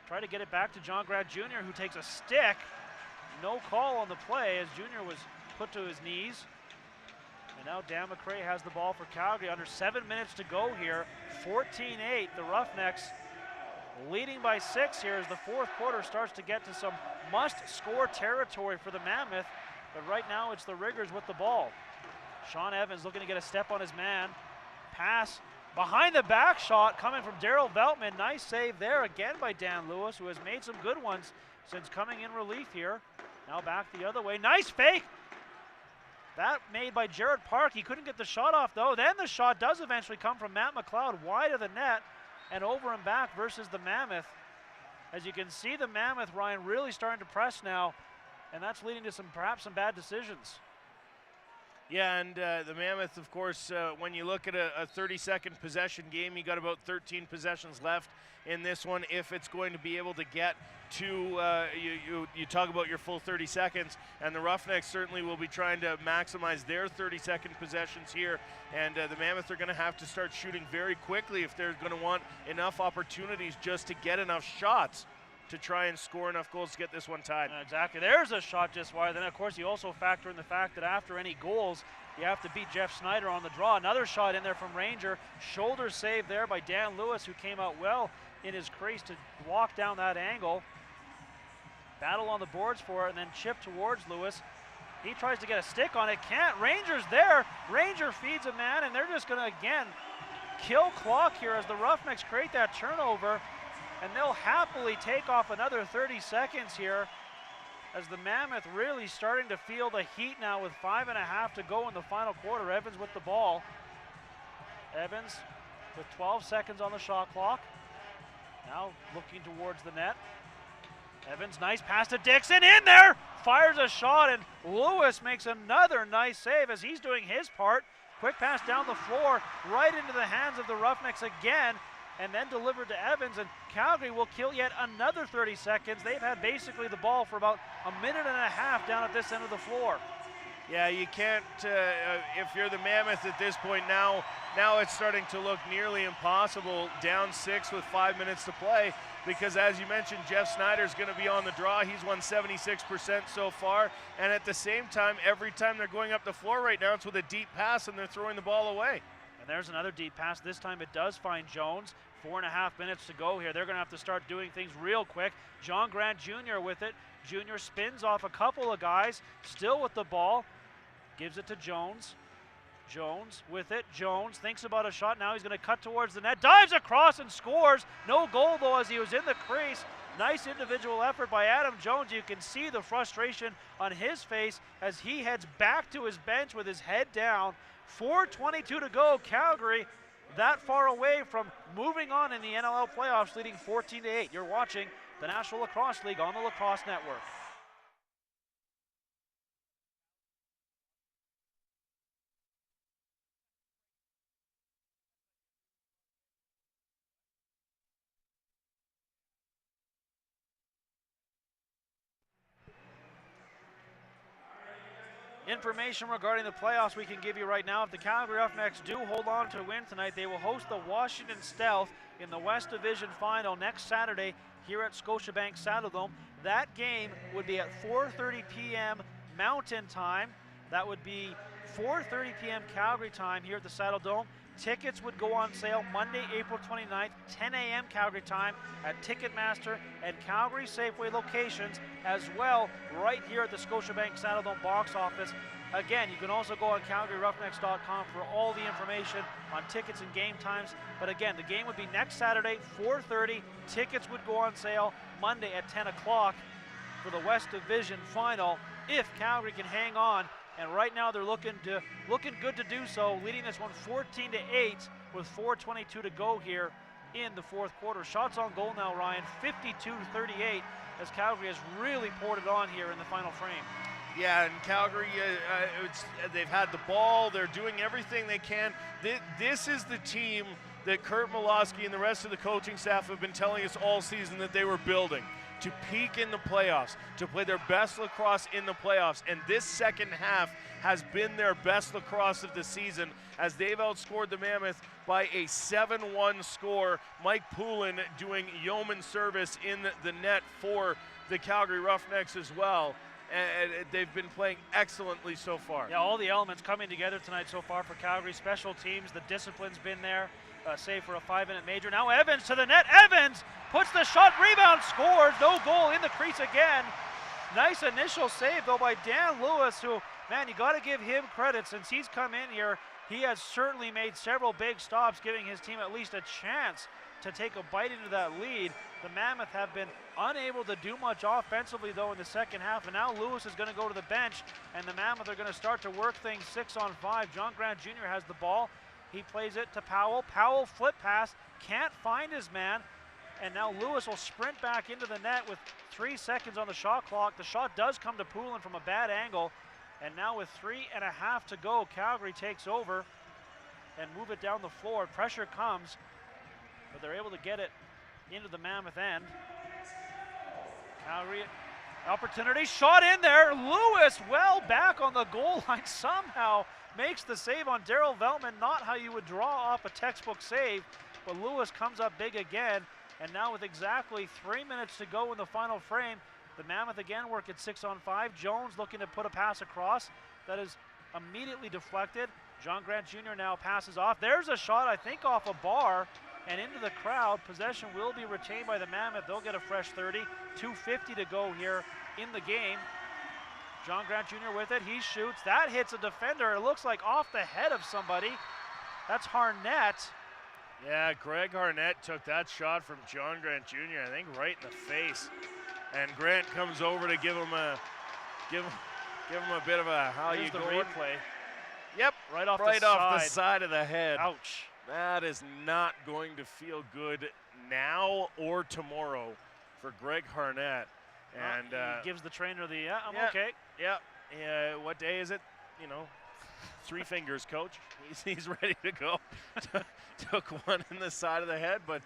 Try to get it back to John Grant Jr., who takes a stick. No call on the play as Jr. was put to his knees. And now Dan McRae has the ball for Calgary. Under 7 minutes to go here. 14-8. The Roughnecks leading by 6 here as the fourth quarter starts to get to some must-score territory for the Mammoth. But right now it's the Riggers with the ball. Sean Evans looking to get a step on his man. Pass behind the back shot coming from Daryl Veltman. Nice save there again by Dan Lewis, who has made some good ones since coming in relief here. Now back the other way. Nice fake. That made by Jared Park. He couldn't get the shot off though. Then the shot does eventually come from Matt McLeod wide of the net and over and back versus the Mammoth. As you can see, the Mammoth, Ryan, really starting to press now, and that's leading to perhaps some bad decisions. Yeah, and the Mammoth, of course, when you look at a 30-second possession game, you got about 13 possessions left in this one. If it's going to be able to get to, you talk about your full 30 seconds, and the Roughnecks certainly will be trying to maximize their 30-second possessions here. And the Mammoth are going to have to start shooting very quickly if they're going to want enough opportunities just to get enough shots to try and score enough goals to get this one tied. Exactly. There's a shot just wide. Then, of course, you also factor in the fact that after any goals, you have to beat Jeff Snyder on the draw. Another shot in there from Ranger. Shoulder save there by Dan Lewis, who came out well in his crease to walk down that angle. Battle on the boards for it, and then chip towards Lewis. He tries to get a stick on it. Can't. Ranger's there. Ranger feeds a man, and they're just going to, again, kill clock here as the Roughnecks create that turnover. And they'll happily take off another 30 seconds here as the Mammoth really starting to feel the heat now with 5.5 to go in the final quarter. Evans with the ball. Evans with 12 seconds on the shot clock. Now looking towards the net. Evans, nice pass to Dixon, in there! Fires a shot, and Lewis makes another nice save as he's doing his part. Quick pass down the floor, right into the hands of the Roughnecks again, and then delivered to Evans, and Calgary will kill yet another 30 seconds. They've had basically the ball for about a minute and a half down at this end of the floor. Yeah, you can't, if you're the Mammoth at this point now it's starting to look nearly impossible, down 6 with 5 minutes to play, because as you mentioned, Jeff Snyder's going to be on the draw. He's won 76% so far, and at the same time, every time they're going up the floor right now, it's with a deep pass and they're throwing the ball away. And there's another deep pass. This time it does find Jones. 4.5 minutes to go here. They're going to have to start doing things real quick. John Grant Jr. with it. Jr. spins off a couple of guys, still with the ball. Gives it to Jones. Jones with it. Jones thinks about a shot. Now he's going to cut towards the net. Dives across and scores. No goal, though, as he was in the crease. Nice individual effort by Adam Jones. You can see the frustration on his face as he heads back to his bench with his head down. 4:22 to go. Calgary that far away from moving on in the NLL playoffs, leading 14-8. You're watching the National Lacrosse League on the Lacrosse Network. Information regarding the playoffs we can give you right now. If the Calgary Roughnecks do hold on to win tonight, they will host the Washington Stealth in the West Division Final next Saturday here at Scotiabank Saddledome. That game would be at 4:30 p.m. Mountain Time. That would be 4:30 p.m. Calgary time here at the Saddledome. Tickets would go on sale Monday, April 29th, 10 a.m. Calgary time at Ticketmaster and Calgary Safeway locations, as well right here at the Scotiabank Saddledome box office. Again, you can also go on CalgaryRoughnecks.com for all the information on tickets and game times. But again, the game would be next Saturday, 4:30. Tickets would go on sale Monday at 10 o'clock for the West Division Final if Calgary can hang on. And right now they're looking good to do so, leading this one 14-8 with 4:22 to go here in the fourth quarter. Shots on goal now, Ryan, 52-38, as Calgary has really poured it on here in the final frame. Yeah, and Calgary, they've had the ball. They're doing everything they can. This is the team that Kurt Malosky and the rest of the coaching staff have been telling us all season that they were building to peak in the playoffs, to play their best lacrosse in the playoffs. And this second half has been their best lacrosse of the season, as they've outscored the Mammoth by a 7-1 score. Mike Poulin doing yeoman service in the net for the Calgary Roughnecks as well. And they've been playing excellently so far. Yeah, all the elements coming together tonight so far for Calgary. Special teams, the discipline's been there, save for a 5-minute major. Now Evans to the net. Evans puts the shot, rebound, scores. No goal, in the crease again. Nice initial save, though, by Dan Lewis, who, man, you got to give him credit. Since he's come in here, he has certainly made several big stops, giving his team at least a chance to take a bite into that lead. The Mammoth have been unable to do much offensively, though, in the second half, and now Lewis is going to go to the bench, and the Mammoth are going to start to work things 6-on-5. John Grant Jr. has the ball. He plays it to Powell. Powell flip pass, can't find his man, and now Lewis will sprint back into the net with 3 seconds on the shot clock. The shot does come to Poulin from a bad angle, and now with 3.5 to go, Calgary takes over and move it down the floor. Pressure comes, but they're able to get it into the Mammoth end. Calgary opportunity, shot in there. Lewis well back on the goal line, somehow makes the save on Daryl Veltman. Not how you would draw off a textbook save, but Lewis comes up big again. And now with exactly 3 minutes to go in the final frame, the Mammoth again work at 6-on-5. Jones looking to put a pass across. That is immediately deflected. John Grant Jr. now passes off. There's a shot, I think, off a bar and into the crowd. Possession will be retained by the Mammoth. They'll get a fresh 30. 2:50 to go here in the game. John Grant Jr. with it. He shoots. That hits a defender. It looks like off the head of somebody. That's Harnett. Yeah, Greg Harnett took that shot from John Grant Jr., I think right in the face. And Grant comes over to give him a bit of a how Here's you the going. replay. Yep, Right off the side of the head. Ouch. That is not going to feel good now or tomorrow for Greg Harnett. And he gives the trainer the, I'm yeah, okay. Yeah. What day is it? 3 fingers, coach. He's ready to go. Took one in the side of the head, but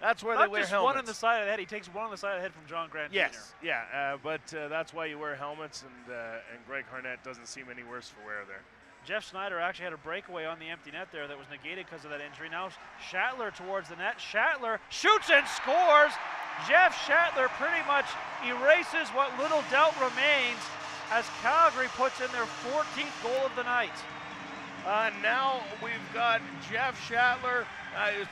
that's where Not they wear just helmets. one in the side of the head. He takes one on the side of the head from John Grant Yes, Jr. yeah, but that's why you wear helmets, and Greg Harnett doesn't seem any worse for wear there. Jeff Snyder actually had a breakaway on the empty net there that was negated because of that injury. Now Shatler towards the net. Shatler shoots and scores. Jeff Shatler pretty much erases what little doubt remains as Calgary puts in their 14th goal of the night. Now we've got Jeff Shatler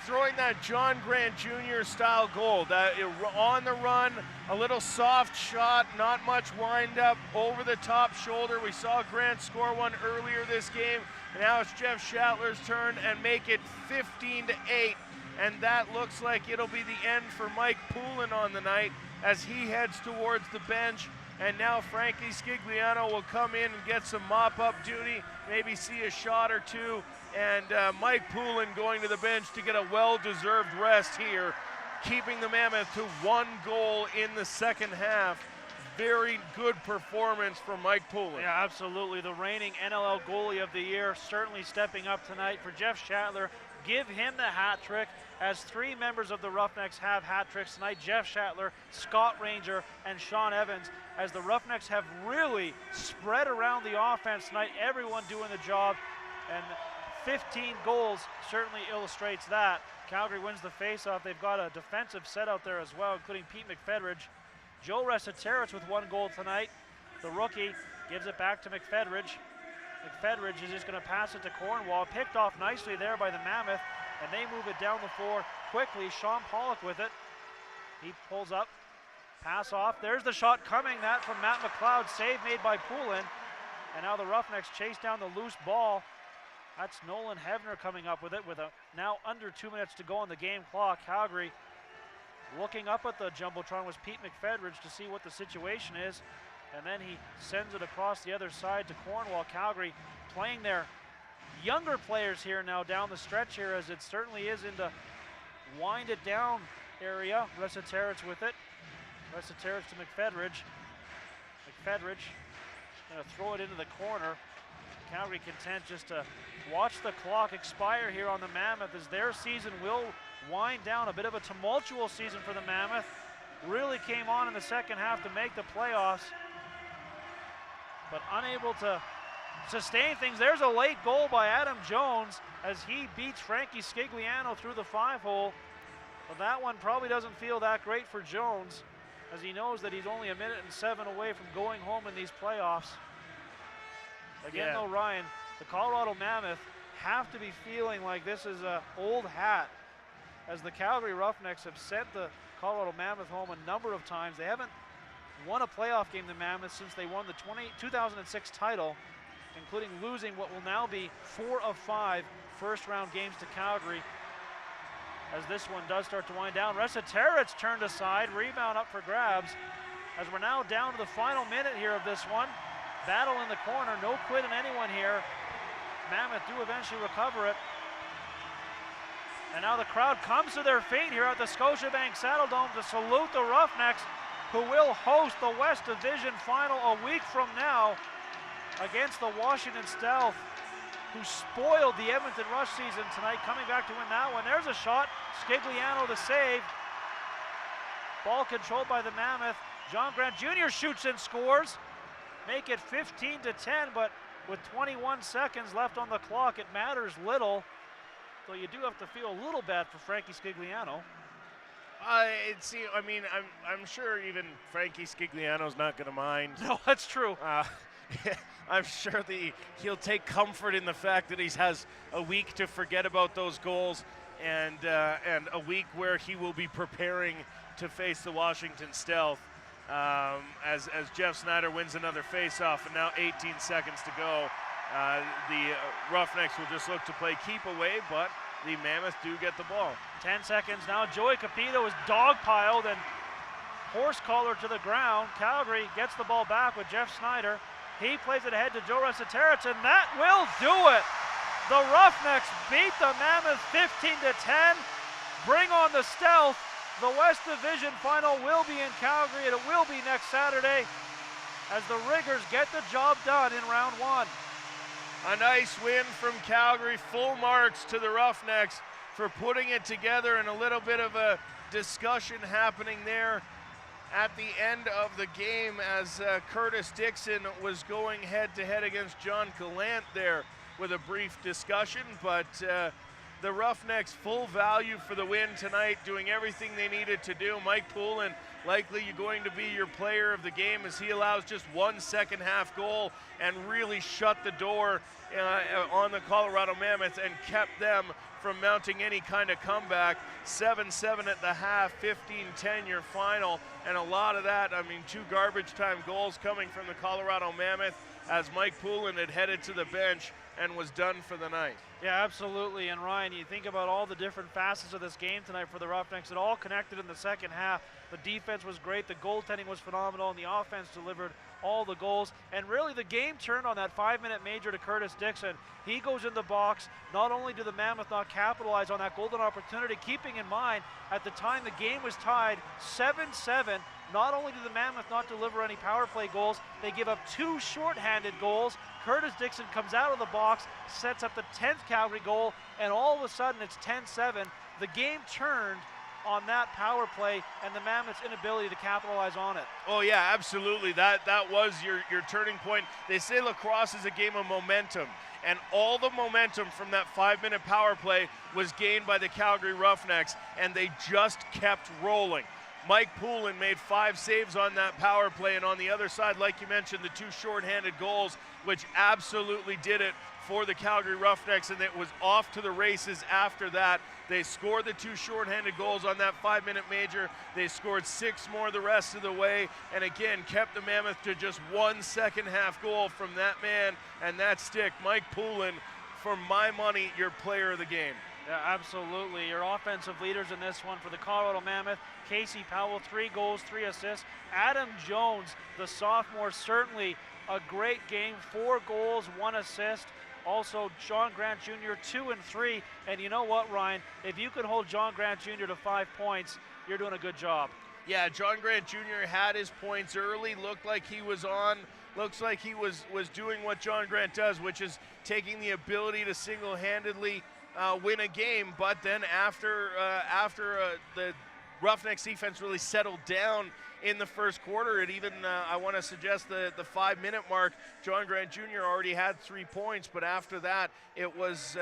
throwing that John Grant Jr. style goal. That on the run, a little soft shot, not much wind up, over the top shoulder. We saw Grant score one earlier this game. Now it's Jeff Shatler's turn and make it 15-8. And that looks like it'll be the end for Mike Poulin on the night as he heads towards the bench. And now Frankie Scigliano will come in and get some mop-up duty, maybe see a shot or two. And Mike Poulin going to the bench to get a well-deserved rest here, keeping the Mammoth to 1 goal in the second half. Very good performance from Mike Poulin. Yeah, absolutely. The reigning NLL goalie of the year, certainly stepping up tonight for Jeff Shatler. Give him the hat trick, as 3 members of the Roughnecks have hat tricks tonight. Jeff Shatler, Scott Ranger, and Sean Evans, as the Roughnecks have really spread around the offense tonight, everyone doing the job, and 15 goals certainly illustrates that. Calgary wins the faceoff. They've got a defensive set out there as well, including Pete McFedridge. Joe Resetaritz with 1 goal tonight. The rookie gives it back to McFedridge. McFedridge is just going to pass it to Cornwall. Picked off nicely there by the Mammoth, and they move it down the floor quickly. Sean Pollock with it. He pulls up, pass off. There's the shot coming, that from Matt McLeod. Save made by Poulin. And now the Roughnecks chase down the loose ball. That's Nolan Hevner coming up with it with now under 2 minutes to go on the game clock. Calgary looking up at the Jumbotron was Pete McFedridge to see what the situation is. And then he sends it across the other side to Cornwall. Calgary playing their younger players here now down the stretch here, as it certainly is in the wind it down area. Resetaritz with it. Resetaritz to McFedridge. McFedridge going to throw it into the corner. Calgary content just to watch the clock expire here on the Mammoth, as their season will wind down. A bit of a tumultuous season for the Mammoth. Really came on in the second half to make the playoffs, but unable to sustain things. There's a late goal by Adam Jones as he beats Frankie Scigliano through the 5-hole. But that one probably doesn't feel that great for Jones, as he knows that he's only 1 minute and 7 away from going home in these playoffs. Again, though, Ryan, the Colorado Mammoth have to be feeling like this is an old hat, as the Calgary Roughnecks have sent the Colorado Mammoth home a number of times. They haven't won a playoff game, the Mammoth, since they won the 2006 title, including losing what will now be 4 of 5 first-round games to Calgary. As this one does start to wind down, Resetaritz turned aside, rebound up for grabs, as we're now down to the final minute here of this one. Battle in the corner, no quit in anyone here. Mammoth do eventually recover it. And now the crowd comes to their feet here at the Scotiabank Saddledome to salute the Roughnecks, who will host the West Division final a week from now against the Washington Stealth, who spoiled the Edmonton Rush season tonight, coming back to win that one. There's a shot, Scigliano the save. Ball controlled by the Mammoth. John Grant Jr. shoots and scores. Make it 15-10, but with 21 seconds left on the clock, it matters little. Though you do have to feel a little bad for Frankie Scigliano. I'm sure even Frankie Scigliano's not going to mind. No, that's true. I'm sure he'll take comfort in the fact that he has a week to forget about those goals, and a week where he will be preparing to face the Washington Stealth. As Jeff Snyder wins another faceoff, and now 18 seconds to go. The Roughnecks will just look to play keep away, but the Mammoth do get the ball. 10 seconds now. Joey Capito is dogpiled and horse collar to the ground. Calgary gets the ball back with Jeff Snyder. He plays it ahead to Joe Resetaritz, and that will do it. The Roughnecks beat the Mammoth 15-10. Bring on the Stealth. The West Division final will be in Calgary, and it will be next Saturday as the Riggers get the job done in round 1. A nice win from Calgary. Full marks to the Roughnecks for putting it together, and a little bit of a discussion happening there at the end of the game as Curtis Dixon was going head-to-head against John Gallant there with a brief discussion, but the Roughnecks full value for the win tonight, doing everything they needed to do. Mike Poulin likely going to be your player of the game, as he allows just 1 second half goal and really shut the door on the Colorado Mammoth and kept them from mounting any kind of comeback. 7-7 at the half, 15-10 your final, and a lot of that, 2 garbage time goals coming from the Colorado Mammoth as Mike Poulin had headed to the bench and was done for the night. Yeah, absolutely. And Ryan, you think about all the different facets of this game tonight for the Roughnecks. It all connected in the second half. The defense was great, the goaltending was phenomenal, and the offense delivered all the goals. And really the game turned on that 5-minute major to Curtis Dixon. He goes in the box. Not only did the Mammoth not capitalize on that golden opportunity, keeping in mind at the time the game was tied 7-7, not only did the Mammoth not deliver any power play goals, they give up 2 shorthanded goals. Curtis Dixon comes out of the box, sets up the 10th Calgary goal, and all of a sudden it's 10-7. The game turned on that power play and the Mammoth's inability to capitalize on it. Oh yeah, absolutely. That was your turning point. They say lacrosse is a game of momentum, and all the momentum from that 5-minute power play was gained by the Calgary Roughnecks, and they just kept rolling. Mike Poulin made 5 saves on that power play, and on the other side, like you mentioned, the 2 shorthanded goals, which absolutely did it for the Calgary Roughnecks, and it was off to the races after that. They scored the 2 shorthanded goals on that 5-minute major. They scored 6 more the rest of the way, and again kept the Mammoth to just 1 second-half goal from that man and that stick. Mike Poulin, for my money, your player of the game. Yeah, absolutely. Your offensive leaders in this one for the Colorado Mammoth: Casey Powell, 3 goals, 3 assists. Adam Jones, the sophomore, certainly a great game, 4 goals, 1 assist. Also, John Grant Jr., 2 and 3. And you know what, Ryan? If you can hold John Grant Jr. to 5 points, you're doing a good job. Yeah, John Grant Jr. had his points early, looked like he was on, looks like he was doing what John Grant does, which is taking the ability to single-handedly win a game. But then after the Roughnecks defense really settled down in the first quarter, it even, I want to suggest the 5-minute mark, John Grant Jr. already had 3 points, but after that, it was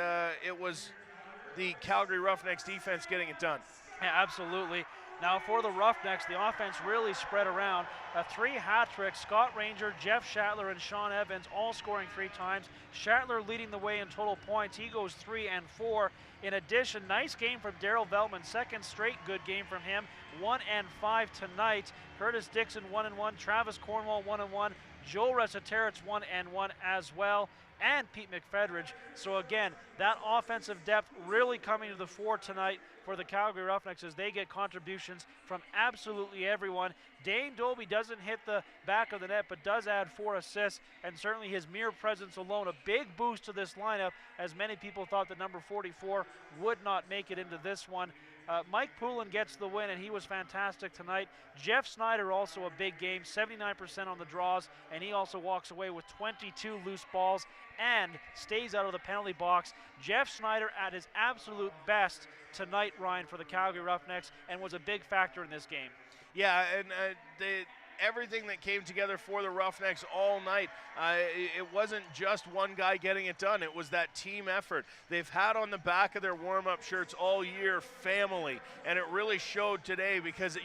the Calgary Roughnecks defense getting it done. Yeah, absolutely. Now for the Roughnecks, the offense really spread around. 3 hat tricks: Scott Ranger, Jeff Schattler, and Sean Evans all scoring 3 times. Schattler leading the way in total points. He goes 3 and 4. In addition, nice game from Daryl Veltman. 2nd straight good game from him. 1 and 5 tonight. Curtis Dixon 1 and 1. Travis Cornwall 1 and 1. Joe Resetarits 1 and 1 as well. And Pete McFedridge. So again, that offensive depth really coming to the fore tonight for the Calgary Roughnecks as they get contributions from absolutely everyone. Dane Dobie doesn't hit the back of the net, but does add 4 assists, and certainly his mere presence alone a big boost to this lineup, as many people thought that number 44 would not make it into this one. Mike Poulin gets the win, and he was fantastic tonight. Jeff Snyder also a big game, 79% on the draws, and he also walks away with 22 loose balls and stays out of the penalty box. Jeff Snyder at his absolute best tonight, Ryan, for the Calgary Roughnecks, and was a big factor in this game. Yeah, and everything that came together for the Roughnecks all night, it wasn't just one guy getting it done. It was that team effort. They've had on the back of their warm-up shirts all year, family, and it really showed today because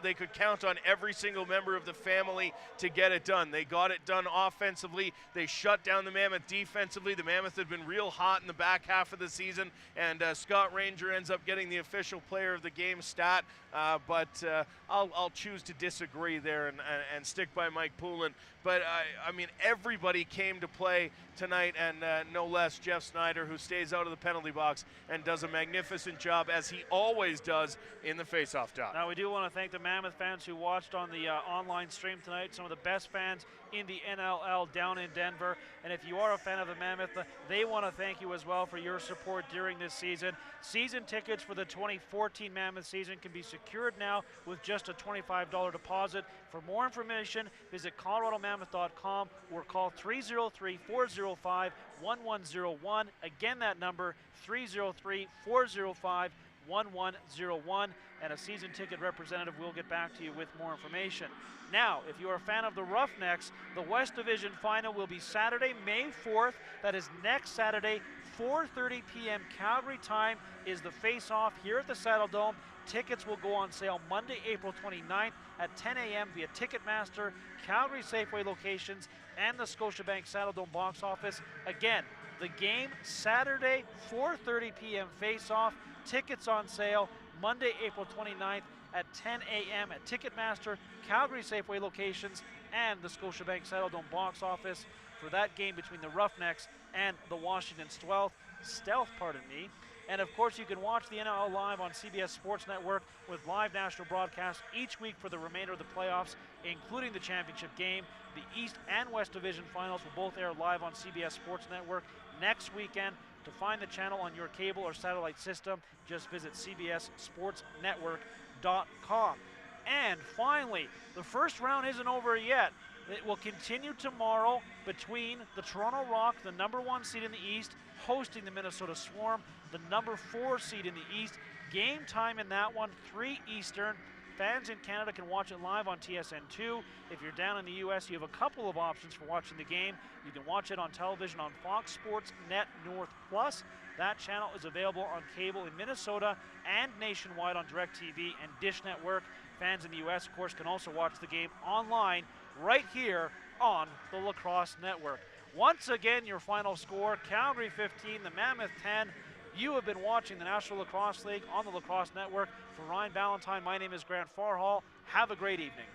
they could count on every single member of the family to get it done. They got it done offensively. They shut down the Mammoth defensively. The Mammoth had been real hot in the back half of the season, and Scott Ranger ends up getting the official player of the game stat, but I'll choose to disagree there and stick by Mike Poulin. But I mean, everybody came to play tonight, and no less Jeff Snyder, who stays out of the penalty box and does a magnificent job, as he always does, in the face-off dot. Now we do want to thank the Mammoth fans who watched on the online stream tonight, some of the best fans in the NLL down in Denver. And if you are a fan of the Mammoth, they want to thank you as well for your support during this season. Season tickets for the 2014 Mammoth season can be secured now with just a $25 deposit. For more information, visit coloradomammoth.com or call 303-405-1101. Again, that number, 303-405-1101, and a season ticket representative will get back to you with more information. Now, if you are a fan of the Roughnecks, the West Division Final will be Saturday, May 4th. That is next Saturday, 4:30 p.m. Calgary time is the face-off here at the Saddle Dome. Tickets will go on sale Monday, April 29th at 10 a.m. via Ticketmaster, Calgary Safeway locations, and the Scotiabank Saddle Dome box office. Again, the game Saturday, 4:30 p.m. face-off. Tickets on sale Monday, April 29th at 10 a.m. at Ticketmaster, Calgary Safeway locations, and the Scotiabank Saddle Dome box office for that game between the Roughnecks and the Washington Stealth. And of course, you can watch the NLL live on CBS Sports Network with live national broadcasts each week for the remainder of the playoffs, including the championship game. The East and West Division finals will both air live on CBS Sports Network next weekend. To find the channel on your cable or satellite system, just visit cbssportsnetwork.com. And finally, the first round isn't over yet. It will continue tomorrow between the Toronto Rock, the #1 seed in the East, hosting the Minnesota Swarm, the number 4 seed in the East. Game time in that one, 3 Eastern. Fans in Canada can watch it live on TSN2. If you're down in the U.S., you have a couple of options for watching the game. You can watch it on television on Fox Sports Net North Plus. That channel is available on cable in Minnesota and nationwide on DirecTV and Dish Network. Fans in the U.S., of course, can also watch the game online right here on the Lacrosse Network. Once again, your final score, Calgary 15, the Mammoth 10. You have been watching the National Lacrosse League on the Lacrosse Network. For Ryan Ballantyne, my name is Grant Farhall. Have a great evening.